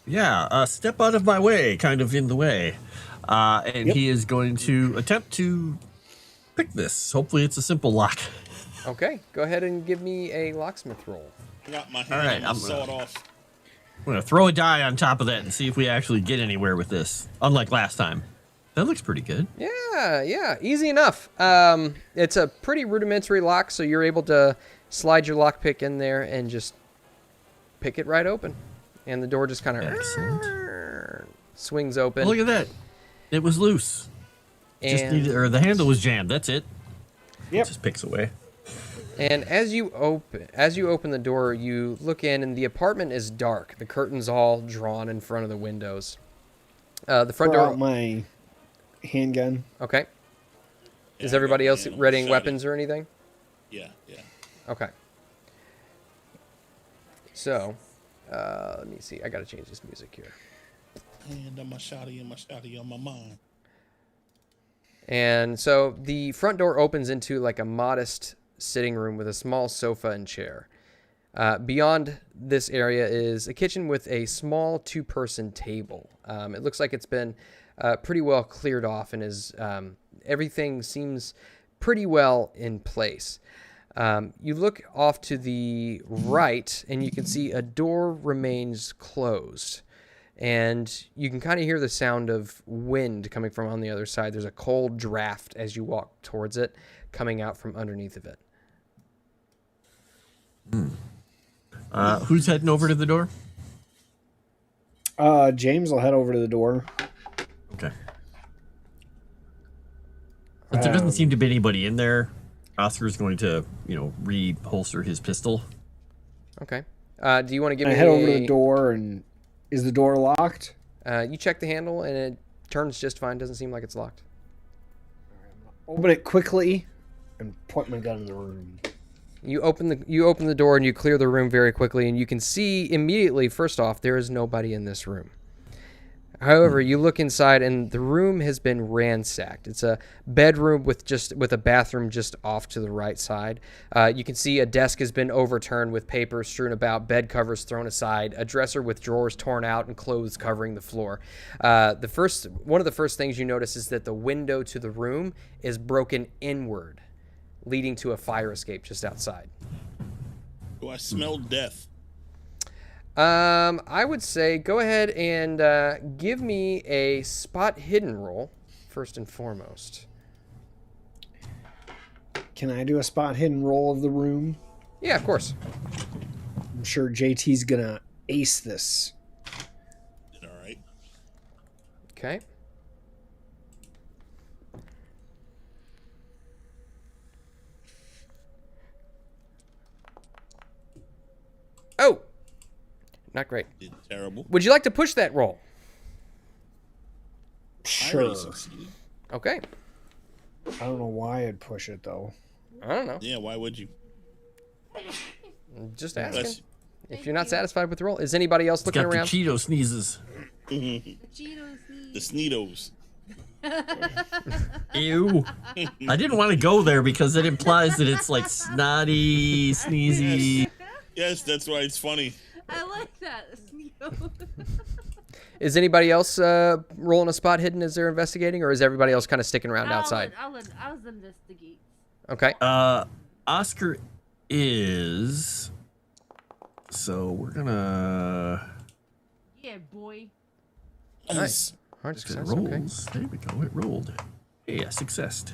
Speaker 3: Yeah, step out of my way, kind of in the way. And
Speaker 5: Yep.
Speaker 3: he is going to attempt to pick this. Hopefully it's a simple lock.
Speaker 1: Okay, go ahead and give me a locksmith roll.
Speaker 4: I got my hand
Speaker 3: All right,
Speaker 4: on my
Speaker 3: I'm
Speaker 4: sword off.
Speaker 3: I'm going to throw a die on top of that and see if we actually get anywhere with this. Unlike last time. That looks pretty good.
Speaker 1: Yeah, easy enough. It's a pretty rudimentary lock, so you're able to slide your lockpick in there and just pick it right open. And the door just kind of
Speaker 3: Excellent.
Speaker 1: swings open.
Speaker 3: Look at that. It was loose. Just
Speaker 1: and,
Speaker 3: needed, the handle was jammed. That's it.
Speaker 5: Yep.
Speaker 3: Just picks away.
Speaker 1: and as you open the door, you look in, and the apartment is dark. The curtains all drawn in front of the windows. The front
Speaker 5: Throw
Speaker 1: door.
Speaker 5: out my handgun.
Speaker 1: Okay. Is
Speaker 4: Yeah, I
Speaker 1: everybody
Speaker 4: got my
Speaker 1: else
Speaker 4: hand on my
Speaker 1: readying
Speaker 4: shotty.
Speaker 1: weapons or anything?
Speaker 4: Yeah.
Speaker 1: Okay. So, let me see. I gotta change this music here.
Speaker 4: Hand on my shotty and my shotty on my mind.
Speaker 1: And so the front door opens into like a modest sitting room with a small sofa and chair. Beyond this area is a kitchen with a small 2-person table. It looks like it's been pretty well cleared off and is everything seems pretty well in place. You look off to the right and you can see a door remains closed. And you can kind of hear the sound of wind coming from on the other side. There's a cold draft as you walk towards it, coming out from underneath of it.
Speaker 3: Who's heading over to the door?
Speaker 5: James will head over to the door.
Speaker 3: Okay. Since there doesn't seem to be anybody in there, Oscar's going to, reholster his pistol.
Speaker 1: Okay. Do you want to give
Speaker 5: I
Speaker 1: me
Speaker 5: head over to the door, and is the door locked?
Speaker 1: You check the handle, and it turns just fine. Doesn't seem like it's locked.
Speaker 5: Open it quickly and point my gun in the room.
Speaker 1: You open the door, and you clear the room very quickly, and you can see immediately, first off, there is nobody in this room. However, you look inside, and the room has been ransacked. It's a bedroom with a bathroom just off to the right side. You can see a desk has been overturned with papers strewn about, bed covers thrown aside, a dresser with drawers torn out, and clothes covering the floor. One of the first things you notice is that the window to the room is broken inward, leading to a fire escape just outside.
Speaker 4: Do I smell death?
Speaker 1: I would say go ahead and give me a spot hidden roll first and foremost.
Speaker 5: Can I do a spot hidden roll of the room?
Speaker 1: Yeah, of course.
Speaker 5: I'm sure JT's gonna ace this.
Speaker 4: All right.
Speaker 1: Okay. Oh, not great.
Speaker 4: Did terrible.
Speaker 1: Would you like to push that roll?
Speaker 4: I
Speaker 5: Sure.
Speaker 4: already succeeded.
Speaker 1: Okay.
Speaker 5: I don't know why I'd push it though.
Speaker 1: I don't know.
Speaker 4: Yeah, why would you?
Speaker 1: Just asking.
Speaker 4: Bless
Speaker 1: If you're not satisfied with the roll, is anybody else looking
Speaker 3: Got the
Speaker 1: around?
Speaker 3: Cheeto sneezes.
Speaker 4: you.
Speaker 2: Cheetos
Speaker 4: The Sneetos.
Speaker 3: Ew. I didn't want to go there because it implies that it's like snotty, sneezy.
Speaker 4: Yes, that's why it's funny.
Speaker 2: I like that. Sneeto.
Speaker 1: Is anybody else rolling a spot hidden as they're investigating, or is everybody else kind of sticking around outside?
Speaker 2: I was investigating.
Speaker 1: Okay.
Speaker 3: Oscar is. So we're gonna.
Speaker 2: Yeah, boy.
Speaker 1: Nice. Hard
Speaker 3: It
Speaker 1: success. Okay.
Speaker 3: rolls. There we go. It rolled. Yeah, success.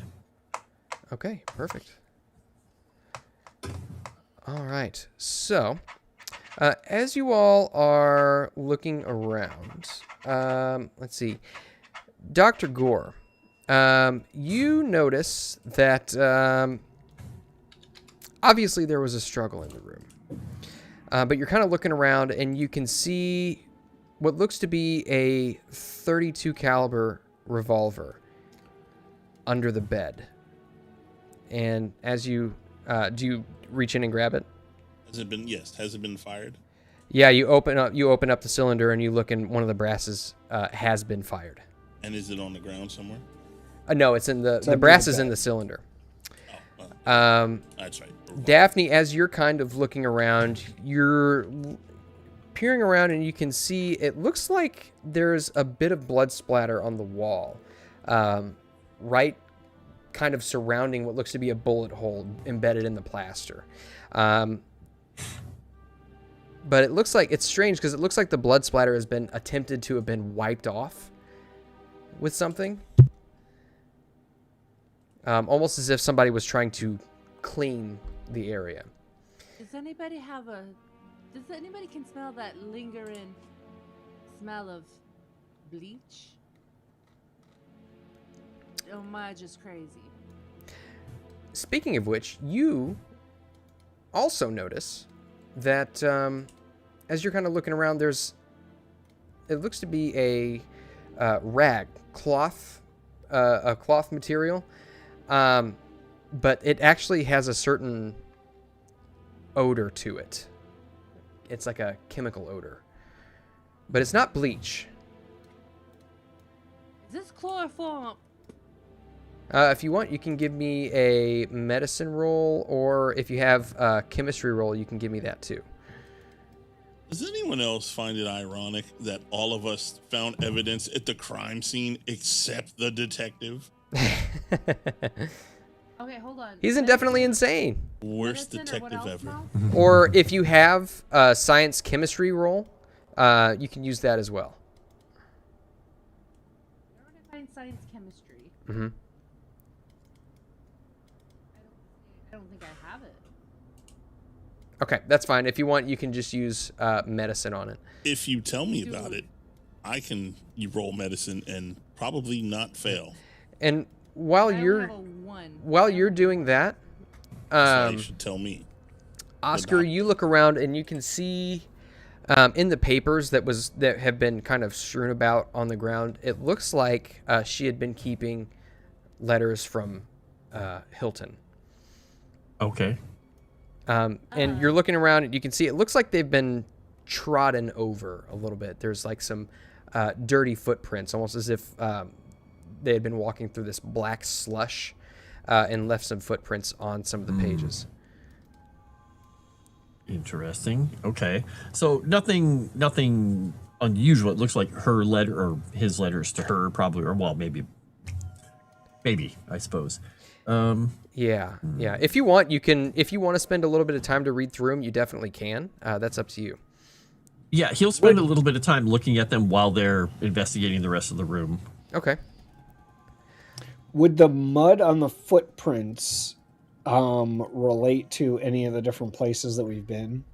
Speaker 1: Okay, perfect. All right. So, as you all are looking around, let's see. Dr. Gore, you notice that obviously there was a struggle in the room. But you're kind of looking around and you can see what looks to be a .32 caliber revolver under the bed. And as you do you reach in and grab it?
Speaker 4: Has it been? Yes. Has it been fired?
Speaker 1: Yeah, you open up the cylinder and you look, and one of the brasses has been fired.
Speaker 4: And is it on the ground somewhere?
Speaker 1: No, it's in the
Speaker 5: under
Speaker 1: brass
Speaker 5: the
Speaker 1: is in
Speaker 5: bed.
Speaker 1: the cylinder.
Speaker 4: Oh, that's right.
Speaker 1: Daphne, as you're kind of looking around, you're peering around and you can see it looks like there's a bit of blood splatter on the wall, right kind of surrounding what looks to be a bullet hole embedded in the plaster. But it looks like it's strange because it looks like the blood splatter has been attempted to have been wiped off with something. Almost as if somebody was trying to clean the area.
Speaker 2: Does anybody can smell that lingering smell of bleach? Or am I just crazy?
Speaker 1: Speaking of which, you also notice that as you're kind of looking around, it looks to be a cloth material, but it actually has a certain odor to it. It's like a chemical odor, but it's not bleach.
Speaker 2: Is this chloroform?
Speaker 1: If you want, you can give me a medicine roll, or if you have a chemistry roll, you can give me that too.
Speaker 4: Does anyone else find it ironic that all of us found evidence at the crime scene except the detective?
Speaker 2: Okay, hold on.
Speaker 1: He's definitely insane.
Speaker 4: Worst
Speaker 2: Medicine or what
Speaker 4: detective
Speaker 2: else,
Speaker 4: ever.
Speaker 2: Mom?
Speaker 1: Or if you have a science chemistry roll, you can use that as well.
Speaker 2: Where would I find science chemistry?
Speaker 1: Mm-hmm.
Speaker 2: I don't think I have it.
Speaker 1: Okay, that's fine. If you want, you can just use medicine on it.
Speaker 4: If you tell me about it, you roll medicine and probably not fail.
Speaker 1: And while
Speaker 2: I only
Speaker 1: you're
Speaker 2: have a 1.
Speaker 1: doing that,
Speaker 4: So you should tell me.
Speaker 1: Oscar, you look around and you can see in the papers that have been kind of strewn about on the ground, it looks like she had been keeping letters from Hilton.
Speaker 3: Okay.
Speaker 1: And you're looking around and you can see it looks like they've been trodden over a little bit. There's like some dirty footprints, almost as if they had been walking through this black slush and left some footprints on some of the pages.
Speaker 3: Interesting. Okay. So nothing unusual. It looks like her letter or his letters to her probably, or well, maybe, I suppose.
Speaker 1: Yeah. If you want to spend a little bit of time to read through them, you definitely can. That's up to you.
Speaker 3: Yeah, he'll spend a little bit of time looking at them while they're investigating the rest of the room.
Speaker 1: Okay.
Speaker 5: Would the mud on the footprints relate to any of the different places that we've been?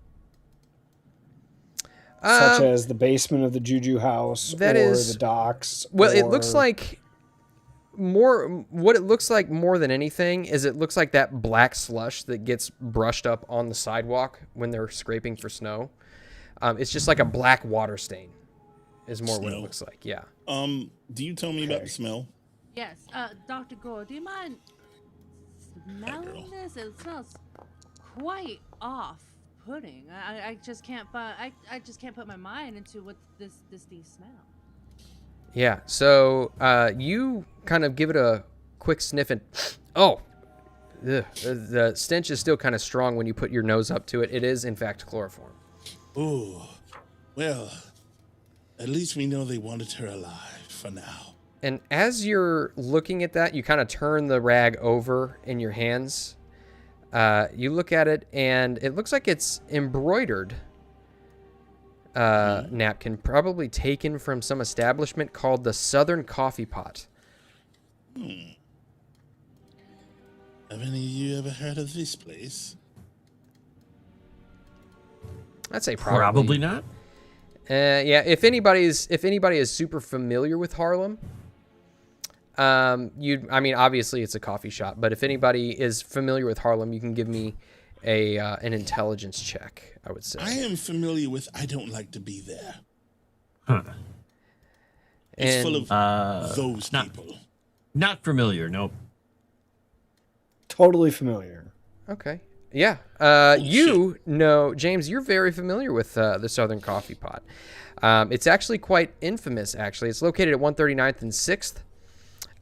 Speaker 5: Such as the basement of the Juju house the docks?
Speaker 1: Well, it looks like what it looks like more than anything is it looks like that black slush that gets brushed up on the sidewalk when they're scraping for snow. It's just like a black water stain is more what it looks like. Yeah.
Speaker 4: Do you tell me about the smell?
Speaker 2: Yes. Dr. Gore, do you mind smelling this? It smells quite off-putting. I just can't I just can't put my mind into what this thing smells.
Speaker 1: Yeah. So you kind of give it a quick sniff and the stench is still kind of strong when you put your nose up to it. It is in fact chloroform.
Speaker 4: Oh, well, at least we know they wanted her alive for now.
Speaker 1: And as you're looking at that, you kind of turn the rag over in your hands. You look at it, and it looks like it's embroidered napkin, probably taken from some establishment called the Southern Coffee Pot.
Speaker 4: Have any of you ever heard of this place?
Speaker 1: I'd say
Speaker 3: Probably not.
Speaker 1: Yeah, if anybody is super familiar with Harlem, obviously it's a coffee shop, but if anybody is familiar with Harlem, you can give me an intelligence check, I would say.
Speaker 4: I am familiar with I don't like to be there.
Speaker 3: Huh.
Speaker 4: It's full of those people.
Speaker 3: Not familiar, nope.
Speaker 5: Totally familiar.
Speaker 1: Okay. Yeah. You know, James, you're very familiar with the Southern Coffee Pot. It's actually quite infamous, actually. It's located at 139th and 6th.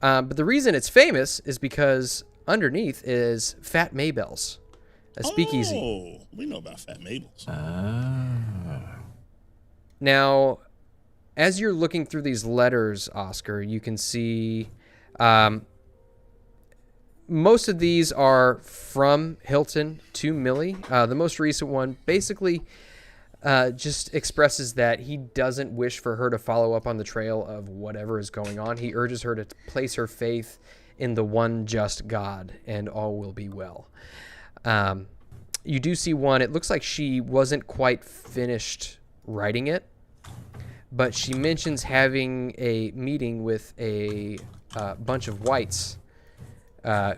Speaker 1: But the reason it's famous is because underneath is Fat Maybell's, a speakeasy.
Speaker 4: Oh, we know about Fat Mabel's.
Speaker 1: Now, as you're looking through these letters, Oscar, you can see most of these are from Hilton to Millie. The most recent one basically just expresses that he doesn't wish for her to follow up on the trail of whatever is going on. He urges her to place her faith in the one just God, and all will be well. You do see one. It looks like she wasn't quite finished writing it, but she mentions having a meeting with a bunch of whites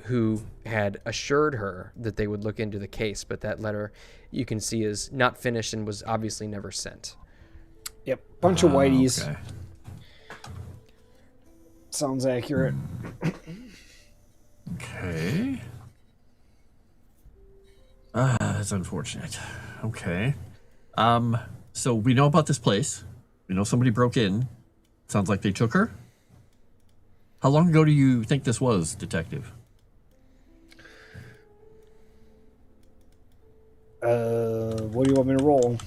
Speaker 1: who had assured her that they would look into the case, but that letter you can see is not finished and was obviously never sent.
Speaker 5: Yep, bunch of whiteys.
Speaker 3: Okay.
Speaker 5: Sounds accurate.
Speaker 3: Okay. That's unfortunate. Okay. So we know about this place. We know somebody broke in. Sounds like they took her. How long ago do you think this was, Detective?
Speaker 5: What do you want me to roll?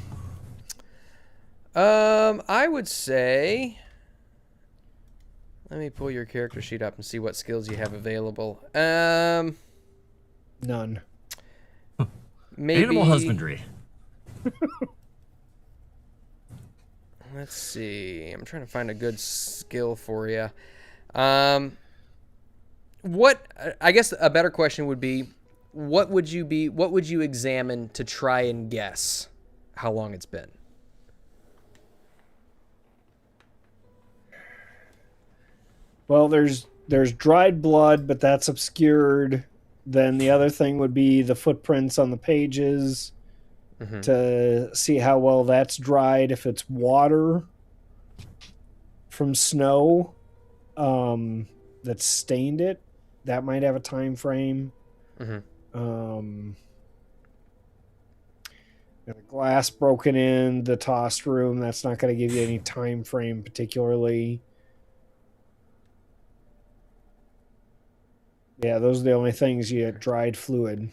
Speaker 1: I would say, let me pull your character sheet up and see what skills you have available.
Speaker 5: None.
Speaker 1: Maybe
Speaker 3: Animal husbandry.
Speaker 1: Let's see. I'm trying to find a good skill for you. What I guess a better question would be, what would you examine to try and guess how long it's been?
Speaker 5: Well, there's dried blood, but that's obscured. Then the other thing would be the footprints on the pages to see how well that's dried. If it's water from snow that's stained it, that might have a time frame. The glass broken in the tossed room, that's not going to give you any time frame particularly. Yeah, those are the only things you had. Dried fluid.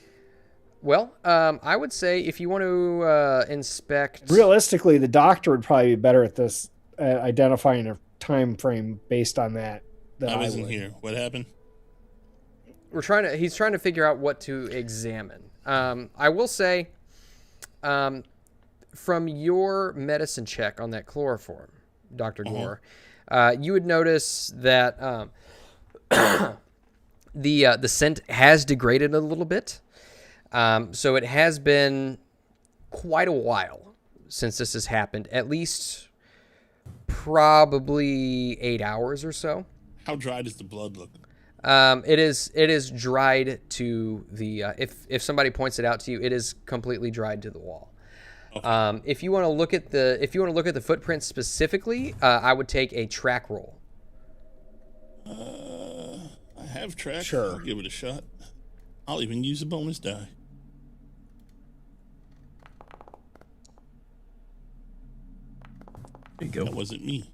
Speaker 1: Well, I would say if you want to inspect...
Speaker 5: Realistically, the doctor would probably be better at this, at identifying a time frame based on that.
Speaker 4: I wasn't here. What happened?
Speaker 1: He's trying to figure out what to examine. I will say, from your medicine check on that chloroform, Dr. Gore, you would notice that the scent has degraded a little bit. So it has been quite a while since this has happened, at least probably 8 hours or so.
Speaker 4: How dry does the blood look?
Speaker 1: It is dried to the if somebody points it out to you, it is completely dried to the wall. Okay. If you want to look at the footprints specifically, I would take a track roll.
Speaker 4: I have track.
Speaker 5: Sure.
Speaker 4: I'll give it a shot. I'll even use a bonus die.
Speaker 3: There you go.
Speaker 4: That wasn't me,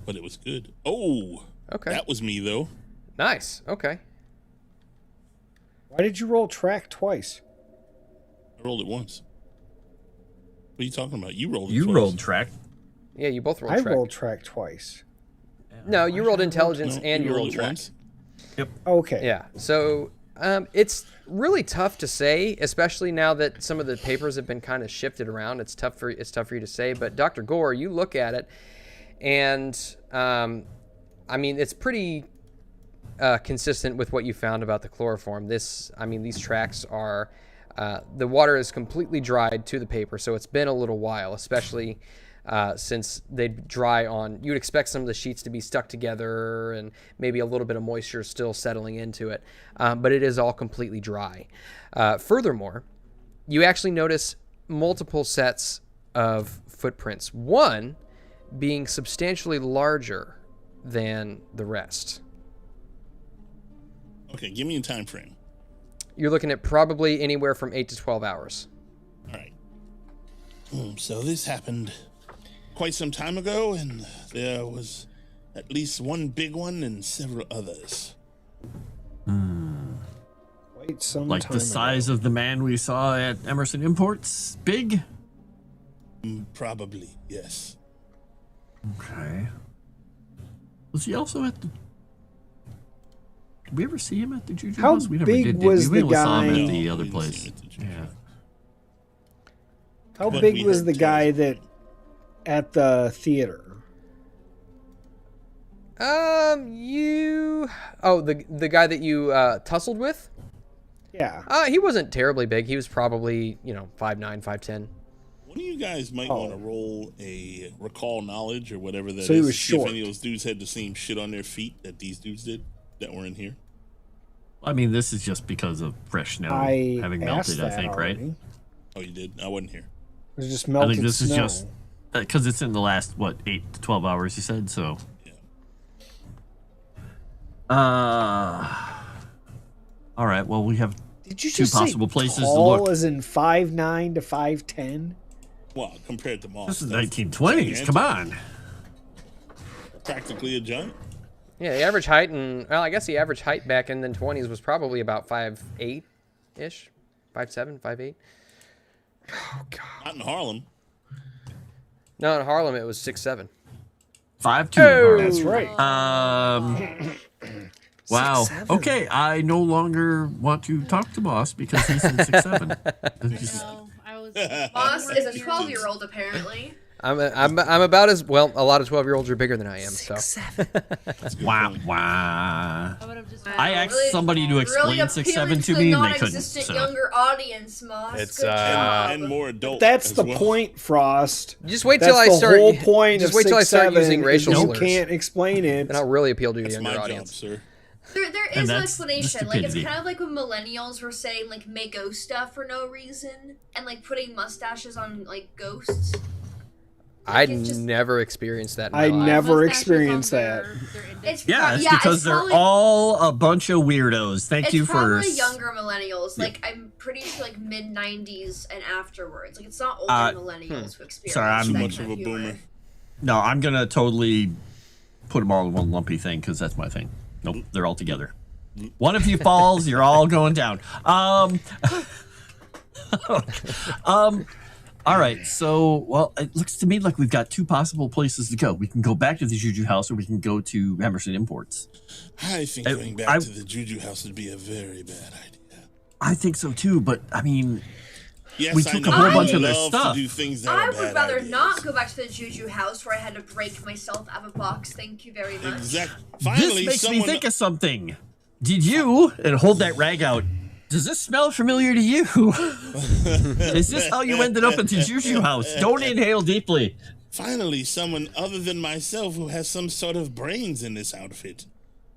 Speaker 4: but it was good. Oh,
Speaker 1: Okay.
Speaker 4: that was me though.
Speaker 1: Nice. Okay.
Speaker 5: Why did you roll track twice?
Speaker 4: I rolled it once. What are you talking about? You rolled it
Speaker 3: You
Speaker 4: twice.
Speaker 3: rolled track.
Speaker 1: Yeah, you both rolled
Speaker 5: I
Speaker 1: track.
Speaker 5: rolled track twice.
Speaker 1: No, you rolled intelligence
Speaker 4: No,
Speaker 1: and you rolled
Speaker 4: it
Speaker 1: track.
Speaker 4: once.
Speaker 5: Okay.
Speaker 1: Yeah. So it's really tough to say, especially now that some of the papers have been kind of shifted around. It's tough for you to say. But Dr. Gore, you look at it, and I mean, it's pretty consistent with what you found about the chloroform. These tracks are the water is completely dried to the paper, so it's been a little while, especially. Since they dry on, you'd expect some of the sheets to be stuck together and maybe a little bit of moisture still settling into it, but it is all completely dry. Furthermore, you actually notice multiple sets of footprints, one being substantially larger than the rest.
Speaker 4: Okay, give me a time frame.
Speaker 1: You're looking at probably anywhere from 8 to 12 hours.
Speaker 4: All right. So this happened quite some time ago, and there was at least one big one and several others.
Speaker 5: Wait, some
Speaker 3: Like
Speaker 5: time
Speaker 3: the size
Speaker 5: ago.
Speaker 3: of the man we saw at Emerson Imports? Big?
Speaker 4: Probably, yes.
Speaker 3: Okay. Was he also at the... Did we ever see him at the Juju
Speaker 5: How
Speaker 3: House? We never
Speaker 5: big
Speaker 3: did.
Speaker 5: was
Speaker 3: we
Speaker 5: the
Speaker 3: only saw him
Speaker 5: guy-
Speaker 3: at the
Speaker 4: No,
Speaker 3: other
Speaker 4: we didn't see
Speaker 3: place.
Speaker 4: him at the Juju
Speaker 3: Yeah.
Speaker 4: House.
Speaker 5: How
Speaker 4: But
Speaker 5: big
Speaker 4: we
Speaker 5: was
Speaker 4: heard
Speaker 5: the guy
Speaker 4: tales.
Speaker 5: that at the theater?
Speaker 1: The guy that you tussled with?
Speaker 5: Yeah.
Speaker 1: He wasn't terribly big. He was probably, 5'9", 5'10".
Speaker 4: One of you guys might
Speaker 5: Oh.
Speaker 4: want to roll a recall knowledge or whatever that is.
Speaker 5: So he was
Speaker 4: See if
Speaker 5: short.
Speaker 4: any of those dudes had the same shit on their feet that these dudes did that were in here.
Speaker 3: I mean, this is just because of fresh snow
Speaker 5: I
Speaker 3: having
Speaker 5: asked
Speaker 3: melted, I
Speaker 5: that
Speaker 3: think,
Speaker 5: already.
Speaker 3: right?
Speaker 4: Oh, you did? I wasn't here.
Speaker 5: It was just
Speaker 3: I
Speaker 5: melted
Speaker 3: think this
Speaker 5: snow.
Speaker 3: is just because it's in the last, 8 to 12 hours, you said, so.
Speaker 4: Yeah.
Speaker 3: All right, well, we have
Speaker 5: Did you
Speaker 3: two
Speaker 5: just
Speaker 3: possible
Speaker 5: say
Speaker 3: places to
Speaker 5: tall
Speaker 3: look.
Speaker 5: as in 5'9" to 5'10"?
Speaker 4: Well, compared to Moss.
Speaker 3: This is
Speaker 4: that's
Speaker 3: 1920s. Come on.
Speaker 4: Practically a giant.
Speaker 1: Yeah, the average height the average height back in the 20s was probably about 5'8"-ish, 5'7", 5'8".
Speaker 5: Oh god.
Speaker 4: Not in Harlem.
Speaker 1: No, in Harlem it was 6'7".
Speaker 3: 5'2".
Speaker 5: That's right.
Speaker 3: Wow.
Speaker 5: 6'7".
Speaker 3: Okay, I no longer want to talk to Boss because he's in 6'7".
Speaker 2: No, I was.
Speaker 6: Moss is a 12-year-old apparently.
Speaker 1: I'm about as well. A lot of 12-year-olds are bigger than I am. So
Speaker 4: That's a good
Speaker 3: Wow,
Speaker 4: point.
Speaker 3: wow.
Speaker 2: I would have just.
Speaker 3: I asked somebody to explain
Speaker 6: really
Speaker 3: 6'7"
Speaker 6: appealing
Speaker 3: to
Speaker 6: the
Speaker 3: me, and they couldn't.
Speaker 6: non-existent
Speaker 3: So.
Speaker 6: younger audience, Moss.
Speaker 1: It's,
Speaker 6: Good job.
Speaker 4: And more adult.
Speaker 5: That's
Speaker 4: as
Speaker 5: the
Speaker 4: well.
Speaker 5: point, Frost.
Speaker 1: just wait
Speaker 5: That's
Speaker 1: till I
Speaker 5: the
Speaker 1: start.
Speaker 5: whole point
Speaker 1: just
Speaker 5: of
Speaker 1: wait till I start
Speaker 5: 6'7"
Speaker 1: using
Speaker 5: is
Speaker 1: racial
Speaker 5: you
Speaker 1: slurs.
Speaker 5: can't explain it.
Speaker 1: Then I'll really appeal to a
Speaker 4: That's
Speaker 1: younger
Speaker 4: my
Speaker 1: audience.
Speaker 4: job, sir.
Speaker 6: There
Speaker 3: And
Speaker 6: is no
Speaker 3: that's the
Speaker 6: explanation. Like it's
Speaker 3: stupidity.
Speaker 6: kind of like when millennials were saying like make ghost stuff for no reason and like putting mustaches on like ghosts.
Speaker 1: I
Speaker 6: it's just-
Speaker 1: never experienced that. In
Speaker 5: I
Speaker 1: my life.
Speaker 5: never experienced that.
Speaker 6: It's
Speaker 3: Yeah, it's
Speaker 6: yeah,
Speaker 3: because they're
Speaker 6: probably,
Speaker 3: all a bunch of weirdos. Thank
Speaker 6: it's
Speaker 3: you for.
Speaker 6: probably younger millennials. Like I'm pretty sure like mid 90s and afterwards. Like it's not older millennials who experience.
Speaker 3: Sorry, I'm
Speaker 4: Too
Speaker 6: that
Speaker 4: much
Speaker 6: kind
Speaker 4: of a
Speaker 6: humor.
Speaker 4: boomer.
Speaker 3: No, I'm gonna totally put them all in one lumpy thing because that's my thing. Nope, they're all together. One of you falls, you're all going down. All right, so, well, it looks to me like we've got two possible places to go. We can go back to the Juju House, or we can go to Emerson Imports.
Speaker 4: I think going back to the Juju House would be a very bad idea.
Speaker 3: I think so too, but I mean,
Speaker 4: Yes,
Speaker 3: we took a whole bunch of their stuff.
Speaker 4: To do things that
Speaker 6: I
Speaker 4: are
Speaker 6: would
Speaker 4: bad
Speaker 6: rather
Speaker 4: ideas.
Speaker 6: not go back to the Juju house where I had to break myself out of a box. Thank you very much.
Speaker 4: Exactly. Finally,
Speaker 3: This makes me think of something. Did you, and hold that rag out, does this smell familiar to you? Is this how you ended up at the Juju house? Don't inhale deeply.
Speaker 4: Finally, someone other than myself who has some sort of brains in this outfit.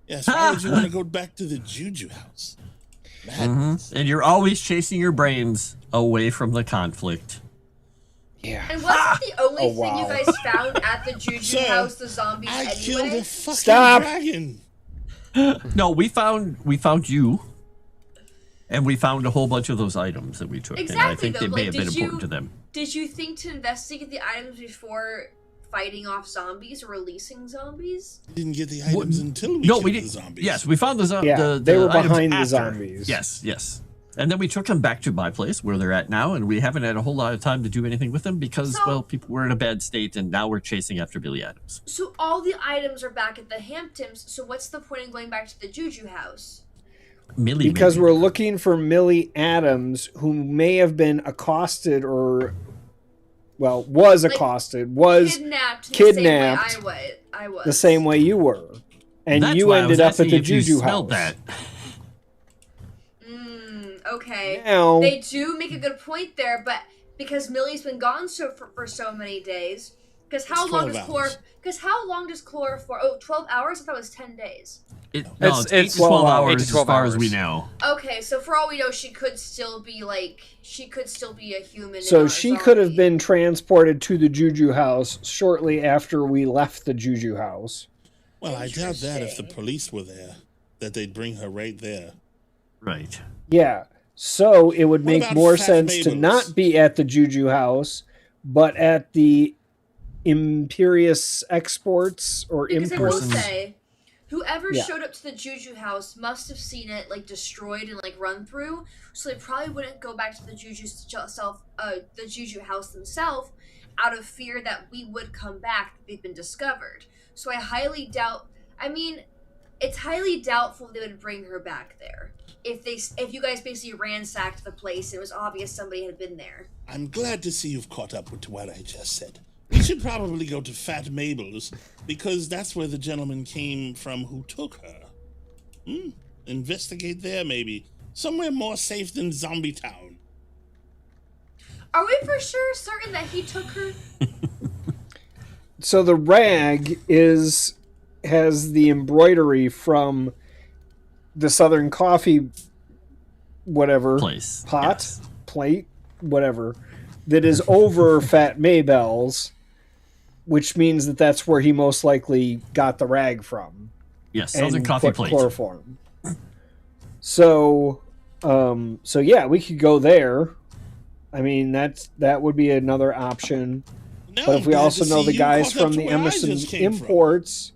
Speaker 4: Yes, why would you want to go back to the Juju house?
Speaker 3: And you're always chasing your brains away from the conflict.
Speaker 5: Yeah.
Speaker 6: And wasn't the only
Speaker 5: Oh,
Speaker 6: thing you
Speaker 5: wow.
Speaker 6: guys found at the Juju
Speaker 4: Sir,
Speaker 6: house the zombies
Speaker 4: I
Speaker 6: anyway?
Speaker 4: killed a fucking
Speaker 5: Stop.
Speaker 4: dragon.
Speaker 3: No, we found you, and we found a whole bunch of those items that we took, and I
Speaker 6: Exactly,
Speaker 3: think they
Speaker 6: though.
Speaker 3: may
Speaker 6: Like,
Speaker 3: have been
Speaker 6: did
Speaker 3: important
Speaker 6: you-
Speaker 3: to them.
Speaker 6: Did you think to investigate the items before fighting off zombies or releasing zombies?
Speaker 4: We didn't get the items until we
Speaker 3: No,
Speaker 4: killed
Speaker 3: we
Speaker 4: the
Speaker 3: did.
Speaker 4: zombies.
Speaker 3: Yes, we found the
Speaker 5: Yeah, they were
Speaker 3: items
Speaker 5: behind the
Speaker 3: after.
Speaker 5: zombies.
Speaker 3: Yes. And then we took them back to my place where they're at now, and we haven't had a whole lot of time to do anything with them because,
Speaker 6: So-
Speaker 3: well, people were in a bad state, and now we're chasing after Billy Adams.
Speaker 6: So all the items are back at the Hamptons, so what's the point in going back to the Juju house?
Speaker 3: Millie,
Speaker 5: Because
Speaker 3: maybe.
Speaker 5: we're looking for Millie Adams, who may have been accosted or, well, was
Speaker 6: Like,
Speaker 5: accosted, was
Speaker 6: Kidnapped
Speaker 5: kidnapped
Speaker 6: the same way I was.
Speaker 5: the same way you were. And
Speaker 3: That's
Speaker 5: you
Speaker 3: why I
Speaker 5: ended
Speaker 3: was
Speaker 5: up at
Speaker 3: asking
Speaker 5: the
Speaker 3: if you
Speaker 5: Juju
Speaker 3: smelled
Speaker 5: house.
Speaker 3: that.
Speaker 6: Okay.
Speaker 5: Now,
Speaker 6: They do make a good point there, but because Millie's been gone for so many days, because how
Speaker 4: It's
Speaker 6: long
Speaker 4: 12
Speaker 6: does
Speaker 4: hours.
Speaker 6: Because how long does chloroform? Oh, 12 hours? I thought it was 10 days.
Speaker 3: No,
Speaker 1: It's
Speaker 3: it's 8 to
Speaker 5: 12
Speaker 3: 12
Speaker 5: hours.
Speaker 3: hours
Speaker 1: 8 to 12
Speaker 3: as far as
Speaker 1: hours.
Speaker 3: we know.
Speaker 6: Okay, so for all we know, she could still be a human. and
Speaker 5: so
Speaker 6: not a
Speaker 5: she could have
Speaker 6: zombie.
Speaker 5: been transported to the Juju house shortly after we left the Juju house.
Speaker 4: Well, I doubt that if the
Speaker 6: Interesting.
Speaker 4: police were there, that they'd bring her right there.
Speaker 3: Right.
Speaker 5: Yeah. So it would
Speaker 4: What
Speaker 5: make
Speaker 4: about
Speaker 5: more
Speaker 4: Fat
Speaker 5: sense to
Speaker 4: Mabel's?
Speaker 5: not be at the Juju house, but at the Imperious Exports or
Speaker 6: Because I will
Speaker 5: Imports.
Speaker 6: say, whoever
Speaker 5: Yeah.
Speaker 6: showed up to the Juju house must have seen it destroyed and run through, so they probably wouldn't go back to the Juju house themselves out of fear that we would come back that they've been discovered. So I highly doubt. I mean, it's highly doubtful they would bring her back there if you guys basically ransacked the place and it was obvious somebody had been there.
Speaker 4: I'm glad to see you've caught up with what I just said. We should probably go to Fat Mabel's, because that's where the gentleman came from who took her. Investigate there, maybe. Somewhere more safe than Zombie Town.
Speaker 6: Are we for sure certain that he took her?
Speaker 5: So the rag has the embroidery from the Southern Coffee whatever
Speaker 3: Place.
Speaker 5: pot,
Speaker 3: Yes.
Speaker 5: plate, whatever, that is over Fat Maybell's, which means that that's where he most likely got the rag from.
Speaker 3: Yes, Southern
Speaker 5: and
Speaker 3: Coffee
Speaker 5: put
Speaker 3: Plate.
Speaker 5: chloroform. So yeah, we could go there. I mean, that would be another option.
Speaker 4: Now
Speaker 5: But if
Speaker 4: I'm
Speaker 5: we
Speaker 4: glad
Speaker 5: also
Speaker 4: to
Speaker 5: know
Speaker 4: see
Speaker 5: the
Speaker 4: you
Speaker 5: guys
Speaker 4: caught up
Speaker 5: from
Speaker 4: to
Speaker 5: the
Speaker 4: where I
Speaker 5: Emerson
Speaker 4: just came from.
Speaker 5: Imports,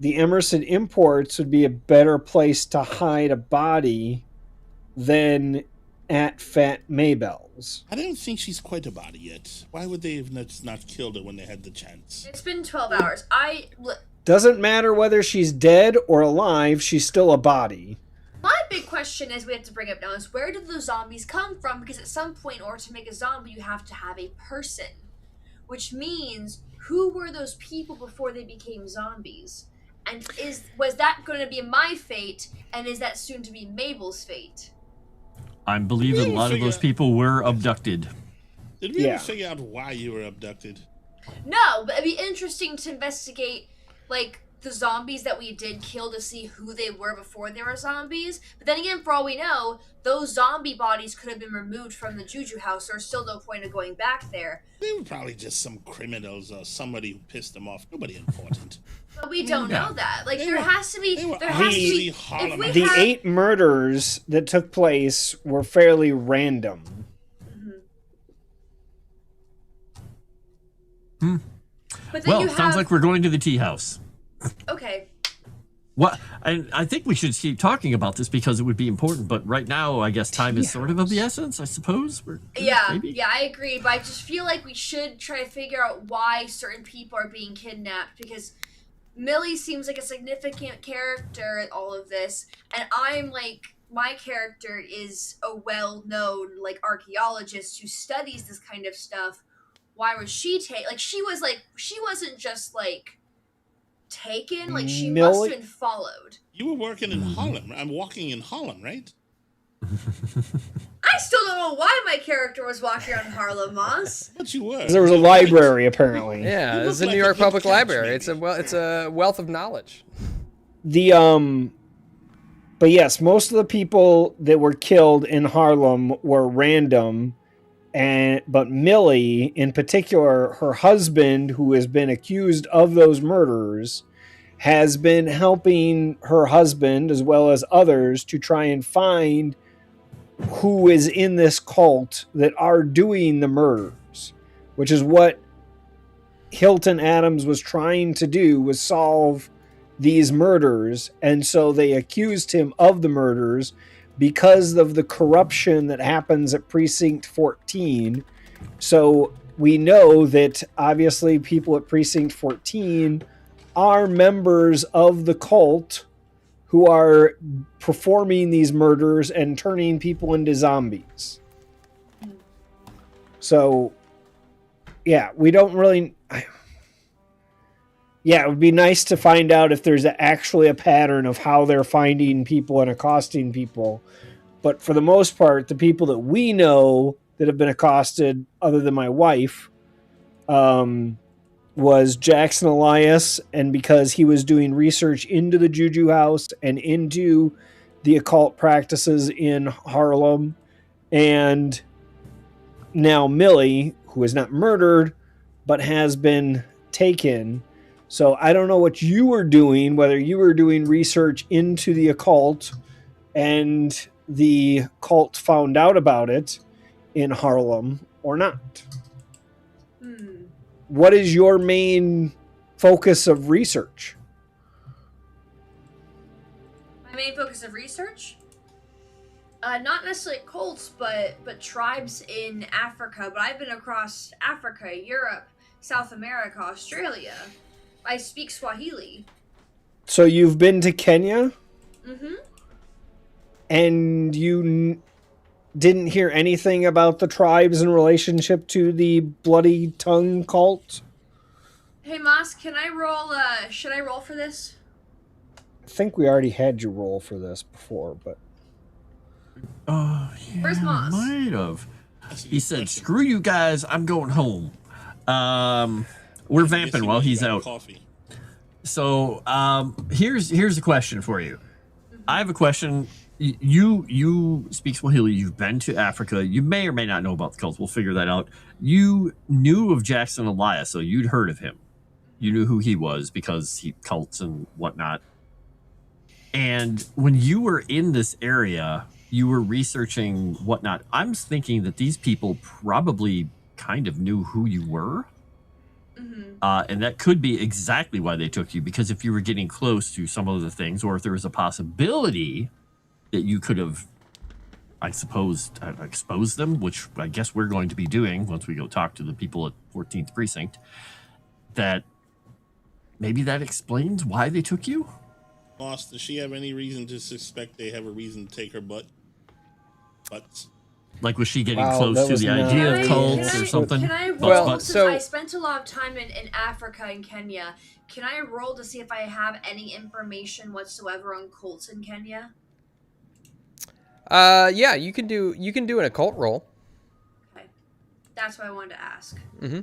Speaker 5: the Emerson Imports would be a better place to hide a body than at Fat Maybell's.
Speaker 4: I don't think she's quite a body yet. Why would they have not killed her when they had the chance?
Speaker 6: It's been 12 hours.
Speaker 5: Doesn't matter whether she's dead or alive, she's still a body.
Speaker 6: My big question is we have to bring up now is where did the zombies come from? Because at some point, in order to make a zombie, you have to have a person. Which means, who were those people before they became zombies? And was that going to be my fate? And is that soon to be Mabel's fate?
Speaker 3: I believe that a lot of those people were abducted.
Speaker 4: Did we
Speaker 5: Yeah.
Speaker 4: ever figure out why you were abducted?
Speaker 6: No, but it'd be interesting to investigate, the zombies that we did kill to see who they were before they were zombies. But then again, for all we know, those zombie bodies could have been removed from the Juju house. There's still no point of going back there.
Speaker 4: They were probably just some criminals or somebody who pissed them off. Nobody important.
Speaker 6: But we don't know that.
Speaker 4: They
Speaker 6: There
Speaker 4: were-
Speaker 6: has to be.
Speaker 4: they were
Speaker 6: There has to
Speaker 4: obviously
Speaker 6: be.
Speaker 4: Harlem.
Speaker 6: If we
Speaker 5: The
Speaker 6: have,
Speaker 5: 8 murders that took place were fairly random.
Speaker 6: but then
Speaker 3: Well,
Speaker 6: you
Speaker 3: sounds
Speaker 6: have.
Speaker 3: like we're going to the tea house.
Speaker 6: Okay.
Speaker 3: What? I think we should keep talking about this because it would be important. But right now, I guess time is sort of the essence. I suppose.
Speaker 6: Yeah,
Speaker 3: maybe?
Speaker 6: yeah, I agree. But I just feel like we should try to figure out why certain people are being kidnapped because Millie seems like a significant character in all of this, and I'm my character is a well-known like archaeologist who studies this kind of stuff. Why was she she wasn't just like taken, like she must have been followed.
Speaker 4: You were working in Holland. I'm walking in Holland, right?
Speaker 6: I still don't know why my character was walking around Harlem, Moss.
Speaker 4: But you were.
Speaker 5: There was a library, apparently.
Speaker 1: Yeah,
Speaker 4: You
Speaker 1: it's
Speaker 4: look
Speaker 1: the
Speaker 4: like
Speaker 1: New
Speaker 4: a
Speaker 1: York
Speaker 4: good
Speaker 1: Public
Speaker 4: catch,
Speaker 1: Library.
Speaker 4: maybe.
Speaker 1: It's a wealth of knowledge.
Speaker 5: But yes, most of the people that were killed in Harlem were random, but Millie, in particular, her husband, who has been accused of those murders, has been helping her husband as well as others to try and find who is in this cult that are doing the murders, which is what Hilton Adams was trying to do, was solve these murders. And so they accused him of the murders because of the corruption that happens at Precinct 14. So we know that obviously people at Precinct 14 are members of the cult who are performing these murders and turning people into zombies. So, yeah, we don't really... Yeah, it would be nice to find out if there's actually a pattern of how they're finding people and accosting people. But for the most part, the people that we know that have been accosted, other than my wife, was Jackson Elias, and because he was doing research into the Juju House and into the occult practices in Harlem, and now Millie, who is not murdered, but has been taken. So I don't know what you were doing, whether you were doing research into the occult and the cult found out about it in Harlem or not. What is your main focus of research?
Speaker 6: My main focus of research? Not necessarily cults, but tribes in Africa. But I've been across Africa, Europe, South America, Australia. I speak Swahili.
Speaker 5: So you've been to Kenya?
Speaker 6: Mm-hmm.
Speaker 5: And you didn't hear anything about the tribes in relationship to the Bloody Tongue cult?
Speaker 6: Hey, Moss, can I roll, should I roll for this?
Speaker 5: I think we already had you roll for this before, but...
Speaker 3: Yeah,
Speaker 6: Where's Moss?
Speaker 3: Might have. He said, "Screw you guys, I'm going home." We're vamping while he's out.
Speaker 4: Coffee.
Speaker 3: So here's a question for you. I have a question. You speak Swahili. You've been to Africa. You may or may not know about the cults. We'll figure that out. You knew of Jackson Elias, so you'd heard of him. You knew who he was because he cults and whatnot. And when you were in this area, you were researching whatnot. I'm thinking that these people probably kind of knew who you were. And that could be exactly why they took you, because if you were getting close to some of the things, or if there was a possibility that you could have, I suppose, exposed them, which I guess we're going to be doing once we go talk to the people at 14th Precinct, that maybe that explains why they took you?
Speaker 4: Boss, does she have any reason to suspect they have a reason to take her butts?
Speaker 3: Like, was she getting
Speaker 5: Wow,
Speaker 3: close
Speaker 5: that
Speaker 3: to
Speaker 5: was
Speaker 3: the
Speaker 5: not-
Speaker 3: idea
Speaker 6: Can
Speaker 3: of
Speaker 6: I-
Speaker 3: cults
Speaker 6: can
Speaker 3: or
Speaker 6: I-
Speaker 3: something?
Speaker 6: Can I roll,
Speaker 1: Well,
Speaker 6: since
Speaker 1: so-
Speaker 6: I spent a lot of time in Africa and Kenya, can I roll to see if I have any information whatsoever on cults in Kenya?
Speaker 1: Yeah, you can do an occult roll.
Speaker 6: Okay. That's what I wanted to ask.
Speaker 1: Mm-hmm.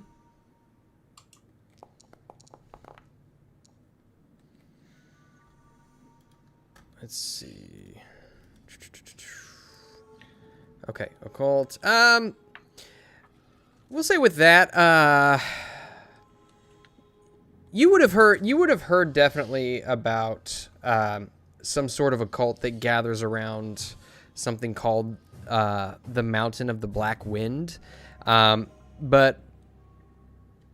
Speaker 1: Let's see. Okay, occult. We'll say with that, you would have heard definitely about some sort of occult that gathers around something called the Mountain of the Black Wind, but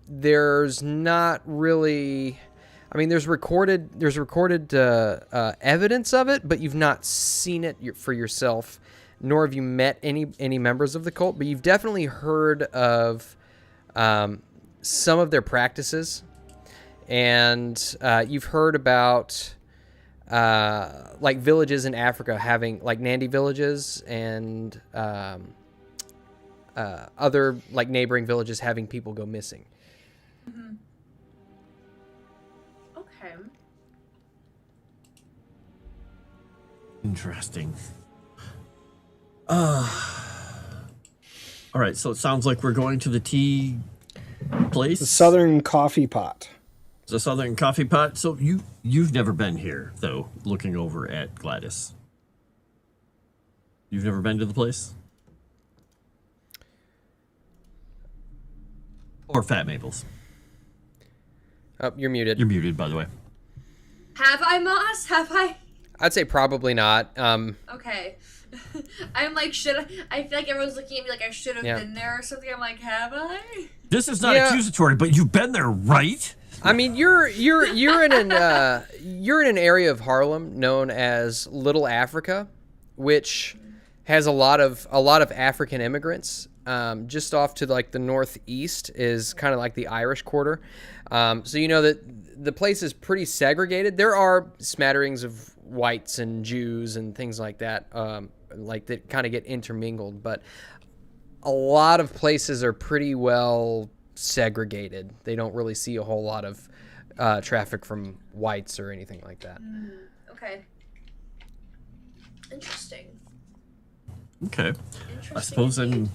Speaker 1: there's not really. I mean, there's recorded evidence of it, but you've not seen it for yourself, nor have you met any members of the cult. But you've definitely heard of some of their practices, and you've heard about like villages in Africa having like Nandi villages and other like neighboring villages having people go missing.
Speaker 6: Mm-hmm. Okay.
Speaker 3: Interesting. All right, so it sounds like we're going to the tea place.
Speaker 5: The Southern Coffee Pot.
Speaker 3: The Southern Coffee Pot. So you've never been here, though, looking over at Gladys. You've never been to the place? Or Fat Maples.
Speaker 1: Oh, you're muted.
Speaker 3: You're muted, by the way.
Speaker 6: Have I, Moss? Have I?
Speaker 1: I'd say probably not.
Speaker 6: Okay. I'm like, I feel like everyone's looking at me like I should have been there or something. I'm like, have I?
Speaker 3: This is not accusatory, but you've been there, right?
Speaker 1: I mean, you're in an area of Harlem known as Little Africa, which has a lot of African immigrants. Just off to like the northeast is kind of like the Irish Quarter. So you know that the place is pretty segregated. There are smatterings of whites and Jews and things like that, like that kind of get intermingled. But a lot of places are pretty well segregated. They don't really see a whole lot of traffic from whites or anything like that.
Speaker 6: Okay. Interesting.
Speaker 3: Okay. I suppose then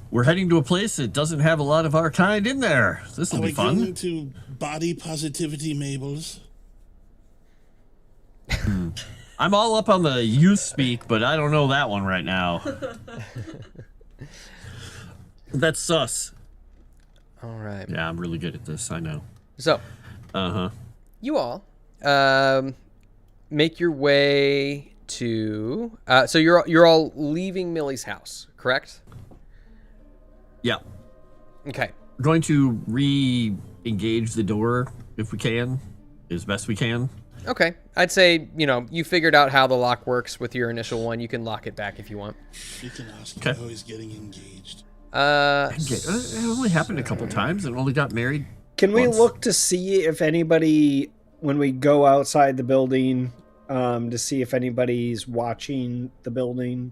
Speaker 3: we're heading to a place that doesn't have a lot of our kind in there. This will be fun.
Speaker 4: Are we going to body positivity, Mabels?
Speaker 3: I'm all up on the youth speak, but I don't know that one right now. That's sus.
Speaker 1: All right.
Speaker 3: Yeah, I'm really good at this. I know.
Speaker 1: So, you all make your way to. So you're all leaving Millie's house, correct?
Speaker 3: Yeah.
Speaker 1: Okay.
Speaker 3: We're going to re-engage the door if we can, as best we can.
Speaker 1: Okay. I'd say, you figured out how the lock works with your initial one. You can lock it back if you want.
Speaker 4: You can ask him how he's getting engaged.
Speaker 3: It only happened a couple times and only got married.
Speaker 5: Can we
Speaker 3: once.
Speaker 5: look to see if anybody, when we go outside the building, to see if anybody's watching the building?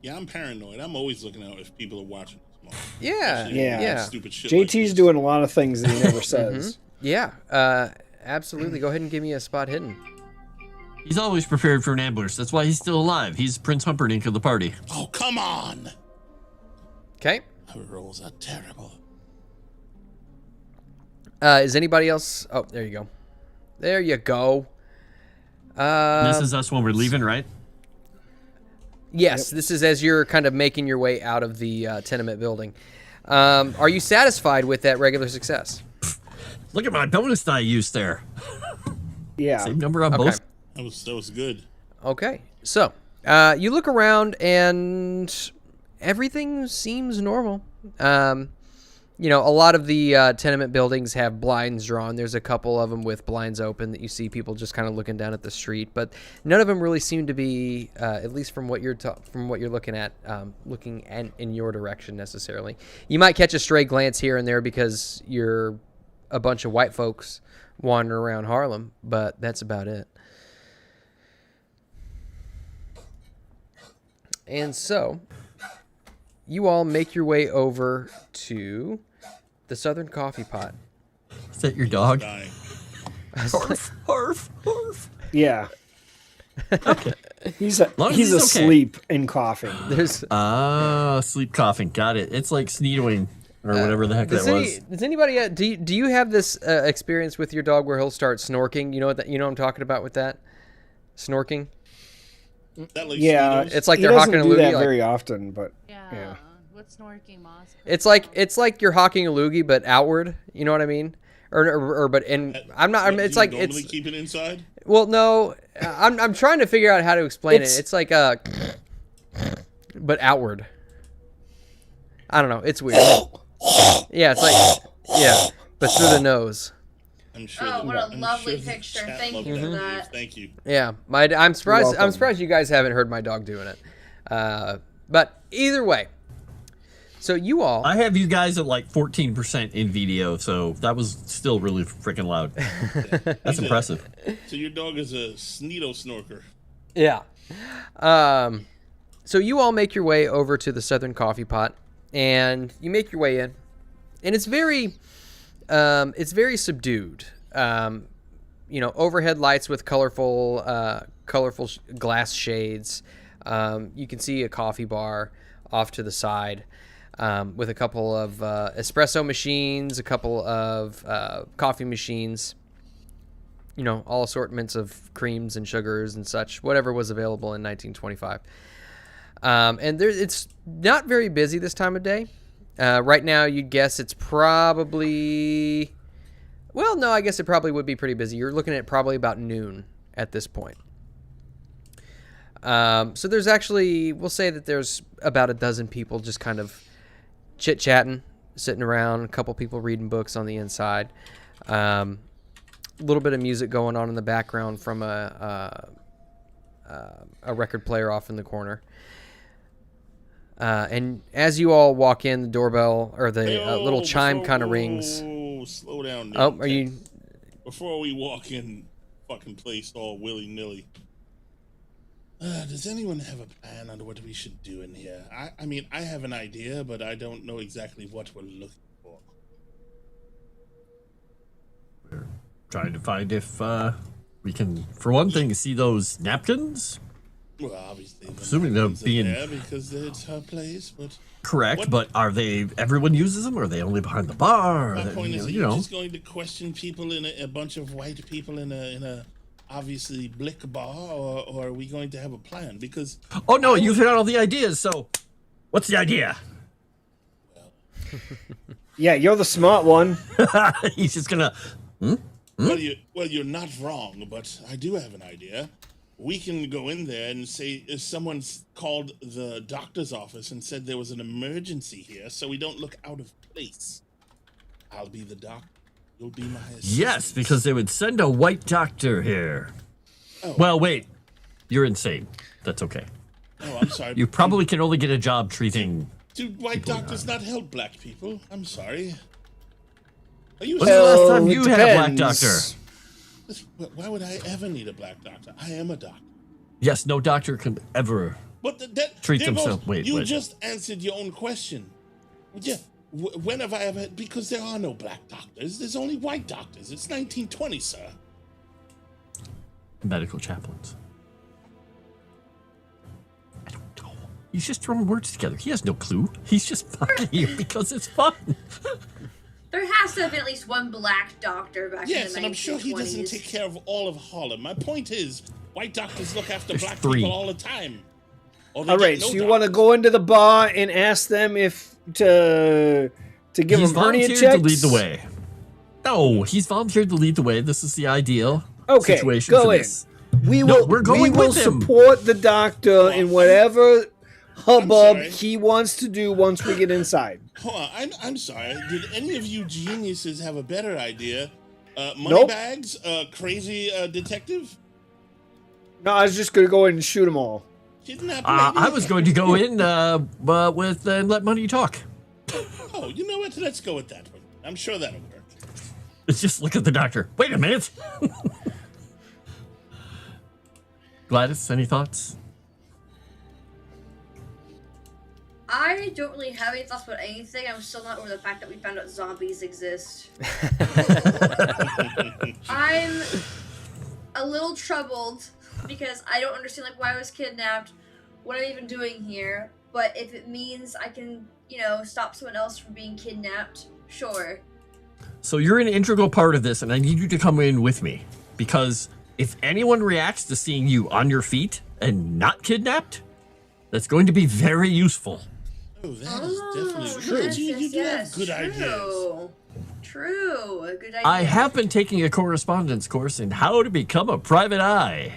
Speaker 4: Yeah, I'm paranoid. I'm always looking out if people are watching.
Speaker 1: Yeah.
Speaker 4: Stupid shit
Speaker 5: JT's doing a lot of things that he never says.
Speaker 1: Yeah. Absolutely. Go ahead and give me a spot hidden.
Speaker 3: He's always prepared for an ambush. That's why he's still alive. He's Prince Humperdinck of the party.
Speaker 4: Oh, come on!
Speaker 1: Okay.
Speaker 4: Our rolls are terrible.
Speaker 1: Is anybody else? Oh, there you go. There you go.
Speaker 3: This is us when we're leaving, right?
Speaker 1: Yes, this is as you're kind of making your way out of the tenement building. Are you satisfied with that regular success?
Speaker 3: Look at my bonus die use there.
Speaker 5: Yeah.
Speaker 3: Same number on both.
Speaker 4: That was good.
Speaker 1: Okay. So, you look around and everything seems normal. A lot of the tenement buildings have blinds drawn. There's a couple of them with blinds open that you see people just kind of looking down at the street, but none of them really seem to be, at least from what you're looking at, looking in your direction necessarily. You might catch a stray glance here and there because you're a bunch of white folks wandering around Harlem, but that's about it. And so, you all make your way over to the Southern Coffee Pot.
Speaker 3: Is that your dog?
Speaker 4: Dying.
Speaker 3: Harf, harf, harf.
Speaker 5: Yeah.
Speaker 3: Okay.
Speaker 5: He's
Speaker 3: long as he's okay.
Speaker 5: asleep and coughing.
Speaker 1: There's
Speaker 3: sleep coughing. Got it. It's like sneezing or whatever the heck that was.
Speaker 1: Does anybody do you have this experience with your dog where he'll start snorking? You know what I'm talking about with that? Snorking?
Speaker 4: That like
Speaker 5: Yeah,
Speaker 4: Speedos?
Speaker 1: It's like
Speaker 5: he
Speaker 1: they're
Speaker 5: doesn't
Speaker 1: hawking a
Speaker 5: do
Speaker 1: loogie.
Speaker 5: that
Speaker 1: Like,
Speaker 5: very often, but
Speaker 2: Yeah. What's snorking, Moss?
Speaker 1: it's like you're hawking a loogie, but outward. You know what I mean? I'm not.
Speaker 4: Do
Speaker 1: It's
Speaker 4: you
Speaker 1: like
Speaker 4: normally
Speaker 1: it's.
Speaker 4: keep it inside.
Speaker 1: Well, no, I'm trying to figure out how to explain it. It's like but outward. I don't know. It's weird. Yeah, it's like but through the nose.
Speaker 4: I'm sure.
Speaker 6: Oh, what a
Speaker 4: I'm
Speaker 6: lovely
Speaker 4: sure the
Speaker 6: picture.
Speaker 4: chat
Speaker 6: Thank
Speaker 4: loved
Speaker 6: you for
Speaker 4: that.
Speaker 6: that.
Speaker 4: Thank you.
Speaker 1: Yeah, I'm surprised.
Speaker 5: welcome.
Speaker 1: I'm surprised you guys haven't heard my dog doing it. But either way, So you all,
Speaker 3: I have you guys at like 14% in video, so that was still really freaking loud. That's impressive.
Speaker 4: So your dog is a sneedo snorker.
Speaker 1: yeah. So you all make your way over to the Southern Coffee Pot, and you make your way in, and it's very subdued. Overhead lights with colorful glass shades. You can see a coffee bar off to the side, with a couple of espresso machines, a couple of coffee machines. All assortments of creams and sugars and such, whatever was available in 1925. And it's not very busy this time of day. Right now, you'd guess it's probably... Well, no, I guess it probably would be pretty busy. You're looking at probably about noon at this point. So there's actually... We'll say that there's about a dozen people just kind of chit-chatting, sitting around, a couple people reading books on the inside. A little bit of music going on in the background from a record player off in the corner. And as you all walk in, the doorbell or the little chime kind of rings.
Speaker 4: Slow down.
Speaker 1: Oh, are you?
Speaker 4: Before we walk in, fucking place all willy-nilly. Does anyone have a plan on what we should do in here? I mean, I have an idea, but I don't know exactly what we're looking for.
Speaker 3: We're trying to find if we can, for one thing, see those napkins.
Speaker 4: Well, obviously,
Speaker 3: Assuming they're being
Speaker 4: there because it's her place, but
Speaker 3: correct. But are they? Everyone uses them, or are they only behind the bar?
Speaker 4: my point is, are you just going to question people in a bunch of white people in a obviously blick bar, or are we going to have a plan? Because
Speaker 3: oh no, you've hit on all the ideas. So, what's the idea?
Speaker 5: Yeah, you're the smart one.
Speaker 3: He's just gonna.
Speaker 4: Well, you're not wrong, but I do have an idea. We can go in there and say if someone's called the doctor's office and said there was an emergency here, so we don't look out of place. I'll be the doctor. You'll be my assistant.
Speaker 3: Yes, because they would send a white doctor here.
Speaker 4: Oh.
Speaker 3: Well, wait. You're insane. That's okay.
Speaker 4: Oh, I'm sorry.
Speaker 3: You probably can only get a job treating.
Speaker 4: Do white doctors not help black people? I'm sorry. Are you
Speaker 3: When's the last time
Speaker 5: it
Speaker 3: you had a black
Speaker 5: depends.
Speaker 3: doctor?
Speaker 4: Why would I ever need a black doctor? I am a doctor.
Speaker 3: Yes, no doctor can ever
Speaker 4: But
Speaker 3: treat
Speaker 4: there goes-
Speaker 3: themselves. Wait,
Speaker 4: you
Speaker 3: wait.
Speaker 4: just answered your own question. Yeah. When have I ever? Because there are no black doctors. There's only white doctors. It's 1920, sir.
Speaker 3: Medical chaplains. I don't know. He's just throwing words together. He has no clue. He's just fucking you because it's fun.
Speaker 6: There has to have been at least one black doctor back in the 1920s.
Speaker 4: Yes, and I'm sure he doesn't take care of all of Harlem. My point is, white doctors look after
Speaker 3: There's
Speaker 4: black
Speaker 3: 3.
Speaker 4: people all the time. Or they
Speaker 5: All
Speaker 4: get
Speaker 5: right,
Speaker 4: no
Speaker 5: so you
Speaker 4: doctor.
Speaker 5: want to go into the bar and ask them if to give
Speaker 3: He's
Speaker 5: them hernia
Speaker 3: volunteered
Speaker 5: checks?
Speaker 3: to lead the way. No, he's volunteered to lead the way. This is the ideal
Speaker 5: Okay,
Speaker 3: situation
Speaker 5: go
Speaker 3: for
Speaker 5: in.
Speaker 3: this.
Speaker 5: We
Speaker 3: No,
Speaker 5: will.
Speaker 3: we're going
Speaker 5: we will
Speaker 3: with him.
Speaker 5: support the doctor in whatever hubbub
Speaker 4: sorry.
Speaker 5: he wants to do once we get inside.
Speaker 4: Hold on, I'm sorry. Did any of you geniuses have a better idea?
Speaker 5: Nope.
Speaker 4: Moneybags? Crazy detective?
Speaker 5: No, I was just gonna go in and shoot them all.
Speaker 4: Kidnap
Speaker 3: I was going to go in with and let money talk.
Speaker 4: Oh, you know what? Let's go with that one. I'm sure that'll work.
Speaker 3: Let's just look at the doctor. Wait a minute. Gladys, any thoughts?
Speaker 6: I don't really have any thoughts about anything. I'm still not over the fact that we found out zombies exist. I'm a little troubled because I don't understand like why I was kidnapped, what I'm even doing here. But if it means I can, stop someone else from being kidnapped, sure.
Speaker 3: So you're an integral part of this, and I need you to come in with me. Because if anyone reacts to seeing you on your feet and not kidnapped, that's going to be very useful.
Speaker 4: Oh, that is definitely
Speaker 6: true.
Speaker 4: Yes, you do have good
Speaker 6: true.
Speaker 4: ideas.
Speaker 6: True. A good idea.
Speaker 3: I have been taking a correspondence course in how to become a private eye.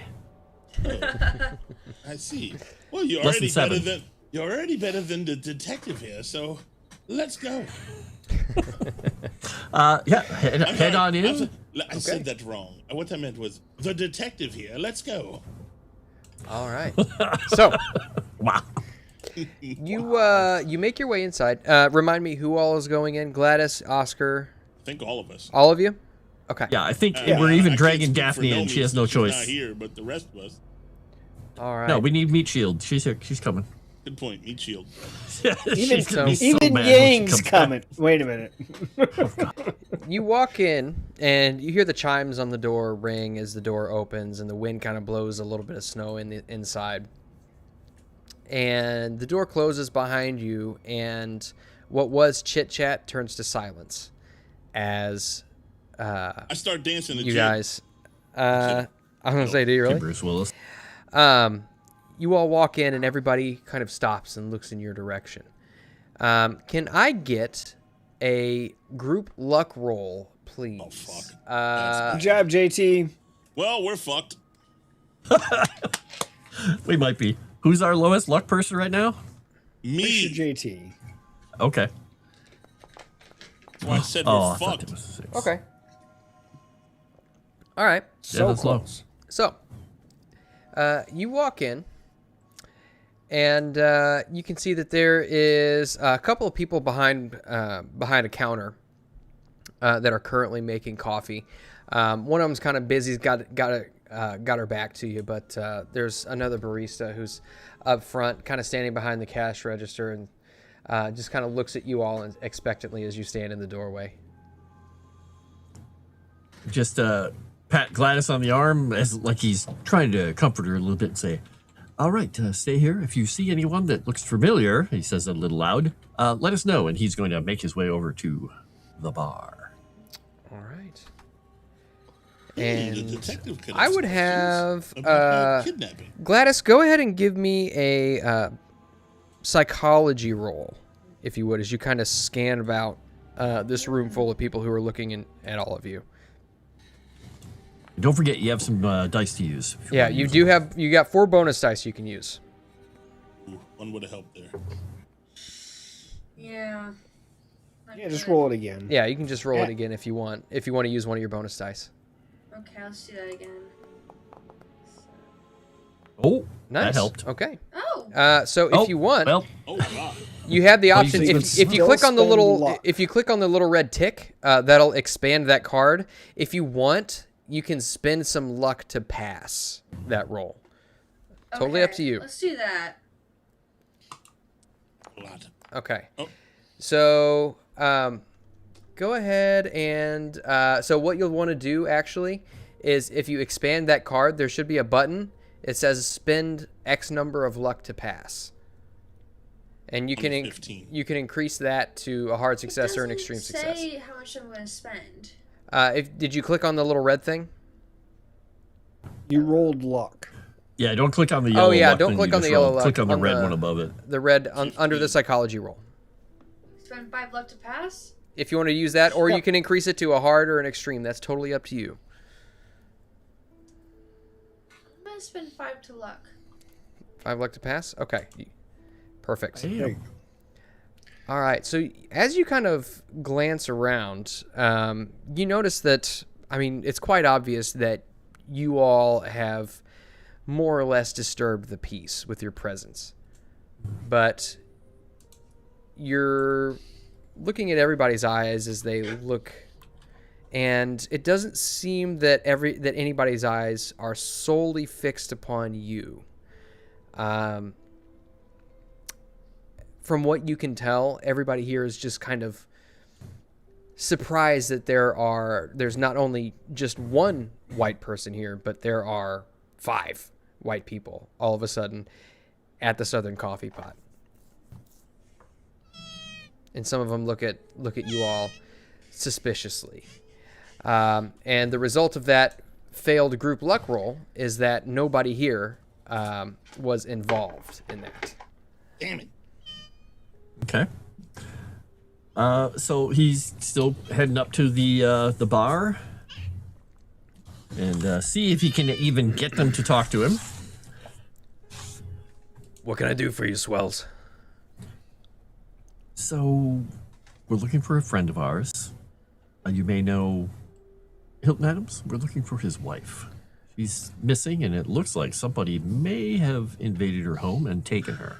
Speaker 4: I see. Well, you're
Speaker 3: Lesson
Speaker 4: already
Speaker 3: 7.
Speaker 4: you're already better than the detective here, so let's go.
Speaker 3: Yeah, head on in.
Speaker 4: I said that wrong. What I meant was the detective here. Let's go.
Speaker 1: All right. So
Speaker 3: Wow.
Speaker 1: You make your way inside. Remind me who all is going in. Gladys, Oscar.
Speaker 4: I think all of us.
Speaker 1: All of you? Okay.
Speaker 3: Yeah, I think
Speaker 4: I
Speaker 3: we're even
Speaker 4: can't
Speaker 3: dragging
Speaker 4: speak for
Speaker 3: Daphne, and
Speaker 4: Nomi
Speaker 3: she has no
Speaker 4: since she's
Speaker 3: choice.
Speaker 4: Not here, but the rest of us.
Speaker 1: All right.
Speaker 3: No, we need Meat Shield. She's here. She's coming.
Speaker 4: Good point. Meat shield.
Speaker 3: She's gonna be so
Speaker 5: Even
Speaker 3: mad when she
Speaker 5: Yang's
Speaker 3: comes back.
Speaker 5: coming. Wait a minute.
Speaker 1: You walk in and you hear the chimes on the door ring as the door opens, and the wind kind of blows a little bit of snow in the inside. And the door closes behind you, and what was chit chat turns to silence as
Speaker 4: I start dancing.
Speaker 1: you guys. I'm gonna say, do you
Speaker 3: Okay,
Speaker 1: really?
Speaker 3: Bruce Willis.
Speaker 1: You all walk in, and everybody kind of stops and looks in your direction. Can I get a group luck roll, please?
Speaker 4: Oh, fuck.
Speaker 5: Good job, JT.
Speaker 4: Well, we're fucked.
Speaker 3: We might be. Who's our lowest luck person right now?
Speaker 4: Me.
Speaker 5: JT.
Speaker 3: Okay.
Speaker 4: That's why I said
Speaker 3: Oh,
Speaker 4: we're
Speaker 3: I thought
Speaker 4: fucked.
Speaker 3: it was 6.
Speaker 1: Okay. All right.
Speaker 5: So
Speaker 3: that's low.
Speaker 5: close.
Speaker 1: So, you walk in, and you can see that there is a couple of people behind a counter that are currently making coffee. One of them's kind of busy, got her back to you, but there's another barista who's up front, kind of standing behind the cash register, and just kind of looks at you all expectantly as you stand in the doorway.
Speaker 3: Just pat Gladys on the arm as like he's trying to comfort her a little bit and say, "All right, stay here. If you see anyone that looks familiar," he says a little loud, "let us know." And he's going to make his way over to the bar.
Speaker 1: All right.
Speaker 4: Hey, the
Speaker 1: And
Speaker 4: detective could
Speaker 1: I
Speaker 4: ask
Speaker 1: would
Speaker 4: questions
Speaker 1: have
Speaker 4: about kidnapping.
Speaker 1: Gladys, go ahead and give me a psychology roll, if you would, as you kind of scan about this room full of people who are looking at all of you.
Speaker 3: Don't forget, you have some dice to use. if
Speaker 1: Yeah,
Speaker 3: wanna
Speaker 1: you
Speaker 3: use
Speaker 1: do
Speaker 3: them.
Speaker 1: have, you got 4 bonus dice you can use.
Speaker 4: Ooh, one would have helped there.
Speaker 6: Yeah.
Speaker 5: Yeah, just roll it again.
Speaker 1: Yeah, you can just roll it
Speaker 5: Yeah.
Speaker 1: again if you want to use one of your bonus dice.
Speaker 6: Okay, let's do that again.
Speaker 3: Oh,
Speaker 1: Nice.
Speaker 3: that helped.
Speaker 1: Okay.
Speaker 6: Oh.
Speaker 1: So if
Speaker 3: Oh,
Speaker 1: you want,
Speaker 3: well,
Speaker 4: Oh, God.
Speaker 1: you have the
Speaker 3: Well, you
Speaker 1: option.
Speaker 3: can
Speaker 1: If you
Speaker 5: still
Speaker 1: click on the
Speaker 5: spend
Speaker 1: little,
Speaker 5: luck.
Speaker 1: if you click on the little red tick, that'll expand that card. If you want, you can spend some luck to pass that roll. Totally up
Speaker 6: Okay,
Speaker 1: to you.
Speaker 6: Let's do that.
Speaker 4: A lot.
Speaker 1: Okay.
Speaker 4: Oh.
Speaker 1: So, go ahead and so what you'll want to do actually is if you expand that card, there should be a button. It says spend X number of luck to pass, and you can
Speaker 4: 115.
Speaker 1: you can increase that to a hard
Speaker 6: It
Speaker 1: success or an
Speaker 6: doesn't
Speaker 1: extreme success.
Speaker 6: say how much I'm going to spend.
Speaker 1: Did you click on the little red thing?
Speaker 5: You rolled luck.
Speaker 3: yeah, don't click on the yellow.
Speaker 1: Oh, yeah,
Speaker 3: luck
Speaker 1: don't
Speaker 3: thing
Speaker 1: click
Speaker 3: you
Speaker 1: on
Speaker 3: just
Speaker 1: the yellow
Speaker 3: rolled.
Speaker 1: luck,
Speaker 3: Click on the
Speaker 1: on
Speaker 3: red
Speaker 1: the-
Speaker 3: one above it.
Speaker 1: The red under the psychology roll.
Speaker 6: Spend 5 luck to pass?
Speaker 1: If you want to use that, or you
Speaker 5: Yep.
Speaker 1: can increase it to a hard or an extreme. That's totally up to you.
Speaker 6: I'm going to spend 5 to luck.
Speaker 1: 5 luck to pass. Okay. Perfect.
Speaker 3: Damn.
Speaker 5: There you go.
Speaker 1: All right. So as you kind of glance around, you notice that, I mean, it's quite obvious that you all have more or less disturbed the peace with your presence. But you're looking at everybody's eyes as they look, and it doesn't seem that anybody's eyes are solely fixed upon you. From what you can tell, everybody here is just kind of surprised that there's not only just one white person here, but there are 5 white people all of a sudden at the Southern Coffee Pot. And some of them look at you all suspiciously. And the result of that failed group luck roll is that nobody here was involved in that.
Speaker 4: Damn it.
Speaker 3: Okay. So he's still heading up to the bar and see if he can even get them to talk to him.
Speaker 1: What can I do for you, swells?
Speaker 3: So we're looking for a friend of ours. You may know Hilton Adams. We're looking for his wife. She's missing, and it looks like somebody may have invaded her home and taken her.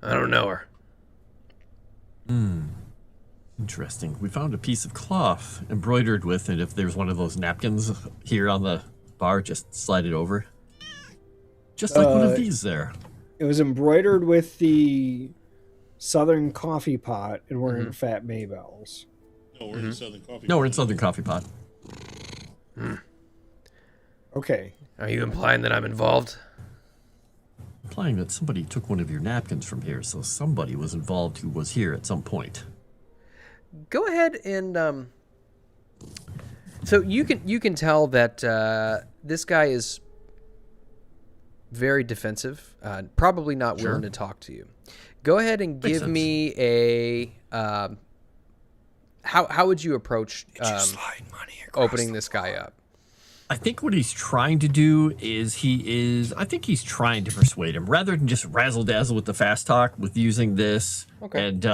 Speaker 1: I don't know her.
Speaker 3: Interesting. We found a piece of cloth embroidered with, and if there's one of those napkins here on the bar, just slide it over. Just like one of these there.
Speaker 5: It was embroidered with the Southern Coffee Pot, and we're in Fat Maybells.
Speaker 4: No, we're in Southern Coffee.
Speaker 3: No, we're in Southern Coffee Pot.
Speaker 5: Okay.
Speaker 1: Are you implying that I'm involved?
Speaker 3: Implying that somebody took one of your napkins from here, so somebody was involved who was here at some point.
Speaker 1: Go ahead and so you can tell that this guy is very defensive, probably not willing to talk to you. Go ahead and give me a how would you approach opening this guy up?
Speaker 3: I think what he's trying to do is I think he's trying to persuade him rather than just razzle dazzle with the fast talk with using this.
Speaker 1: Okay.
Speaker 3: And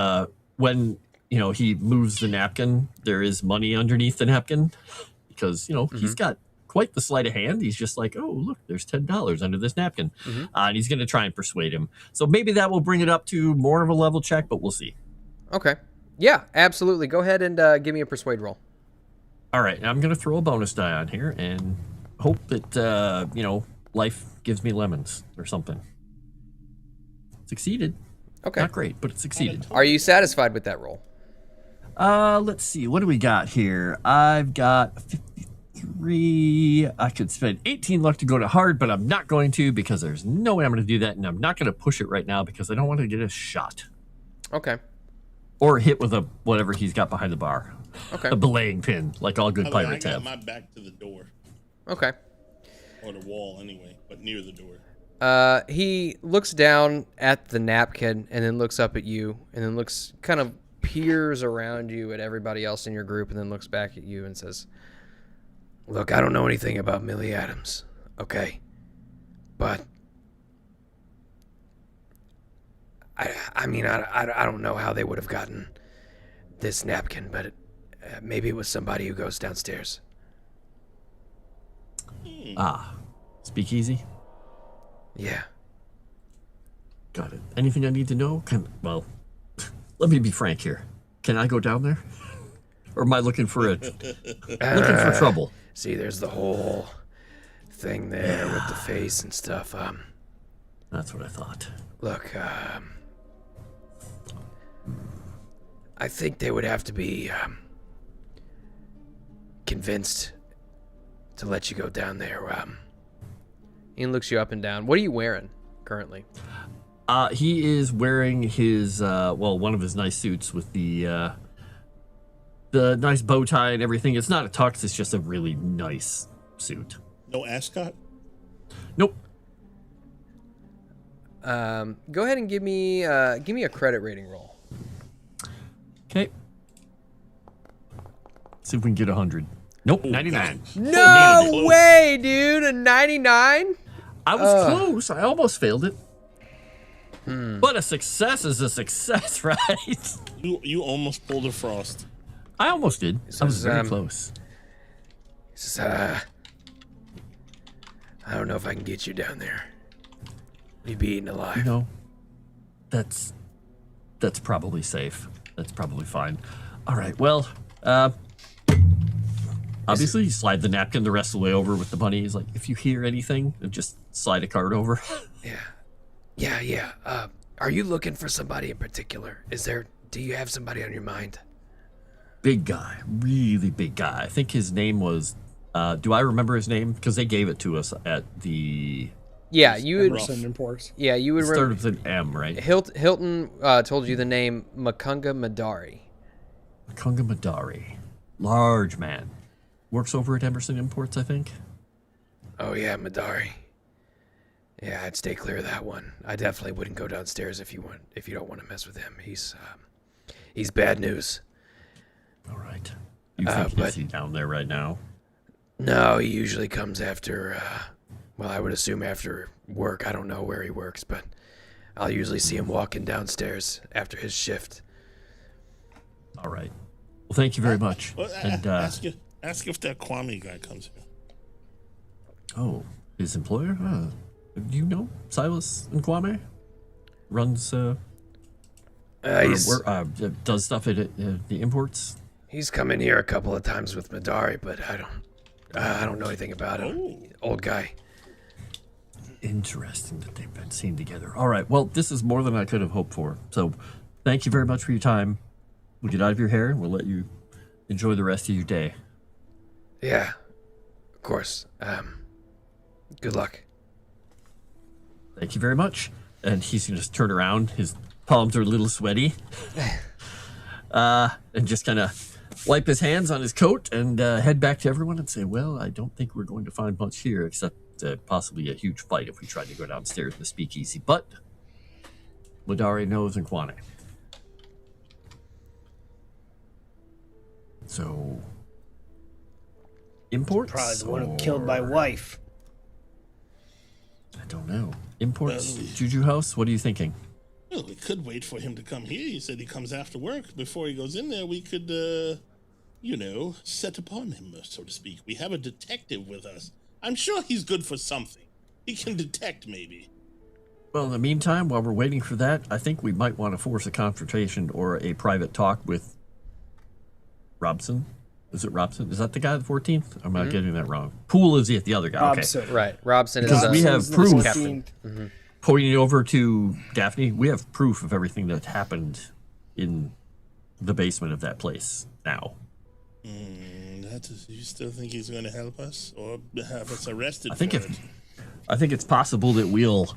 Speaker 3: when he moves the napkin, there is money underneath the napkin because he's got quite the sleight of hand. He's just like, oh look, there's $10 under this napkin, and he's going to try and persuade him. So maybe that will bring it up to more of a level check, but we'll see.
Speaker 1: Okay. Yeah, absolutely. Go ahead and give me a persuade roll.
Speaker 3: All right, I'm going to throw a bonus die on here and hope that, life gives me lemons or something. Succeeded.
Speaker 1: Okay.
Speaker 3: Not great, but it succeeded.
Speaker 1: Are you satisfied with that roll?
Speaker 3: Let's see. What do we got here? I've got 53. I could spend 18 luck to go to hard, but I'm not going to because there's no way I'm going to do that, and I'm not going to push it right now because I don't want to get a shot.
Speaker 1: Okay.
Speaker 3: Or hit with whatever he's got behind the bar.
Speaker 1: Okay.
Speaker 3: A belaying pin, like all good pirates have.
Speaker 4: I got my back to the door.
Speaker 1: Okay.
Speaker 4: Or the wall, anyway, but near the door.
Speaker 1: He looks down at the napkin and then looks up at you and then looks kind of peers around you at everybody else in your group and then looks back at you and says, look, I don't know anything about Millie Adams, okay? But I mean, I don't know how they would have gotten this napkin, but maybe it was somebody who goes downstairs.
Speaker 3: Speakeasy?
Speaker 1: Yeah.
Speaker 3: Got it. Anything I need to know? Well, let me be frank here. Can I go down there? Or am I looking for trouble?
Speaker 1: See, there's the whole thing there with the face and stuff.
Speaker 3: That's what I thought.
Speaker 1: Look, I think they would have to be convinced to let you go down there. Ian looks you up and down. What are you wearing currently?
Speaker 3: He is wearing his one of his nice suits with the nice bow tie and everything. It's not a tux, it's just a really nice suit.
Speaker 4: No ascot?
Speaker 3: Nope.
Speaker 1: Go ahead and give me a credit rating roll.
Speaker 3: Okay. See if we can get 100. Nope, 99.
Speaker 1: No way, dude! A 99?
Speaker 3: I was close. I almost failed it. But a success is a success, right?
Speaker 4: You almost pulled a Frost.
Speaker 3: I almost did. I was very close.
Speaker 1: He says, I don't know if I can get you down there. You'd be eaten alive.
Speaker 3: No. That's probably safe. That's probably fine. All right, well, obviously you slide the napkin the rest of the way over with the money. He's like, if you hear anything, just slide a card over.
Speaker 1: Yeah. Are you looking for somebody in particular? Do you have somebody on your mind?
Speaker 3: Big guy, really big guy. I think his name was, do I remember his name? Because they gave it to us at the...
Speaker 1: Yeah, you would...
Speaker 5: Emerson Imports.
Speaker 1: Yeah, you would...
Speaker 3: Start with an M, right?
Speaker 1: Hilton told you the name Makunga Madari.
Speaker 3: Makunga Madari. Large man. Works over at Emerson Imports, I think.
Speaker 1: Oh, yeah, Madari. Yeah, I'd stay clear of that one. I definitely wouldn't go downstairs if you don't want to mess with him. He's bad news.
Speaker 3: All right. You think is he down there right now?
Speaker 1: No, he usually comes after, I would assume after work. I don't know where he works, but I'll usually see him walking downstairs after his shift.
Speaker 3: All right. Well, thank you very much.
Speaker 4: Well,
Speaker 3: and
Speaker 4: ask if that Kwame guy comes here.
Speaker 3: Oh, his employer? Do you know Silas and Kwame? runs does stuff at the imports?
Speaker 1: He's come in here a couple of times with Madari, but I don't know anything about him.
Speaker 4: Oh.
Speaker 1: Old guy.
Speaker 3: Interesting that they've been seen together. All right, well, this is more than I could have hoped for. So thank you very much for your time. We'll get out of your hair and we'll let you enjoy the rest of your day.
Speaker 1: Yeah, of course. Good luck.
Speaker 3: Thank you very much. And he's going to just turn around. His palms are a little sweaty. And just kind of wipe his hands on his coat and head back to everyone and say, well, I don't think we're going to find much here except possibly a huge fight if we try to go downstairs in the speakeasy. But Madari knows and Quane. So, imports?
Speaker 5: Probably the one who killed my wife.
Speaker 3: I don't know. Imports?
Speaker 4: Well,
Speaker 3: Juju House? What are you thinking?
Speaker 4: Well, we could wait for him to come here. He said he comes after work. Before he goes in there, we could, set upon him, so to speak. We have a detective with us. I'm sure he's good for something. He can detect, maybe.
Speaker 3: Well, in the meantime, while we're waiting for that, I think we might want to force a confrontation or a private talk with Robson. Is it Robson? Is that the guy, the 14th? I'm not getting that wrong. Poole is the other guy.
Speaker 5: Robson.
Speaker 3: Okay.
Speaker 1: Right. Robson is
Speaker 3: Because we have proof.
Speaker 1: captain.
Speaker 3: Pointing over to Daphne, we have proof of everything that happened in the basement of that place now.
Speaker 4: You still think he's going to help us or have us arrested?
Speaker 3: I think it's possible that we'll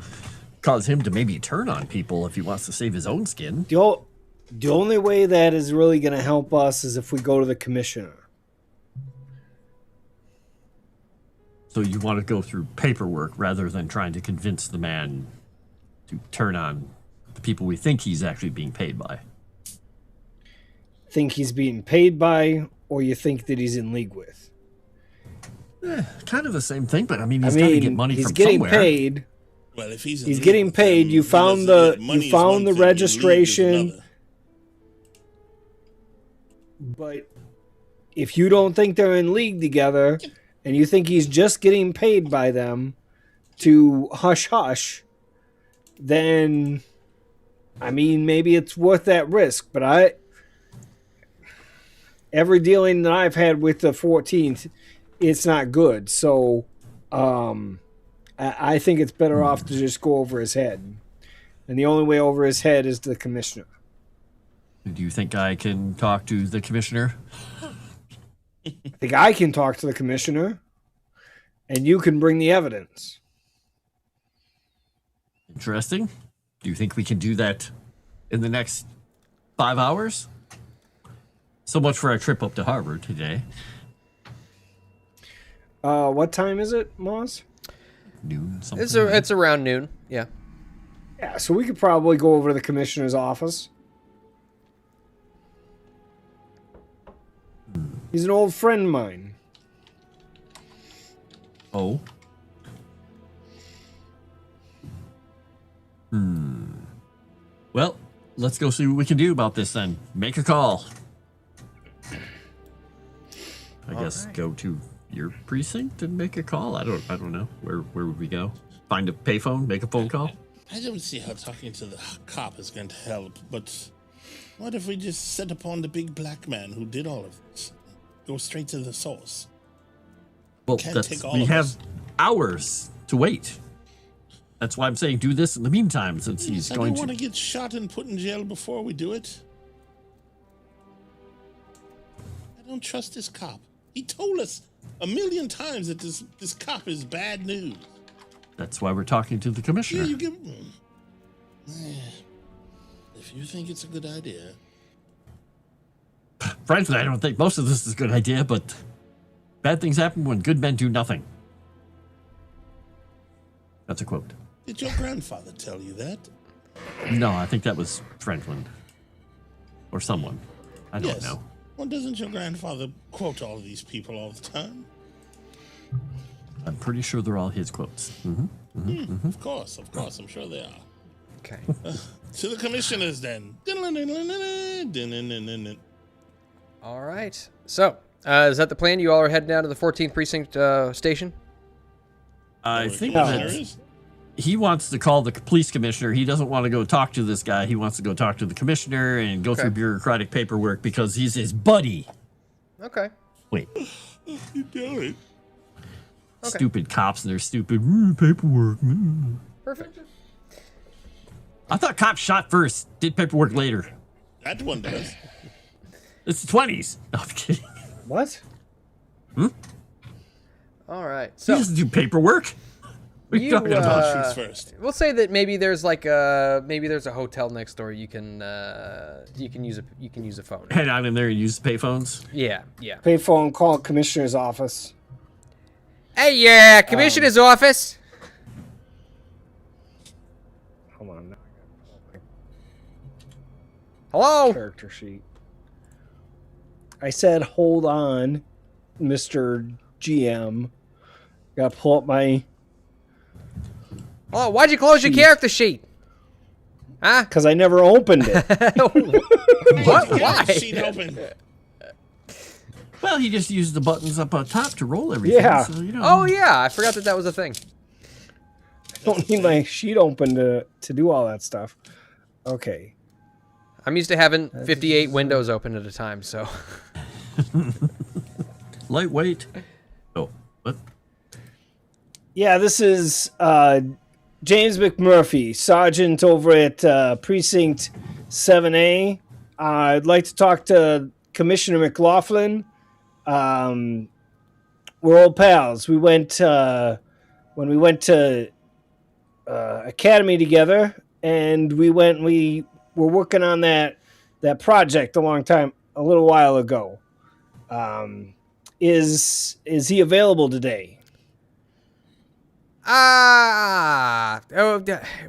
Speaker 3: cause him to maybe turn on people if he wants to save his own skin.
Speaker 5: The only way that is really going to help us is if we go to the commissioner.
Speaker 3: So you want to go through paperwork rather than trying to convince the man to turn on the people we think he's actually being paid by.
Speaker 5: Think he's being paid by, or you think that he's in league with?
Speaker 3: Kind of the same thing, but I mean, he's got to get money
Speaker 5: he's
Speaker 3: from
Speaker 5: getting
Speaker 3: somewhere.
Speaker 5: paid.
Speaker 4: Well, if he's
Speaker 5: getting paid. You found the registration. But if you don't think they're in league together, and you think he's just getting paid by them to hush hush, then I mean maybe it's worth that risk. But every dealing that I've had with the 14th, it's not good. So I think it's better off to just go over his head. And the only way over his head is the commissioner.
Speaker 3: Do you think I can talk to the commissioner?
Speaker 5: I think I can talk to the commissioner, and you can bring the evidence.
Speaker 3: Interesting. Do you think we can do that in the next 5 hours? So much for our trip up to Harvard today.
Speaker 5: What time is it, Moss?
Speaker 3: Noon, something.
Speaker 1: It's around noon. Yeah.
Speaker 5: Yeah, so we could probably go over to the commissioner's office. He's an old friend of mine.
Speaker 3: Oh. Well, let's go see what we can do about this then. Make a call. I guess go to your precinct and make a call. I don't know. Where would we go? Find a payphone, make a phone call?
Speaker 4: I don't see how talking to the cop is going to help, but what if we just set upon the big black man who did all of this? Go straight to the source.
Speaker 3: Well, we have
Speaker 4: us.
Speaker 3: hours to wait. That's why I'm saying do this in the meantime, since he's
Speaker 4: I
Speaker 3: going
Speaker 4: don't want
Speaker 3: to
Speaker 4: to get shot and put in jail before we do it. I don't trust this cop. He told us 1,000,000 times that this cop is bad news.
Speaker 3: That's why we're talking to the commissioner.
Speaker 4: Yeah, you give. If you think it's a good idea.
Speaker 3: Frankly, I don't think most of this is a good idea, but bad things happen when good men do nothing. That's a quote.
Speaker 4: Did your grandfather tell you that?
Speaker 3: No, I think that was Franklin. Or someone. I don't know.
Speaker 4: Well, doesn't your grandfather quote all of these people all the time?
Speaker 3: I'm pretty sure they're all his quotes.
Speaker 4: Of course, I'm sure they are.
Speaker 1: Okay.
Speaker 4: To the commissioners, then.
Speaker 1: All right. So, is that the plan? You all are heading down to the 14th precinct station?
Speaker 3: I think
Speaker 4: There
Speaker 3: that
Speaker 4: is?
Speaker 3: he wants to call the police commissioner. He doesn't want to go talk to this guy. He wants to go talk to the commissioner and go through bureaucratic paperwork because he's his buddy.
Speaker 1: Okay.
Speaker 3: Wait.
Speaker 4: You do it.
Speaker 1: Okay.
Speaker 3: Stupid cops and their stupid paperwork.
Speaker 1: Perfect.
Speaker 3: I thought cops shot first, did paperwork later.
Speaker 4: That one does.
Speaker 3: It's the 20s. No, I'm kidding.
Speaker 5: What?
Speaker 1: All right.
Speaker 3: He
Speaker 1: So
Speaker 3: doesn't do paperwork. What are you talking about?
Speaker 4: Shoots first.
Speaker 1: we'll say that maybe there's like maybe there's a hotel next door. You can use a phone.
Speaker 3: Head on in there and use the payphones.
Speaker 1: Yeah.
Speaker 5: Payphone, call commissioner's office.
Speaker 1: Hey, yeah, commissioner's office.
Speaker 5: Hold on. Now I
Speaker 1: Hello.
Speaker 5: got character sheet. I said, hold on, Mr. GM. Gotta pull up my...
Speaker 1: Oh, why'd you close your character sheet? Huh?
Speaker 5: Because I never opened it.
Speaker 1: What?
Speaker 4: Get
Speaker 1: Why?
Speaker 4: the sheet open.
Speaker 3: Well, he just used the buttons up on top to roll everything.
Speaker 5: Yeah.
Speaker 3: So, you know.
Speaker 1: Oh yeah, I forgot that was a thing.
Speaker 5: I don't need my sheet open to do all that stuff. Okay.
Speaker 1: I'm used to having 58 windows open at a time, so.
Speaker 3: Lightweight. Oh, what?
Speaker 5: Yeah, this is James McMurphy, Sergeant over at Precinct 7A. I'd like to talk to Commissioner McLaughlin. We're old pals. We went when we went to academy together, and we were working on that project a little while ago. Is he available today?
Speaker 1: What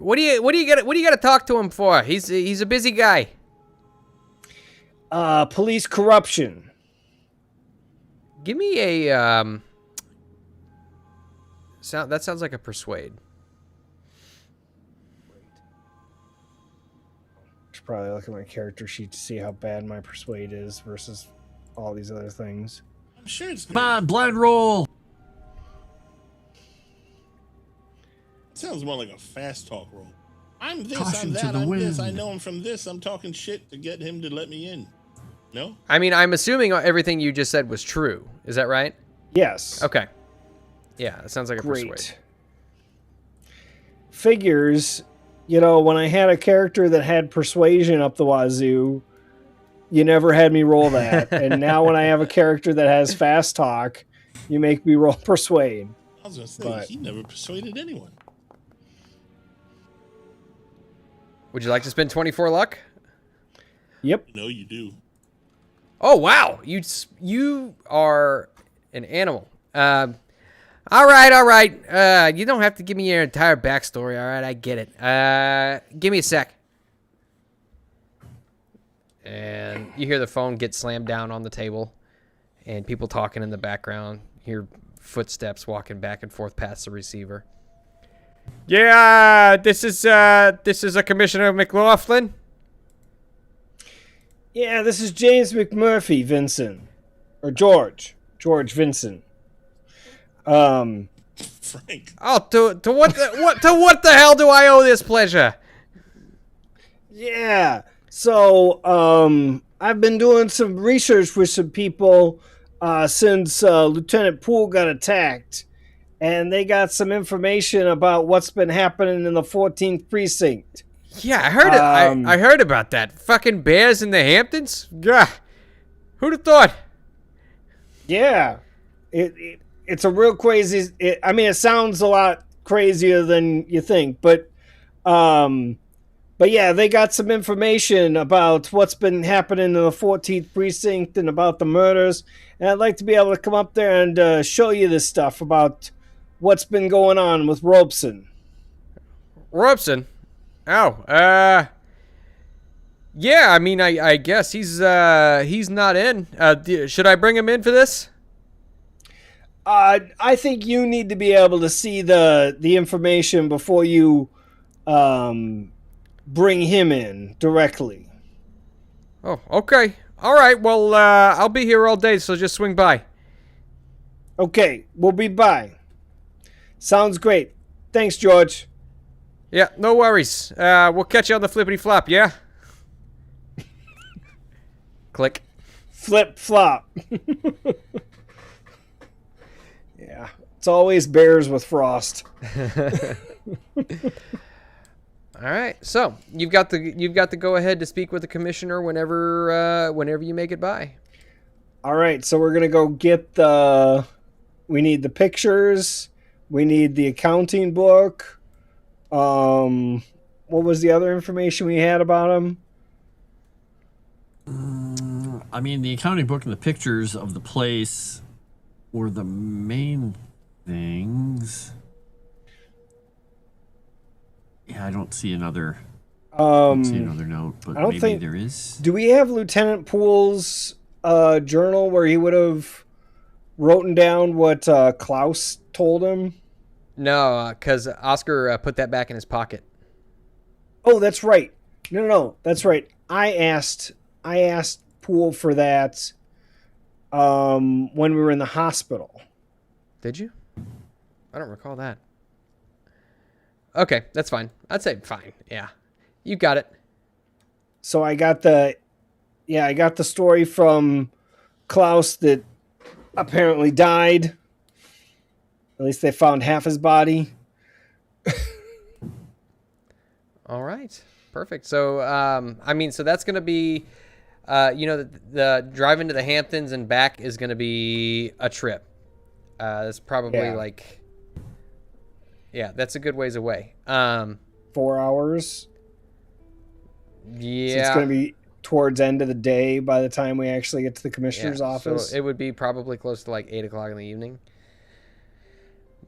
Speaker 1: do you got to talk to him for? He's a busy guy.
Speaker 5: Police corruption.
Speaker 1: Give me a that sounds like a persuade.
Speaker 5: Should probably look at my character sheet to see how bad my persuade is versus all these other things.
Speaker 4: I'm sure it's
Speaker 3: Come on, blind roll.
Speaker 4: sounds more like a fast talk roll. I'm this,
Speaker 3: Caution
Speaker 4: I'm
Speaker 3: to
Speaker 4: that,
Speaker 3: the
Speaker 4: I'm this, I
Speaker 3: wind.
Speaker 4: know him from this, I'm talking shit to get him to let me in. No?
Speaker 1: I mean, I'm assuming everything you just said was true. Is that right?
Speaker 5: Yes.
Speaker 1: Okay. Yeah, it sounds like a persuade.
Speaker 5: Great. Figures, when I had a character that had persuasion up the wazoo, you never had me roll that. And now when I have a character that has fast talk, you make me roll persuade.
Speaker 4: I was going to say,
Speaker 5: But-
Speaker 4: he never persuaded anyone.
Speaker 1: Would you like to spend 24 luck?
Speaker 5: Yep.
Speaker 4: No, you do.
Speaker 1: Oh wow, you are an animal. All right. You don't have to give me your entire backstory. All right, I get it. Give me a sec. And you hear the phone get slammed down on the table, and people talking in the background. You hear footsteps walking back and forth past the receiver. Yeah, this is a Commissioner McLaughlin.
Speaker 5: Yeah, this is James McMurphy, Vincent. Or George Vincent.
Speaker 4: Frank.
Speaker 1: Oh, to what the hell do I owe this pleasure?
Speaker 5: Yeah. So, I've been doing some research with some people since Lieutenant Poole got attacked, and they got some information about what's been happening in the 14th precinct.
Speaker 1: Yeah, I heard it. I heard about that. Fucking bears in the Hamptons? Yeah. Who'd have thought?
Speaker 5: Yeah. It's a real crazy... it sounds a lot crazier than you think, but yeah, they got some information about what's been happening in the 14th precinct and about the murders, and I'd like to be able to come up there and show you this stuff about what's been going on with Robeson.
Speaker 1: Robeson? Oh, yeah, I mean, I guess he's not in. Should I bring him in for this?
Speaker 5: I think you need to be able to see the information before you bring him in directly.
Speaker 1: Oh, okay. All right, well, I'll be here all day, so just swing by.
Speaker 5: Okay, we'll be by. Sounds great. Thanks, George.
Speaker 1: Yeah, no worries. We'll catch you on the flippity flop, yeah? Click.
Speaker 5: Flip flop. Yeah. It's always bears with Frost.
Speaker 1: All right. So you've got the go ahead to speak with the commissioner whenever you make it by.
Speaker 5: All right, so we're gonna go get the. We need the pictures. We need the accounting book. What was the other information we had about him?
Speaker 3: I mean, the accounting book and the pictures of the place were the main things. Yeah, I don't see another. I don't see another note, but maybe
Speaker 5: think
Speaker 3: there is.
Speaker 5: Do we have Lieutenant Poole's journal where he would have written down what Klaus told him?
Speaker 1: No, because Oscar put that back in his pocket.
Speaker 5: Oh, that's right. No, that's right. I asked Poole for that when we were in the hospital.
Speaker 1: Did you? I don't recall that. Okay, that's fine. I'd say fine. Yeah, you got it.
Speaker 5: So I got the story from Klaus that apparently died. At least they found half his body.
Speaker 1: All right, perfect. So, so that's going to be, the drive into the Hamptons and back is going to be a trip. It's probably that's a good ways away.
Speaker 5: 4 hours.
Speaker 1: Yeah.
Speaker 5: So it's going to be towards end of the day by the time we actually get to the commissioner's office.
Speaker 1: So it would be probably close to like 8 o'clock in the evening.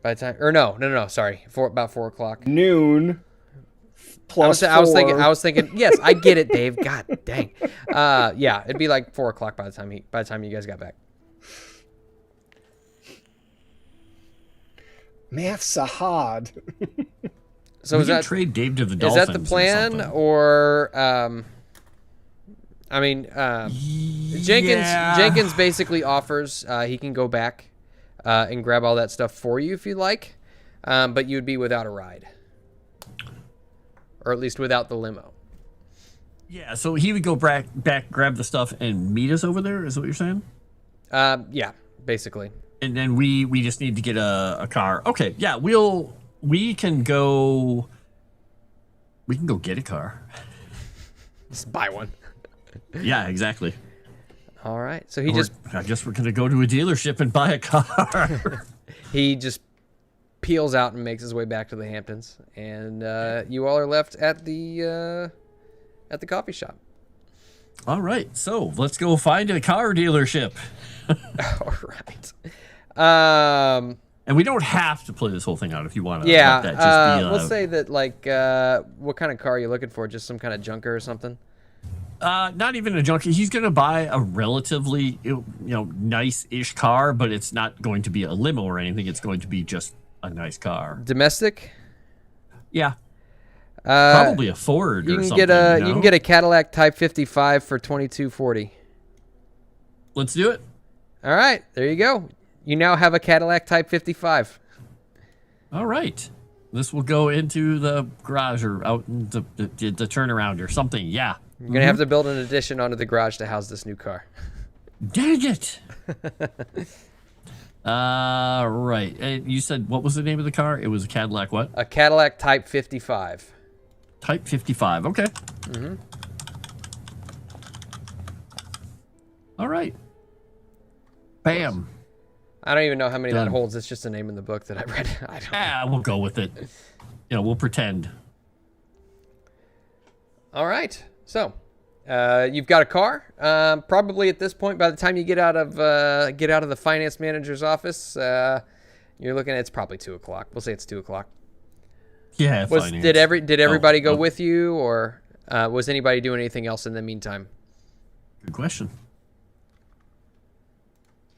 Speaker 1: By the time, or no, sorry, about 4 o'clock.
Speaker 5: Noon. Plus
Speaker 1: I was thinking. Yes, I get it, Dave. God dang. Yeah, it'd be like 4 o'clock by the time you guys got back.
Speaker 5: Math's a hard.
Speaker 1: So
Speaker 3: we can trade Dave to the Dolphins.
Speaker 1: Is that the plan, or Jenkins basically offers he can go back and grab all that stuff for you if you like, but you'd be without a ride, or at least without the limo.
Speaker 3: Yeah, so he would go back, grab the stuff, and meet us over there. Is that what you're saying?
Speaker 1: Yeah, basically.
Speaker 3: And then we just need to get a car. Okay, yeah, we can go get a car.
Speaker 1: Just buy one.
Speaker 3: Yeah, exactly.
Speaker 1: All right. So
Speaker 3: I guess we're gonna go to a dealership and buy a car.
Speaker 1: He just peels out and makes his way back to the Hamptons, and you all are left at the coffee shop.
Speaker 3: All right, so let's go find a car dealership.
Speaker 1: All right.
Speaker 3: And we don't have to play this whole thing out if you want to.
Speaker 1: Yeah.
Speaker 3: Let that just be,
Speaker 1: let's say that what kind of car are you looking for? Just some kind of junker or something?
Speaker 3: Not even a junkie. He's going to buy a relatively, nice-ish car, but it's not going to be a limo or anything. It's going to be just a nice car.
Speaker 1: Domestic?
Speaker 3: Yeah. Probably a Ford or something.
Speaker 1: You can get a Cadillac Type 55 for $22.40.
Speaker 3: Let's do it.
Speaker 1: All right, there you go. You now have a Cadillac Type 55.
Speaker 3: All right. This will go into the garage or out in the turnaround or something. Yeah.
Speaker 1: You're going to have to build an addition onto the garage to house this new car.
Speaker 3: Dang it. Right. And you said, what was the name of the car? It was a Cadillac what?
Speaker 1: A Cadillac Type 55.
Speaker 3: Type 55. Okay. Mm-hmm. All right. Bam.
Speaker 1: I don't even know how many that holds. It's just a name in the book that I read. I don't know.
Speaker 3: We'll go with it. We'll pretend.
Speaker 1: All right. So, you've got a car. Probably at this point, by the time you get out of the finance manager's office, you're looking at it's probably 2 o'clock. We'll say it's 2 o'clock.
Speaker 3: Yeah.
Speaker 1: Did everybody go with you, or was anybody doing anything else in the meantime?
Speaker 3: Good question.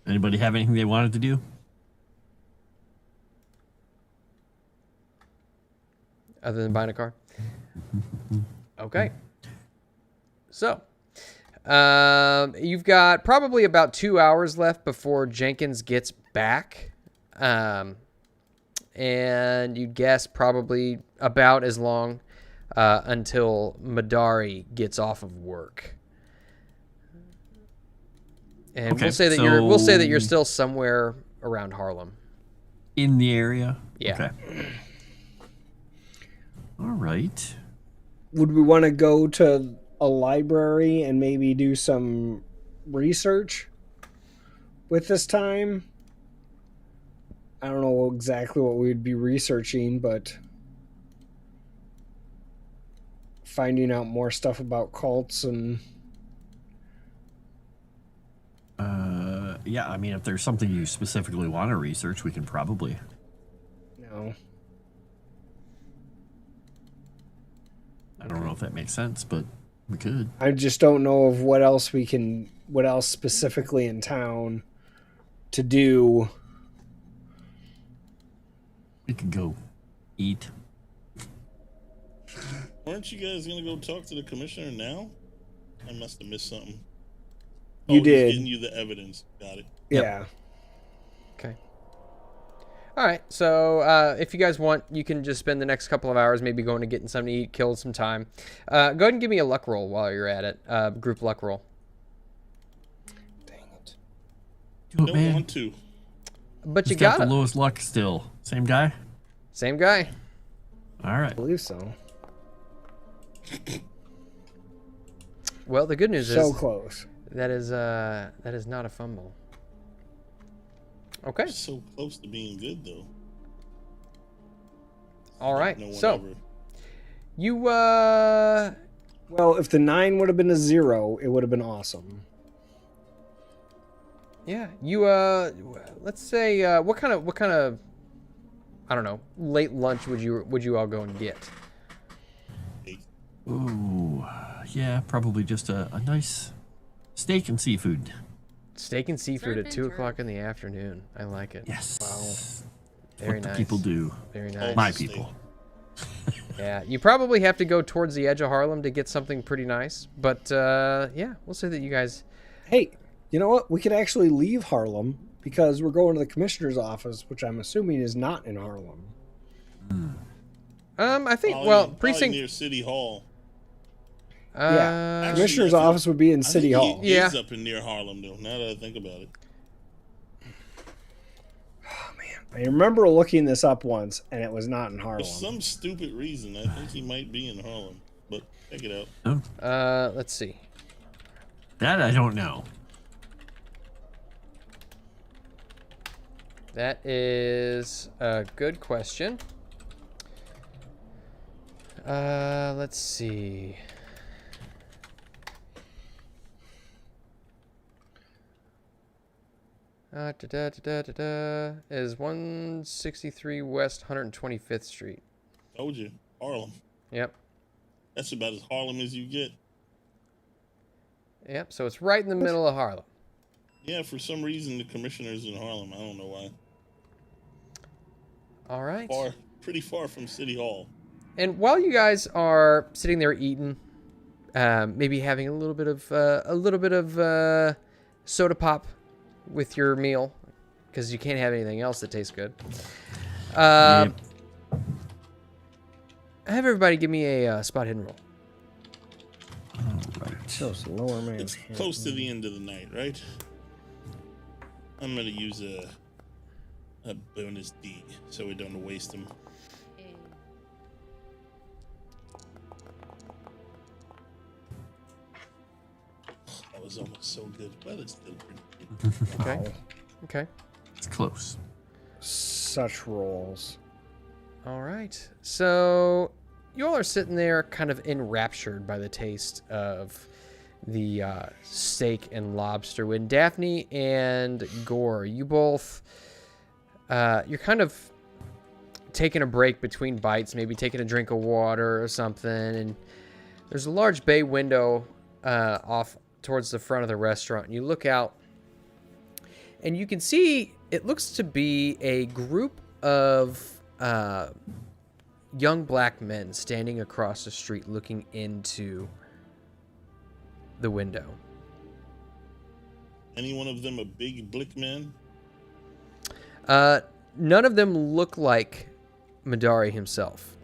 Speaker 3: Anybody have anything they wanted to do?
Speaker 1: Other than buying a car? Okay. So, you've got probably about 2 hours left before Jenkins gets back. And and you'd guess probably about as long until Madari gets off of work. And
Speaker 3: Okay,
Speaker 1: we'll say that you're still somewhere around Harlem.
Speaker 3: In the area?
Speaker 1: Yeah.
Speaker 3: Okay. All right.
Speaker 5: Would we want to go to a library and maybe do some research with this time? I don't know exactly what we'd be researching, but finding out more stuff about cults and...
Speaker 3: Yeah, I mean, if there's something you specifically want to research, we can probably.
Speaker 5: No.
Speaker 3: I don't know if that makes sense, but we could.
Speaker 5: I just don't know of what else specifically in town to do.
Speaker 3: We could go eat.
Speaker 4: Aren't you guys gonna go talk to the commissioner now? I must have missed something.
Speaker 5: You
Speaker 4: he's
Speaker 5: did.
Speaker 4: getting you the evidence. Got it.
Speaker 5: Yeah.
Speaker 1: Okay. All right. So if you guys want, you can just spend the next couple of hours maybe going to getting something to eat, kill some time. Go ahead and give me a luck roll while you're at it. Group luck roll.
Speaker 5: Dang it.
Speaker 3: Do it,
Speaker 4: Don't
Speaker 3: man.
Speaker 4: want to.
Speaker 1: But you
Speaker 3: Who's got
Speaker 1: got
Speaker 3: the
Speaker 1: it.
Speaker 3: lowest luck still? Same guy?
Speaker 1: Same guy.
Speaker 3: All
Speaker 5: I
Speaker 3: right.
Speaker 5: believe so.
Speaker 1: Well, the good news
Speaker 5: So
Speaker 1: is
Speaker 5: close.
Speaker 1: that is not a fumble. Okay.
Speaker 4: So close to being good though.
Speaker 1: All right.
Speaker 4: No one
Speaker 1: So
Speaker 4: ever.
Speaker 1: you
Speaker 5: Well, if the 9 would have been a 0, it would have been awesome.
Speaker 1: yeah, you let's say what kind of I don't know, late lunch would you all go and get?
Speaker 3: Ooh, yeah, probably just a nice steak and seafood.
Speaker 1: Steak and seafood
Speaker 2: Surf
Speaker 1: at
Speaker 2: and
Speaker 1: 2
Speaker 2: turf.
Speaker 1: o'clock in the afternoon. I like it.
Speaker 3: Yes.
Speaker 1: Wow. Very
Speaker 3: What the
Speaker 1: nice.
Speaker 3: people do.
Speaker 1: Very
Speaker 4: Oh,
Speaker 1: nice.
Speaker 3: My
Speaker 4: steak.
Speaker 3: people.
Speaker 1: Yeah, you probably have to go towards the edge of Harlem to get something pretty nice. But yeah, we'll say that you guys.
Speaker 5: Hey, you know what? We could actually leave Harlem because we're going to the commissioner's office, which I'm assuming is not in Harlem.
Speaker 1: I think
Speaker 4: Probably
Speaker 1: precinct.
Speaker 4: near City Hall.
Speaker 5: Yeah.
Speaker 4: Actually,
Speaker 5: Commissioner's
Speaker 4: I think-
Speaker 5: office would be in
Speaker 4: I
Speaker 5: City
Speaker 4: think
Speaker 5: Hall.
Speaker 4: He
Speaker 1: Yeah.
Speaker 4: is up in near Harlem though. Now that I think about it.
Speaker 5: I remember looking this up once, and it was not in
Speaker 4: For
Speaker 5: Harlem.
Speaker 4: some stupid reason, I think he might be in Harlem. But check it out.
Speaker 3: Oh,
Speaker 1: Let's see.
Speaker 3: that I don't know.
Speaker 1: That is a good question. Let's see. Is 163 West 125th Street.
Speaker 4: Told you, Harlem.
Speaker 1: Yep.
Speaker 4: That's about as Harlem as you get.
Speaker 1: Yep. So it's right in the middle of Harlem.
Speaker 4: Yeah, for some reason the commissioner's in Harlem. I don't know why.
Speaker 1: All right.
Speaker 4: Pretty far from City Hall.
Speaker 1: And while you guys are sitting there eating, maybe having a little bit of soda pop with your meal, because you can't have anything else that tastes good.
Speaker 3: Yep.
Speaker 1: Have everybody give me a spot hidden roll.
Speaker 3: All right.
Speaker 5: So it's lower man's
Speaker 4: It's close to the end of the night, right? I'm gonna use a bonus D so we don't waste them. That was almost so good, but it's still pretty good.
Speaker 1: Okay.
Speaker 5: Wow.
Speaker 1: Okay.
Speaker 3: It's close.
Speaker 5: Such rolls.
Speaker 1: All right. So you all are sitting there kind of enraptured by the taste of the steak and lobster. When Daphne and Gore, you both, you're kind of taking a break between bites, maybe taking a drink of water or something. And there's a large bay window off towards the front of the restaurant. And you look out and you can see it looks to be a group of young black men standing across the street looking into the window.
Speaker 4: Any one of them a big blick man?
Speaker 1: None of them look like Madari himself.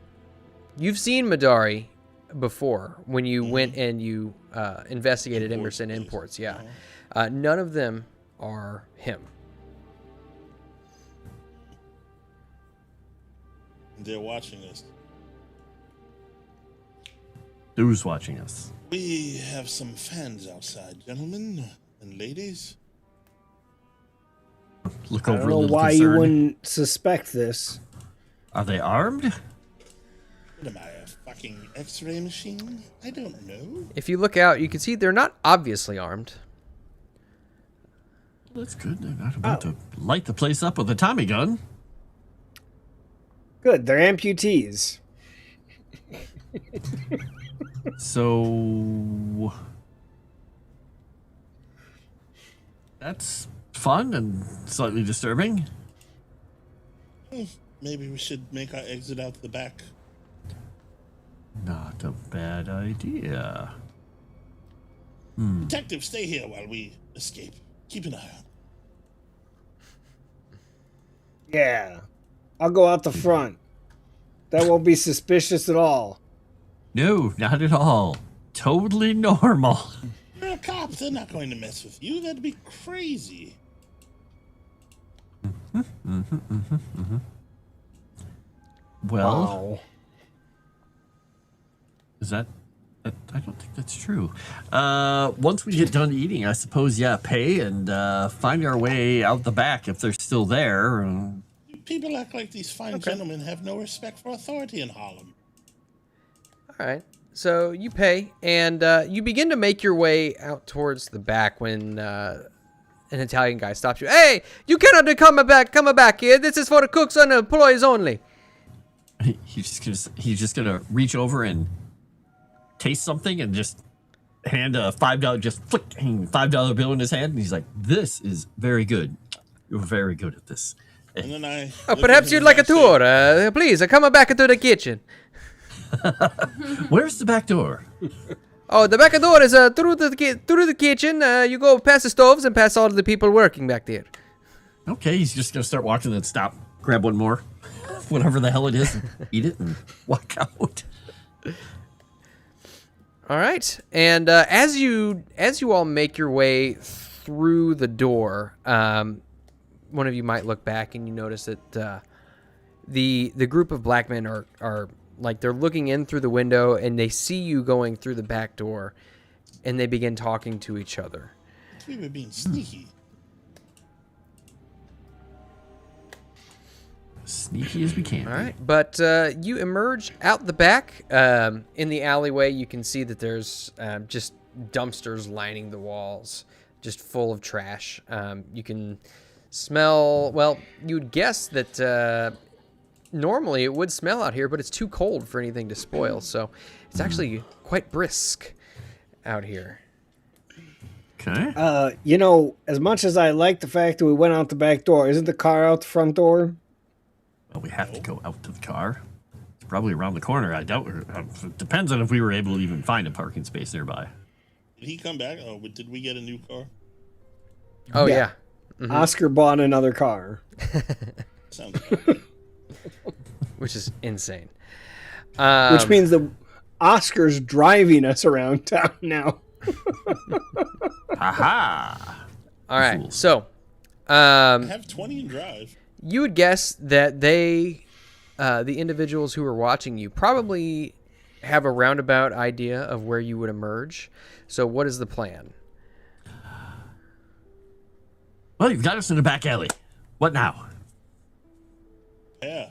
Speaker 1: You've seen Madari before when you went and you investigated Emerson Imports. Yeah. None of them are him.
Speaker 4: They're watching us.
Speaker 3: Who's watching us?
Speaker 4: We have some fans outside, gentlemen and ladies.
Speaker 3: Look
Speaker 5: I
Speaker 3: over
Speaker 5: don't
Speaker 3: a
Speaker 5: know
Speaker 3: little
Speaker 5: why
Speaker 3: concerned.
Speaker 5: you wouldn't suspect this.
Speaker 3: Are they armed?
Speaker 4: What am I, a fucking X-ray machine? I don't know.
Speaker 1: If you look out, you can see they're not obviously armed.
Speaker 3: That's good. They're not about to light the place up with a Tommy gun.
Speaker 5: Good, they're amputees.
Speaker 3: So that's fun and slightly disturbing.
Speaker 4: Maybe we should make our exit out the back.
Speaker 3: Not a bad idea.
Speaker 4: Detective, stay here while we escape. Keep an eye on.
Speaker 5: Yeah. I'll go out the front. That won't be suspicious at all.
Speaker 3: No, not at all. Totally normal.
Speaker 4: You're a cop. They're not going to mess with you. That'd be crazy.
Speaker 3: Well,
Speaker 5: Wow.
Speaker 3: is that? I don't think that's true. Once we get done eating, I suppose, yeah, pay and find our way out the back if they're still there.
Speaker 4: People act like these fine gentlemen have no respect for authority in Harlem.
Speaker 1: All right. So you pay, and you begin to make your way out towards the back when an Italian guy stops you. Hey, you cannot come back here. This is for the cooks and employees only.
Speaker 3: He's just gonna reach over and taste something and just hand a $5, just flick $5 bill in his hand, and he's like, "This is very good. You're very good at this."
Speaker 4: And then I.
Speaker 1: Oh, perhaps you'd like a tour. Please, come back into the kitchen.
Speaker 3: Where's the back door?
Speaker 1: Oh, the back door is through the kitchen. You go past the stoves and past all of the people working back there.
Speaker 3: Okay, he's just gonna start walking and stop, grab one more, whatever the hell it is, and eat it and walk out.
Speaker 1: All right, and as you all make your way through the door, one of you might look back and you notice that the group of black men are like they're looking in through the window and they see you going through the back door, and they begin talking to each other.
Speaker 4: We were being sneaky.
Speaker 3: Sneaky as we can.
Speaker 1: All right, but you emerge out the back. In the alleyway, you can see that there's just dumpsters lining the walls, just full of trash. You can smell, well, you would guess that normally it would smell out here, but it's too cold for anything to spoil, so it's actually quite brisk out here.
Speaker 3: Okay.
Speaker 5: You know, as much as I like the fact that we went out the back door, isn't the car out the front door?
Speaker 3: Well, we have to go out to the car. It's probably around the corner. I doubt. It depends on if we were able to even find a parking space nearby.
Speaker 4: Did he come back? Oh, but did we get a new car?
Speaker 1: Oh,
Speaker 5: Yeah.
Speaker 1: yeah.
Speaker 5: Oscar bought another car.
Speaker 4: Sounds good.
Speaker 1: Which is insane.
Speaker 5: Which means that Oscar's driving us around town now.
Speaker 3: Aha!
Speaker 1: All right,
Speaker 3: Fools.
Speaker 1: so
Speaker 4: I have 20 in drive.
Speaker 1: you would guess that they, the individuals who are watching you, probably have a roundabout idea of where you would emerge. So what is the plan?
Speaker 3: Well, you've got us in the back alley. What now?
Speaker 4: Yeah.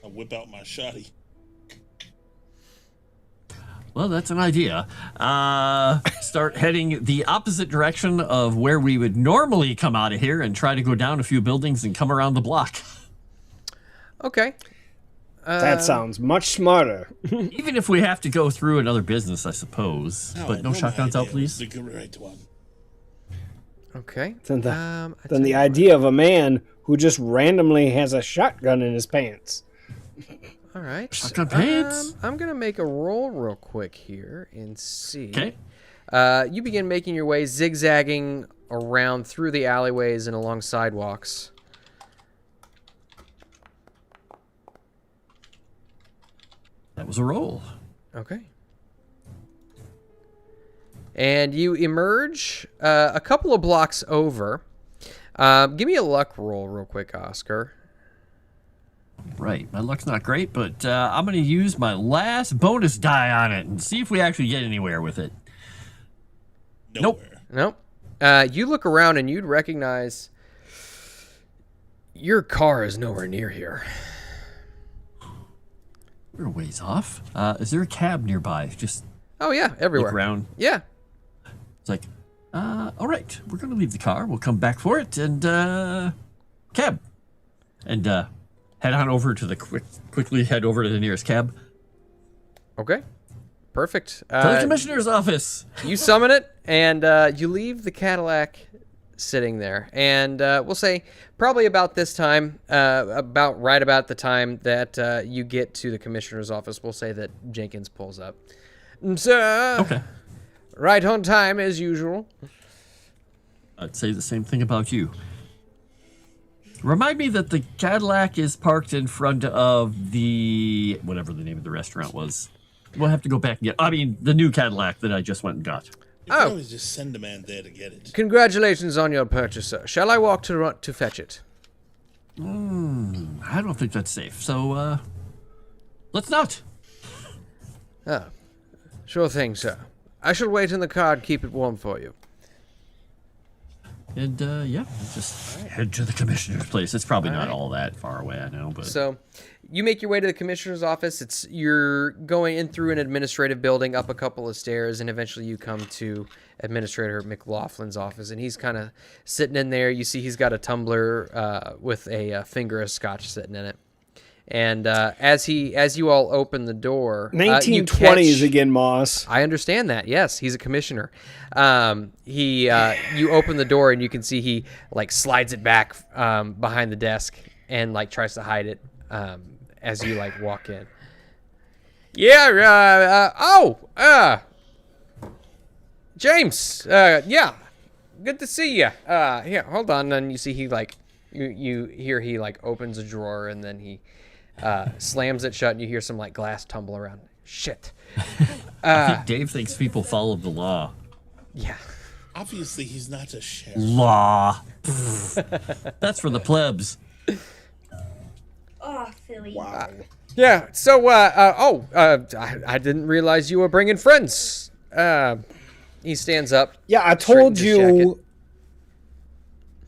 Speaker 4: I whip out my shotty.
Speaker 3: Well, that's an idea. Start heading the opposite direction of where we would normally come out of here and try to go down a few buildings and come around the block.
Speaker 1: Okay.
Speaker 5: That sounds much smarter.
Speaker 3: Even if we have to go through another business, I suppose. But no shotguns out, please.
Speaker 4: The correct one.
Speaker 1: Okay.
Speaker 5: Than the,
Speaker 1: I
Speaker 5: than
Speaker 1: tell
Speaker 5: the
Speaker 1: you what.
Speaker 5: idea of a man who just randomly has a shotgun in his pants.
Speaker 1: All right.
Speaker 3: Shotgun pants.
Speaker 1: I'm going to make a roll real quick here and see.
Speaker 3: Okay.
Speaker 1: You begin making your way zigzagging around through the alleyways and along sidewalks.
Speaker 3: That was a roll.
Speaker 1: Okay. And you emerge a couple of blocks over. Give me a luck roll real quick, Oscar.
Speaker 3: Right. My luck's not great, but I'm going to use my last bonus die on it and see if we actually get anywhere with it.
Speaker 4: Nowhere.
Speaker 1: Nope. You look around and you'd recognize your car is nowhere near here.
Speaker 3: We're a ways off. Is there a cab nearby? Just
Speaker 1: Oh, yeah, everywhere.
Speaker 3: look around.
Speaker 1: Yeah.
Speaker 3: It's like, all right, we're going to leave the car. We'll come back for it. And cab. And head on over to the quickly head over to the nearest cab.
Speaker 1: Okay. Perfect.
Speaker 3: To the commissioner's office.
Speaker 1: You summon it, and you leave the Cadillac sitting there. And we'll say probably about this time, right about the time that you get to the commissioner's office, we'll say that Jenkins pulls up. Sir,
Speaker 3: Okay.
Speaker 1: right on time as usual.
Speaker 3: I'd say the same thing about you. Remind me that the Cadillac is parked in front of the whatever the name of the restaurant was. We'll have to go back and get. I mean, the new Cadillac that I just went and got.
Speaker 4: You can always just send a man there to get it.
Speaker 1: Congratulations on your purchase, sir. Shall I walk to fetch it?
Speaker 3: I don't think that's safe. So, let's not.
Speaker 1: Oh, sure thing, sir. I shall wait in the car and keep it warm for you.
Speaker 3: And yeah, we'll just head to the commissioner's place. It's probably not all that far away, I know, but
Speaker 1: So, you make your way to the commissioner's office. You're going in through an administrative building, up a couple of stairs, and eventually you come to Administrator McLaughlin's office, and he's kind of sitting in there. You see he's got a tumbler with a finger of scotch sitting in it. And as you all open the door,
Speaker 5: 1920s again, Moss.
Speaker 1: I understand that. Yes, he's a commissioner. You open the door and you can see he like slides it back behind the desk and like tries to hide it as you like walk in. Yeah. James. Yeah. Good to see you. Here, hold on. And you see he like you hear he like opens a drawer and then he slams it shut and you hear some like glass tumble around. Shit.
Speaker 3: I think Dave thinks people follow the law.
Speaker 1: Yeah.
Speaker 4: Obviously, he's not a sheriff.
Speaker 3: Law. That's for the plebs.
Speaker 6: Oh, Philly.
Speaker 5: Wow.
Speaker 1: Yeah. So, I didn't realize you were bringing friends. He stands up.
Speaker 5: Yeah, I told
Speaker 1: straightens his jacket.
Speaker 5: you.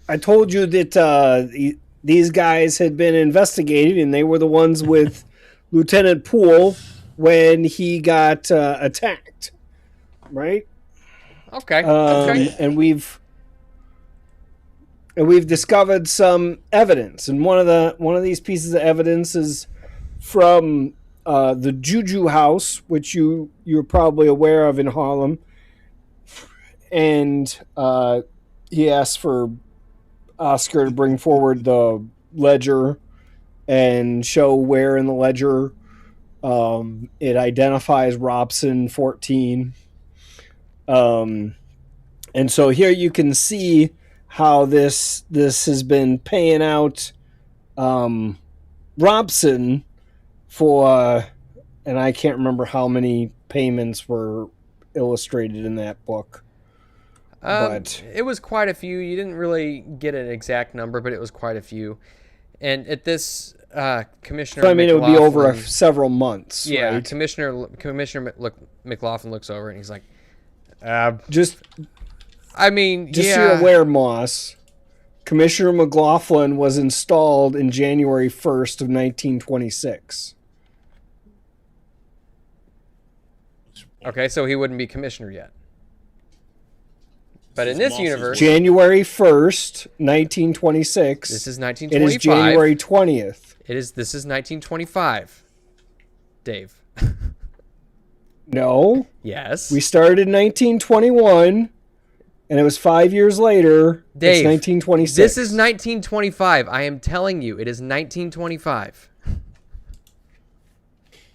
Speaker 5: I told you that these guys had been investigated, and they were the ones with Lieutenant Poole when he got attacked, right?
Speaker 1: Okay. Okay.
Speaker 5: And we've discovered some evidence, and one of these pieces of evidence is from the Juju House, which you're probably aware of in Harlem, and he asked for Oscar to bring forward the ledger and show where in the ledger it identifies Robson 14. And so here you can see how this has been paying out Robson for, and I can't remember how many payments were illustrated in that book. But
Speaker 1: it was quite a few. You didn't really get an exact number, but it was quite a few. And at this, Commissioner
Speaker 5: so, I mean, it would be over
Speaker 1: McLaughlin-
Speaker 5: several months.
Speaker 1: Yeah,
Speaker 5: right?
Speaker 1: Commissioner McLaughlin looks over and he's like,
Speaker 5: Just
Speaker 1: I mean,
Speaker 5: so
Speaker 1: yeah.
Speaker 5: you're aware, Moss, Commissioner McLaughlin was installed in January 1st of 1926.
Speaker 1: Okay, so he wouldn't be commissioner yet. But in this universe,
Speaker 5: January 1st, 1926.
Speaker 1: this is
Speaker 5: It
Speaker 1: 1925.
Speaker 5: is January 20th.
Speaker 1: This is 1925. Dave.
Speaker 5: No,
Speaker 1: Yes.
Speaker 5: we started in 1921, and it was 5 years later.
Speaker 1: Dave,
Speaker 5: It's 1926.
Speaker 1: This is 1925. I am telling you, it is 1925.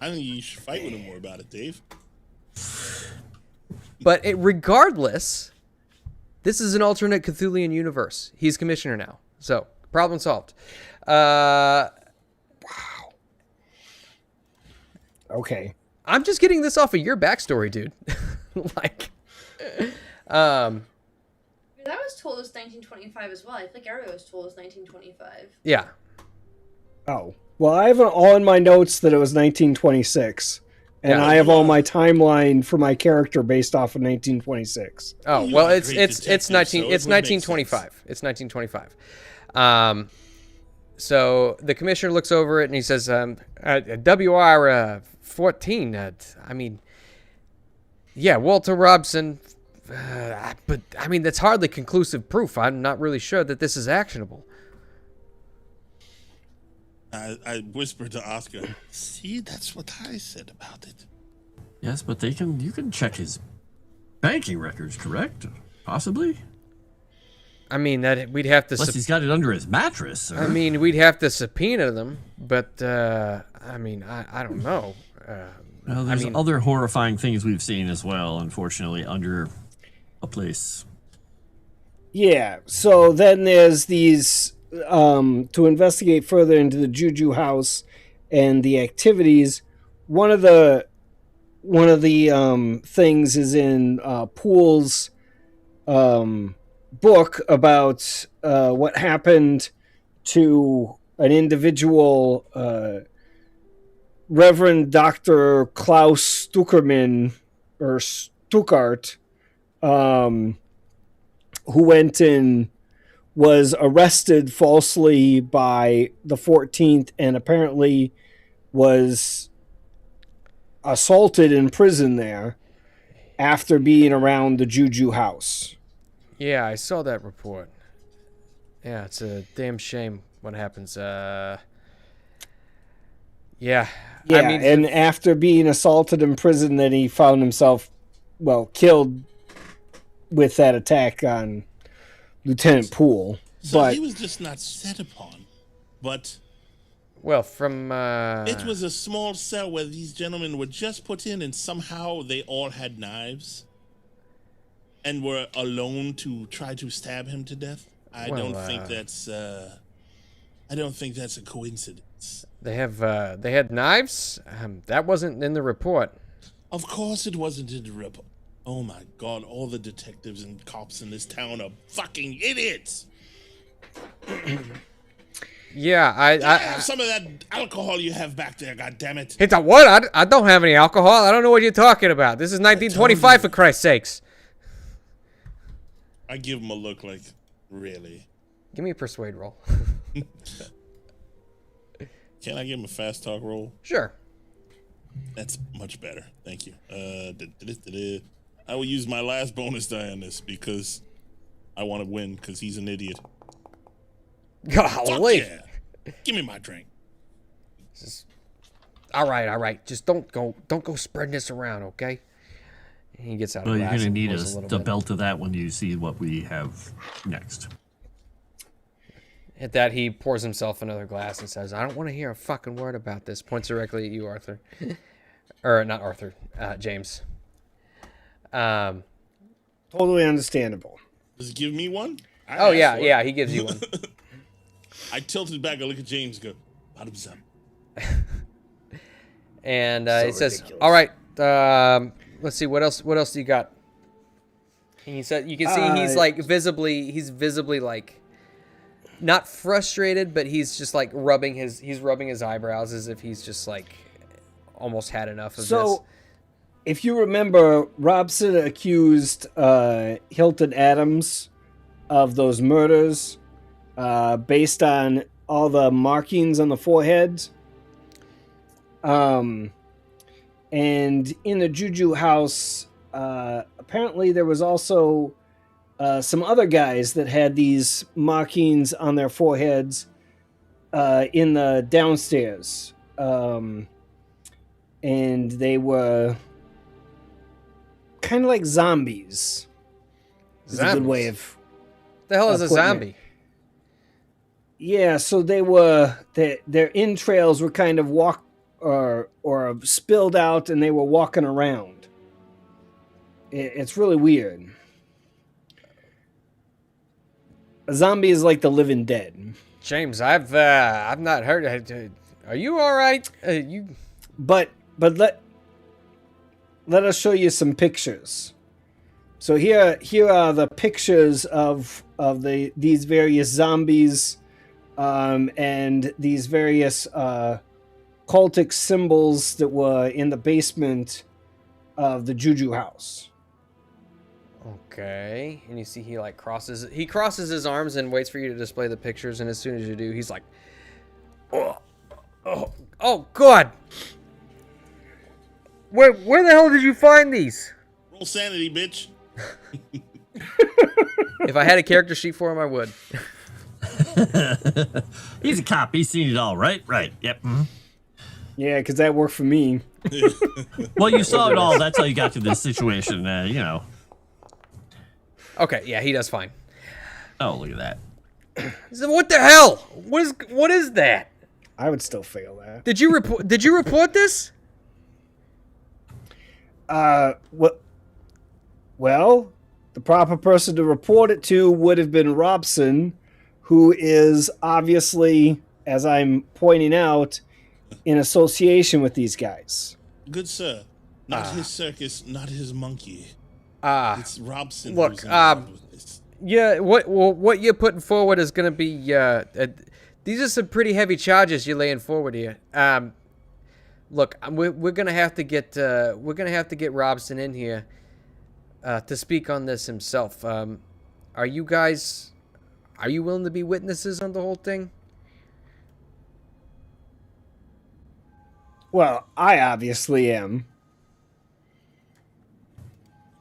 Speaker 4: I think you should fight with him more about it, Dave.
Speaker 1: But regardless, this is an alternate Cthulhian universe. He's commissioner now. So, problem solved.
Speaker 5: Okay.
Speaker 1: I'm just getting this off of your backstory, dude. Like,
Speaker 6: That was told as 1925 as well. I think everybody was told as 1925.
Speaker 1: yeah.
Speaker 5: Oh. Well, I have all in my notes that it was 1926. And
Speaker 1: Yeah.
Speaker 5: I have all my timeline for my character based off of 1926.
Speaker 1: Oh,
Speaker 4: You
Speaker 1: well,
Speaker 4: are a
Speaker 1: it's
Speaker 4: great
Speaker 1: it's
Speaker 4: detective,
Speaker 1: it's 19
Speaker 4: so it
Speaker 1: it's
Speaker 4: would make
Speaker 1: 1925. It's 1925. So the commissioner looks over it and he says, WR 14. I mean, yeah, Walter Robson. But I mean, that's hardly conclusive proof. I'm not really sure that this is actionable.
Speaker 4: I whispered to Oscar, see, that's what I said about it.
Speaker 3: Yes, but you can check his banking records, correct? Possibly.
Speaker 1: I mean, that we'd have to.
Speaker 3: Unless he's got it under his mattress. Sir.
Speaker 1: I mean, we'd have to subpoena them, but I mean, I don't know.
Speaker 3: Well, there's other horrifying things we've seen as well, unfortunately, under a place.
Speaker 5: Yeah, so then there's these to investigate further into the Juju house and the activities. One of the things is in Poole's book about what happened to an individual, Reverend Dr. Klaus Stuckerman or Stuckart, who went and was arrested falsely by the 14th and apparently was assaulted in prison there after being around the Juju house.
Speaker 1: Yeah, I saw that report. Yeah, it's a damn shame what happens. Yeah.
Speaker 5: Yeah,
Speaker 1: I mean,
Speaker 5: and after being assaulted in prison, then he found himself, well, killed with that attack on Lieutenant Poole.
Speaker 4: So
Speaker 5: but
Speaker 4: he was just not set upon, but
Speaker 1: well, from
Speaker 4: it was a small cell where these gentlemen were just put in, and somehow they all had knives and were alone to try to stab him to death. I don't think that's a coincidence.
Speaker 1: they had knives. That wasn't in the report.
Speaker 4: Of course it wasn't in the report. Oh my God, all the detectives and cops in this town are fucking idiots.
Speaker 1: Yeah, I
Speaker 4: have some of that alcohol you have back there, goddammit.
Speaker 1: It's a what? I don't have any alcohol. I don't know what you're talking about. This is 1925, for Christ's sakes.
Speaker 4: I give him a look like, really?
Speaker 1: Give me a persuade roll.
Speaker 4: Can I give him a fast talk roll?
Speaker 1: Sure.
Speaker 4: That's much better. Thank you. I will use my last bonus die on this because I want to win because he's an idiot.
Speaker 1: Golly.
Speaker 4: Fuck yeah. Give me my drink.
Speaker 1: All right. Just don't go spreading this around, okay? And he gets out.
Speaker 3: Well,
Speaker 1: of
Speaker 3: you're going to need
Speaker 1: the
Speaker 3: belt of that when you see what we have next.
Speaker 1: At that, he pours himself another glass and says, "I don't want to hear a fucking word about this." Points directly at you, Arthur, or not Arthur, James.
Speaker 5: totally understandable.
Speaker 4: Does he give me one?
Speaker 1: Yeah, he gives you one.
Speaker 4: I tilted back. I look at James. Go, bottoms up.
Speaker 1: And
Speaker 5: So
Speaker 1: it says,
Speaker 5: ridiculous.
Speaker 1: "All right, let's see what else do you got?" And he said, "You can see he's visibly like not frustrated, but he's just like rubbing his eyebrows as if he's just like almost had enough of this."
Speaker 5: So, if you remember, Robson accused Hilton Adams of those murders based on all the markings on the forehead. And in the Juju house, apparently there was also some other guys that had these markings on their foreheads in the downstairs. And they were kind of like zombies. Is a good way of...
Speaker 1: The hell is a
Speaker 5: putting it.
Speaker 1: zombie?
Speaker 5: Yeah, so they were... Their entrails were kind of or spilled out, and they were walking around. It's really weird. A zombie is like the living dead.
Speaker 1: James, I've not heard. Are you all right?
Speaker 5: But but let us show you some pictures. So here are the pictures of these various zombies, and these various cultic symbols that were in the basement of the Juju house.
Speaker 1: Okay, and you see he like crosses his arms and waits for you to display the pictures, and as soon as you do, he's like, oh God, where the hell did you find these?
Speaker 4: Roll sanity, bitch.
Speaker 1: If I had a character sheet for him, I would.
Speaker 3: He's a cop. He's seen it all, right? Right. Yep. Mm-hmm.
Speaker 5: Yeah, because that worked for me.
Speaker 3: Well, you saw it all. That's how you got to this situation. You know.
Speaker 1: Okay, yeah, he does fine.
Speaker 3: Oh, look at that.
Speaker 1: So what the hell? What is that?
Speaker 5: I would still fail that.
Speaker 1: Did you report this?
Speaker 5: What? Well, the proper person to report it to would have been Robson, who is obviously, as I'm pointing out, in association with these guys.
Speaker 4: Good sir. Not his circus, not his monkey. It's Robson.
Speaker 1: Look,
Speaker 4: who's involved with this.
Speaker 1: yeah, what you're putting forward is going to be these are some pretty heavy charges you're laying forward here. Look, we're going to have to get Robson in here to speak on this himself. Are you willing to be witnesses on the whole thing?
Speaker 5: Well, I obviously am.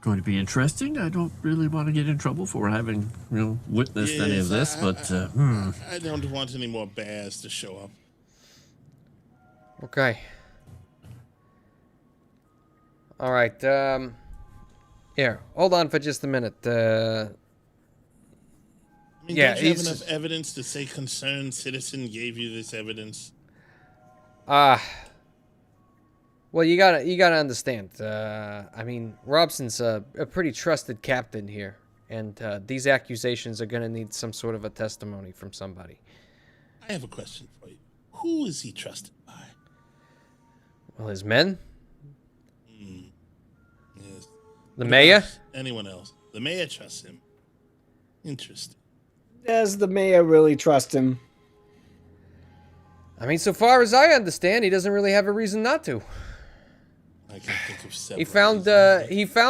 Speaker 3: Going to be interesting. I don't really want to get in trouble for having, witnessed any of this, but
Speaker 4: I don't want any more bears to show up.
Speaker 1: Okay. All right. Here, hold on for just a minute.
Speaker 4: I mean,
Speaker 1: Yeah,
Speaker 4: don't you have
Speaker 1: he's
Speaker 4: enough
Speaker 1: just-
Speaker 4: evidence to say concerned citizen gave you this evidence?
Speaker 1: Well, you gotta understand. I mean, Robson's a pretty trusted captain here, and these accusations are gonna need some sort of a testimony from somebody.
Speaker 4: I have a question for you. Who is he trusted by?
Speaker 1: Well, his men,
Speaker 4: Yes.
Speaker 1: the mayor.
Speaker 4: Anyone else? The mayor trusts him. Interesting.
Speaker 5: Does the mayor really trust him?
Speaker 1: I mean, so far as I understand, he doesn't really have a reason not to.
Speaker 4: I can think of several.
Speaker 1: He found
Speaker 5: The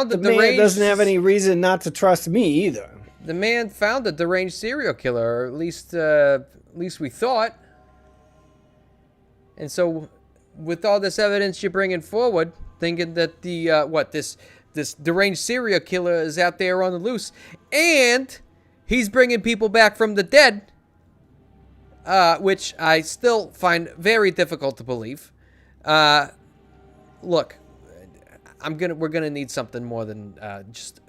Speaker 1: the
Speaker 5: mayor
Speaker 1: deranged.
Speaker 5: doesn't have any reason not to trust me either.
Speaker 1: The man found a deranged serial killer, or at least we thought. And so, with all this evidence you're bringing forward, thinking that this deranged serial killer is out there on the loose, and he's bringing people back from the dead, which I still find very difficult to believe. Look, we're gonna need something more than just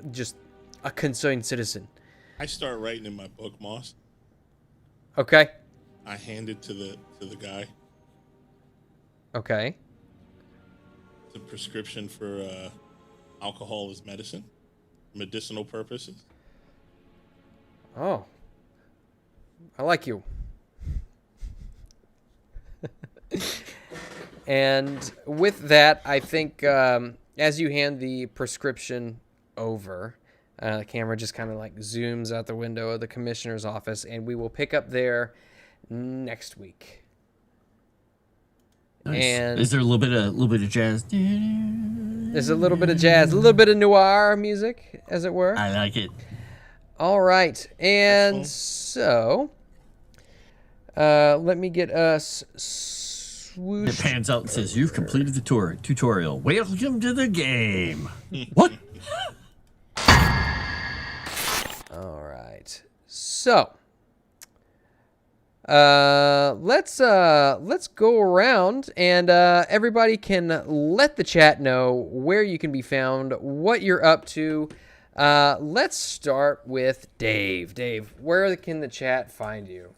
Speaker 1: a concerned citizen.
Speaker 4: I start writing in my book, Moss.
Speaker 1: Okay.
Speaker 4: I hand it to the guy.
Speaker 1: Okay.
Speaker 4: It's a prescription for alcohol as medicine, medicinal purposes.
Speaker 1: Oh. I like you. And with that, I think as you hand the prescription over, the camera just kind of like zooms out the window of the commissioner's office, and we will pick up there next week.
Speaker 3: nice.
Speaker 1: And
Speaker 3: Is there a little bit of jazz?
Speaker 1: there's a little bit of jazz, a little bit of noir music, as it were.
Speaker 3: I like it.
Speaker 1: All right, and
Speaker 4: Excellent.
Speaker 1: so let me get us
Speaker 3: It
Speaker 1: swoosh.
Speaker 3: pans out and says, "You've completed the tutorial. Welcome to the game." What?
Speaker 1: All right, so let's go around and everybody can let the chat know where you can be found, what you're up to. Let's start with Dave. Dave, where can the chat find you?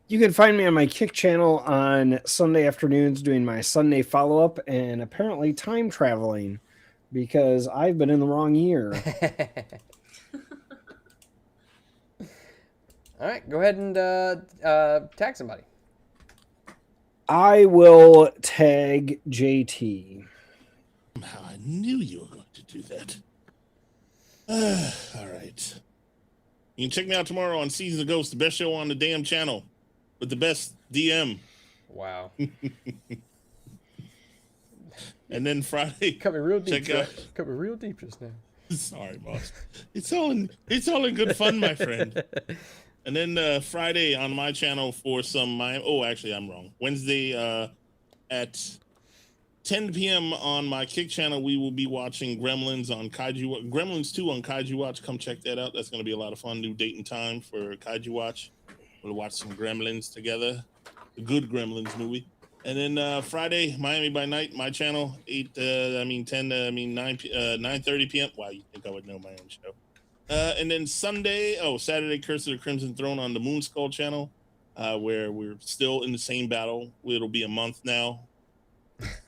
Speaker 5: You can find me on my Kick channel on Sunday afternoons doing my Sunday follow-up and apparently time traveling because I've been in the wrong year.
Speaker 1: All right, go ahead and tag somebody.
Speaker 5: I will tag JT.
Speaker 4: Somehow I knew you were going to do that. All right. You can check me out tomorrow on Seasons of Ghosts, the best show on the damn channel with the best DM.
Speaker 1: Wow.
Speaker 4: And then Friday,
Speaker 1: Coming real deep.
Speaker 4: check out.
Speaker 1: Coming real deep just now.
Speaker 4: Sorry, boss. It's all in good fun, my friend. And then Friday on my channel for some actually I'm wrong. Wednesday at 10 p.m. on my Kick channel, we will be watching Gremlins 2 on Kaiju Watch. Come check that out. That's going to be a lot of fun. New date and time for Kaiju Watch. We'll watch some Gremlins together. The good Gremlins movie. And then Friday, Miami by Night, my channel, 9:30 p.m. Wow, you think I would know my own show. And then Saturday, Curse of the Crimson Throne on the Moonskull channel, where we're still in the same battle. It'll be a month now.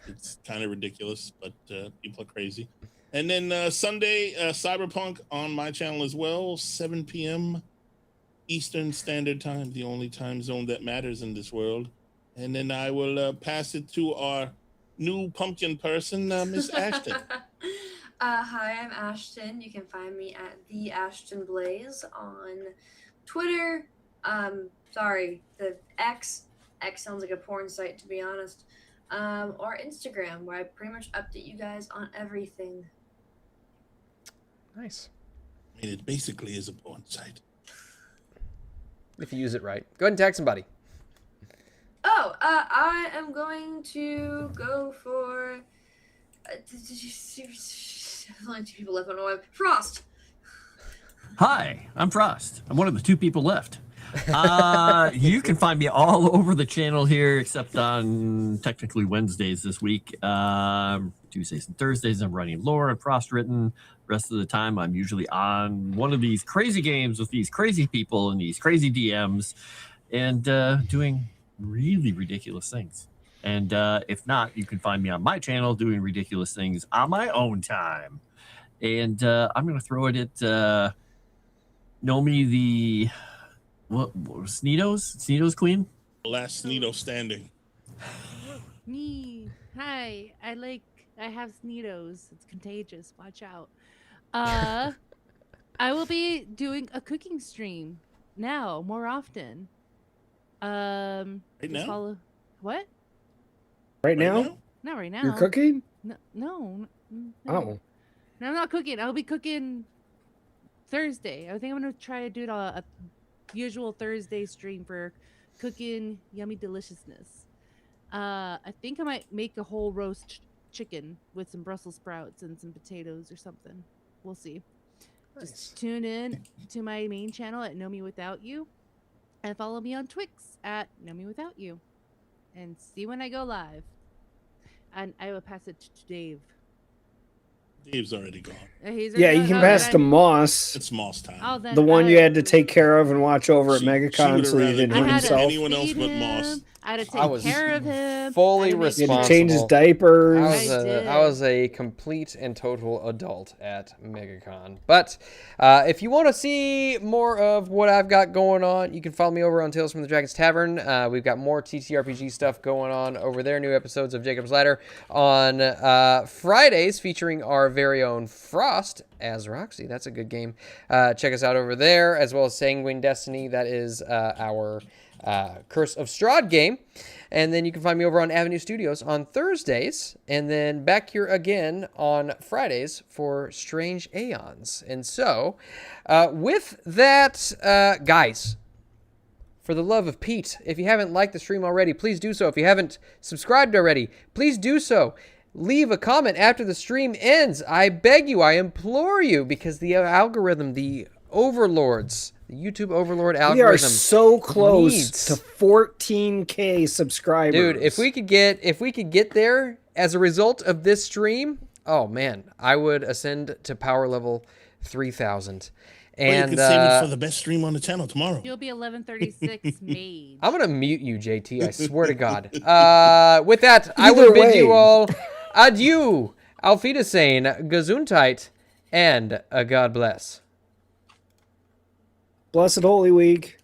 Speaker 4: It's kind of ridiculous, but people are crazy. And then Sunday, Cyberpunk on my channel as well, 7 p.m. Eastern Standard Time, the only time zone that matters in this world. And then I will pass it to our new pumpkin person, Miss Ashton.
Speaker 6: Hi, I'm Ashton. You can find me at the Ashton Blaze on Twitter. Sorry, the X sounds like a porn site, to be honest. Or Instagram, where I pretty much update you guys on everything.
Speaker 1: Nice.
Speaker 4: I mean, it basically is a porn site.
Speaker 1: If you use it right. Go ahead and tag somebody.
Speaker 6: Oh, I am going to go for. There's only 2 people left. I don't know why. Frost.
Speaker 3: Hi, I'm Frost. I'm one of the 2 people left. You can find me all over the channel here, except on technically Wednesdays this week. Tuesdays and Thursdays, I'm writing lore and Frost written. Rest of the time, I'm usually on one of these crazy games with these crazy people and these crazy DMs, and doing really ridiculous things. And if not, you can find me on my channel doing ridiculous things on my own time. And I'm going to throw it at Nomi, the what was Sneeto's queen?
Speaker 4: Last Sneeto standing.
Speaker 2: Me. Hi. I have Sneetos. It's contagious. Watch out. I will be doing a cooking stream now, more often.
Speaker 4: Right now?
Speaker 2: What?
Speaker 5: Right now?
Speaker 2: Not right now.
Speaker 5: You're cooking?
Speaker 2: No.
Speaker 5: Oh.
Speaker 2: No, I'm not cooking. I'll be cooking Thursday. I think I'm gonna try to do it a usual Thursday stream for cooking yummy deliciousness. I think I might make a whole roast chicken with some Brussels sprouts and some potatoes or something. We'll see.
Speaker 1: Nice.
Speaker 2: Just tune in to my main channel at Know Me Without You, and follow me on Twix at Know Me Without You, and see when I go live. And I will pass it to Dave.
Speaker 4: Dave's already gone.
Speaker 5: Yeah, you can pass to Moss.
Speaker 4: It's Moss time.
Speaker 2: Oh, then
Speaker 5: The one you had to take care of and watch over at MegaCon so he didn't hurt himself.
Speaker 4: Anyone else but Moss.
Speaker 2: I had to take care of him.
Speaker 1: Fully
Speaker 2: I had to make
Speaker 1: responsible.
Speaker 5: You had to change his diapers.
Speaker 1: I was a complete and total adult at MegaCon. But if you want to see more of what I've got going on, you can follow me over on Tales from the Dragon's Tavern. We've got more TTRPG stuff going on over there. New episodes of Jacob's Ladder on Fridays featuring our very own Frost as Roxy. That's a good game. Check us out over there, as well as Sanguine Destiny. That is our Curse of Strahd game. And then you can find me over on Avenue Studios on Thursdays, and then back here again on Fridays for Strange Aeons. And so, with that, guys, for the love of Pete, if you haven't liked the stream already, please do so. If you haven't subscribed already, please do so. Leave a comment after the stream ends. I beg you, I implore you, because the algorithm, the overlords, the YouTube overlord algorithm.
Speaker 5: We are so close to 14K subscribers.
Speaker 1: Dude, if we could get there as a result of this stream, oh man, I would ascend to power level 3000. And
Speaker 4: you can save it for the best stream on the channel tomorrow.
Speaker 2: You'll be 1136 mage.
Speaker 1: I'm gonna mute you, JT. I swear to God. With that, I will bid you all adieu, auf Wiedersehen, Gesundheit, and God bless.
Speaker 5: Blessed Holy Week.